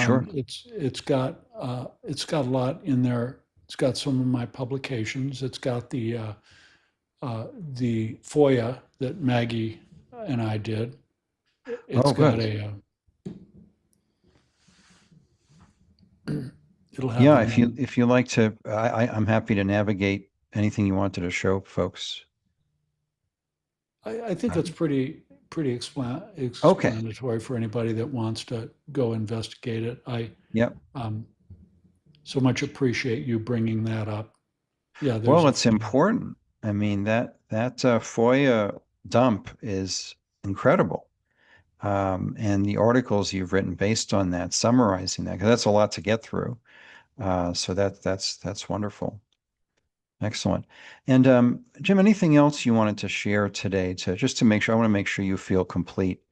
Sure. It's got a lot in there. It's got some of my publications. It's got the FOIA that Maggie and I did. It's got good. It'll have Yeah, the if you like to, I'm happy to navigate anything you wanted to show folks. I think it's pretty explanatory for anybody that wants to go investigate it. I Yep. so much appreciate you bringing that up. Yeah. Well, it's important. I mean, that FOIA dump is incredible. And the articles you've written based on that, summarizing that, because that's a lot to get through. So that's wonderful. Excellent. And Jim, anything else you wanted to share today just to make sure, I want to make sure you feel complete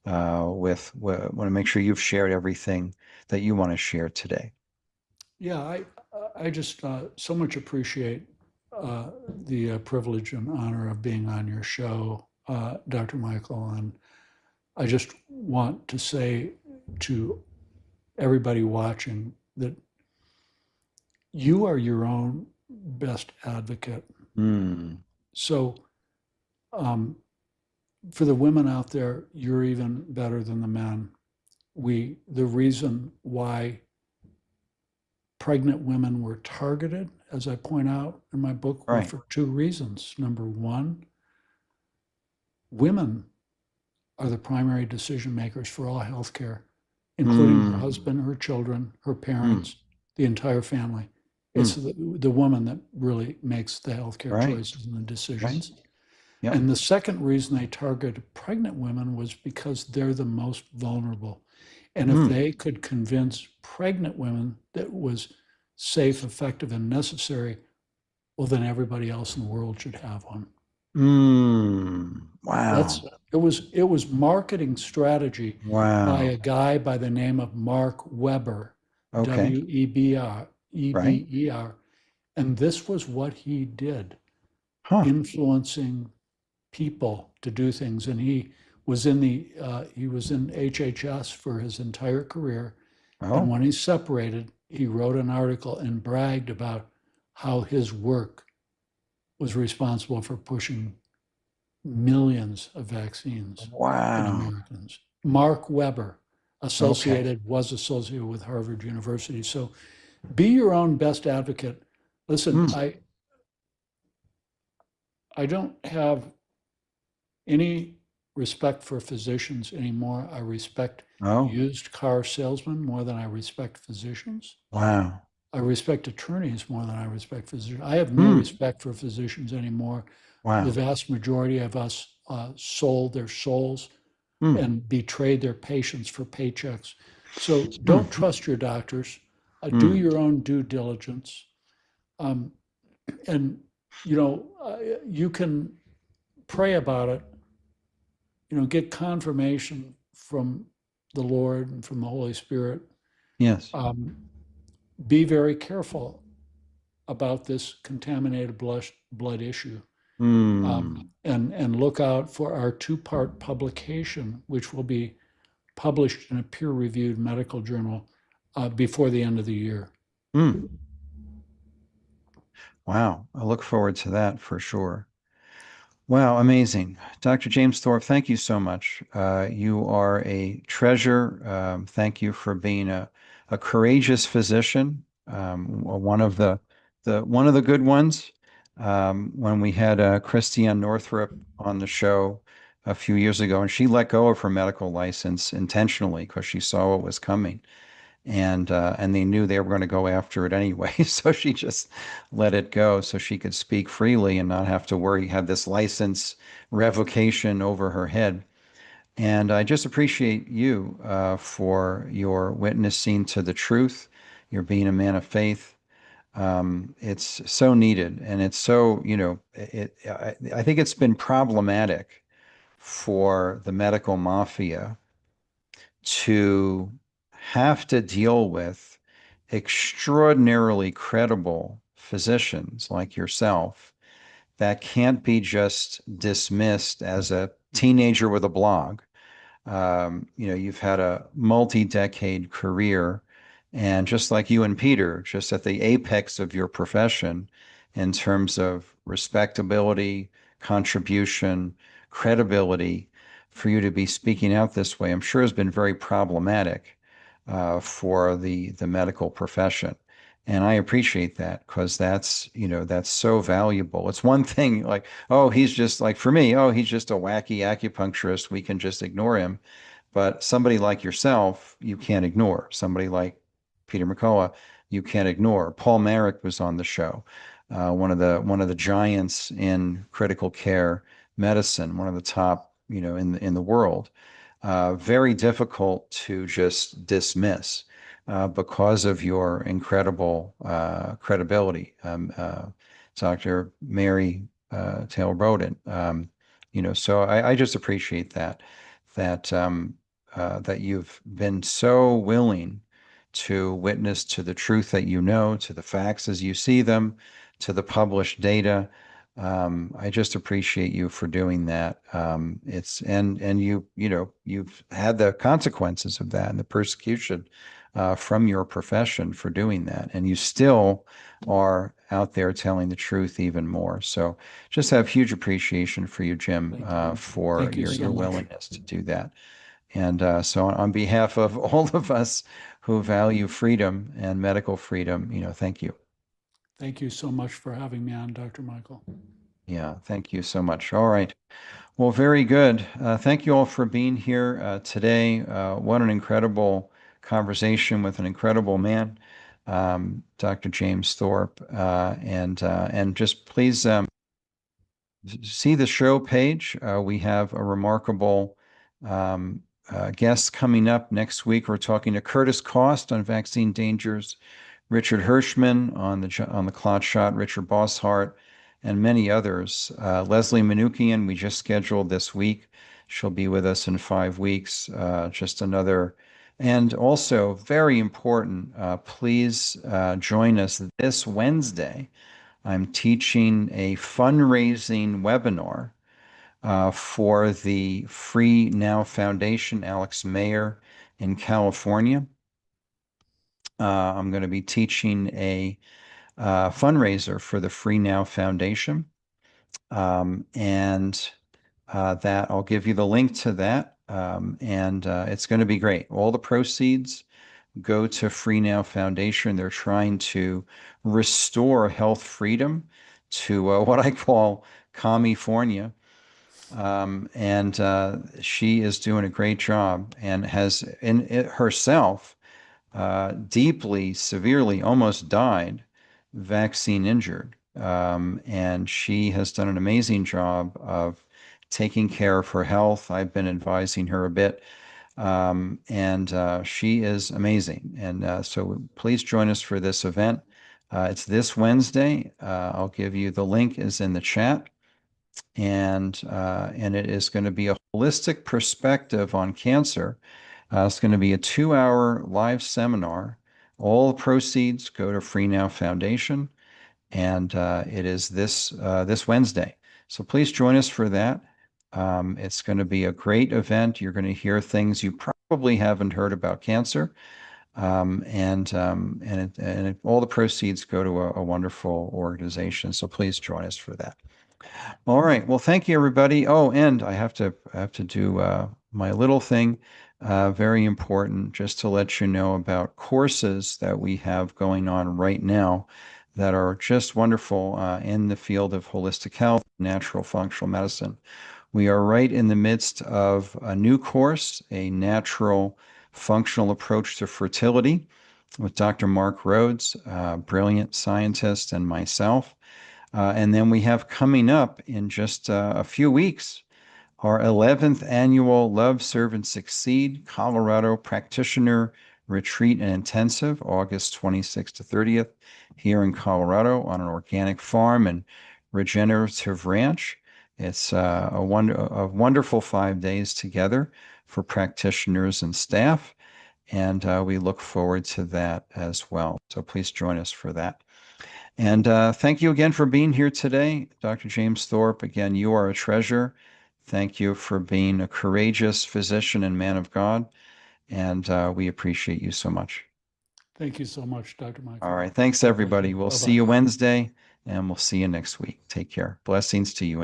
want to make sure you've shared everything that you want to share today. Yeah, I just so much appreciate the privilege and honor of being on your show, Dr. Michael. And I just want to say to everybody watching that you are your own best advocate. So for the women out there, you're even better than the men. The reason why pregnant women were targeted, as I point out in my book, were Right. for two reasons. Number one, women are the primary decision makers for all healthcare, including her husband, her children, her parents, the entire family. It's the woman that really makes the healthcare Right. choices and the decisions. Yep. And the second reason they targeted pregnant women was because they're the most vulnerable. And if they could convince pregnant women that it was safe, effective, and necessary, well, then everybody else in the world should have one. Wow. It was marketing strategy Wow. by a guy by the name of Mark Weber, Okay. Weber, and this was what he did, Huh. influencing people to do things. And he was in HHS for his entire career. Oh. And when he separated, he wrote an article and bragged about how his work was responsible for pushing millions of vaccines in Wow. Americans. Mark Weber was associated with Harvard University. So be your own best advocate. Listen, I don't have any respect for physicians anymore. I respect used car salesmen more than I respect physicians. Wow. I respect attorneys more than I respect physicians. I have no respect for physicians anymore. Wow. The vast majority of us sold their souls and betrayed their patients for paychecks. So don't trust your doctors. Do your own due diligence. And, you can pray about it, get confirmation from the Lord and from the Holy Spirit. Yes. Be very careful about this contaminated blood issue. And look out for our 2-part publication, which will be published in a peer-reviewed medical journal before the end of the year. Wow. I look forward to that for sure. Wow, amazing. Dr. James Thorpe, thank you so much. You are a treasure. Thank you for being a courageous physician, one of the good ones. When we had Christiane Northrup on the show a few years ago, and she let go of her medical license intentionally because she saw what was coming. And they knew they were going to go after it anyway. So she just let it go so she could speak freely and not have to worry, have this license revocation over her head. And I just appreciate you for your witnessing to the truth. You're being a man of faith. It's so needed. And it's so, I think it's been problematic for the medical mafia to have to deal with extraordinarily credible physicians like yourself that can't be just dismissed as a teenager with a blog. You've had a multi-decade career, and just like you and Peter, just at the apex of your profession in terms of respectability, contribution, credibility, for you to be speaking out this way, I'm sure has been very problematic for the medical profession. And I appreciate that because that's so valuable. It's one thing like, oh, he's just like, for me, oh, he's just a wacky acupuncturist. We can just ignore him. But somebody like yourself, you can't ignore. Somebody like Peter McCullough, you can't ignore. Paul Marik was on the show, one of the giants in critical care medicine, one of the top, in the world. Very difficult to just dismiss because of your incredible credibility. Dr. Mary Taylor Bowden, so I just appreciate that you've been so willing to witness to the truth that to the facts as you see them, to the published data. I just appreciate you for doing that. You've had the consequences of that and the persecution from your profession for doing that, and you still are out there telling the truth even more. So, just have huge appreciation for you, Jim, for your willingness to do that. And so, on behalf of all of us who value freedom and medical freedom, thank you. Thank you so much for having me on, Dr. Michael. Yeah, thank you so much. All right. Well, very good. Thank you all for being here today. What an incredible conversation with an incredible man, Dr. James Thorpe. And just please see the show page. We have a remarkable guest coming up next week. We're talking to Curtis Cost on vaccine dangers, Richard Hirschman on the clot shot, Richard Bosshart, and many others. Leslie Manukian, we just scheduled this week. She'll be with us in 5 weeks. Just another, and also very important, please join us this Wednesday. I'm teaching a fundraising webinar for the Free Now Foundation, Alex Mayer in California. I'm going to be teaching a fundraiser for the Free Now Foundation. And that I'll give you the link to that. And it's going to be great. All the proceeds go to Free Now Foundation. They're trying to restore health freedom to what I call California. And she is doing a great job and has herself deeply, severely, almost died vaccine injured. And she has done an amazing job of taking care of her health. I've been advising her a bit. And she is amazing. And so please join us for this event. It's this Wednesday. I'll give you the link is in the chat. And it is going to be a holistic perspective on cancer. It's going to be a 2-hour live seminar. All the proceeds go to Free Now Foundation, and it is this Wednesday. So please join us for that. It's going to be a great event. You're going to hear things you probably haven't heard about cancer. All the proceeds go to a wonderful organization. So please join us for that. All right. Well, thank you, everybody. Oh, and I have to do my little thing. Very important, just to let you know about courses that we have going on right now that are just wonderful in the field of holistic health, natural functional medicine. We are right in the midst of a new course, a natural functional approach to fertility with Dr. Mark Rhodes, a brilliant scientist, and myself. And then we have coming up in just a few weeks our 11th annual Love, Serve, and Succeed Colorado Practitioner Retreat and Intensive, August 26th to 30th, here in Colorado on an organic farm and regenerative ranch. It's a wonderful 5 days together for practitioners and staff, and we look forward to that as well. So please join us for that. And thank you again for being here today, Dr. James Thorpe. Again, you are a treasure. Thank you for being a courageous physician and man of God, and we appreciate you so much. Thank you so much, Dr. Michael. All right. Thanks, everybody. We'll see you Wednesday, and we'll see you next week. Take care. Blessings to you.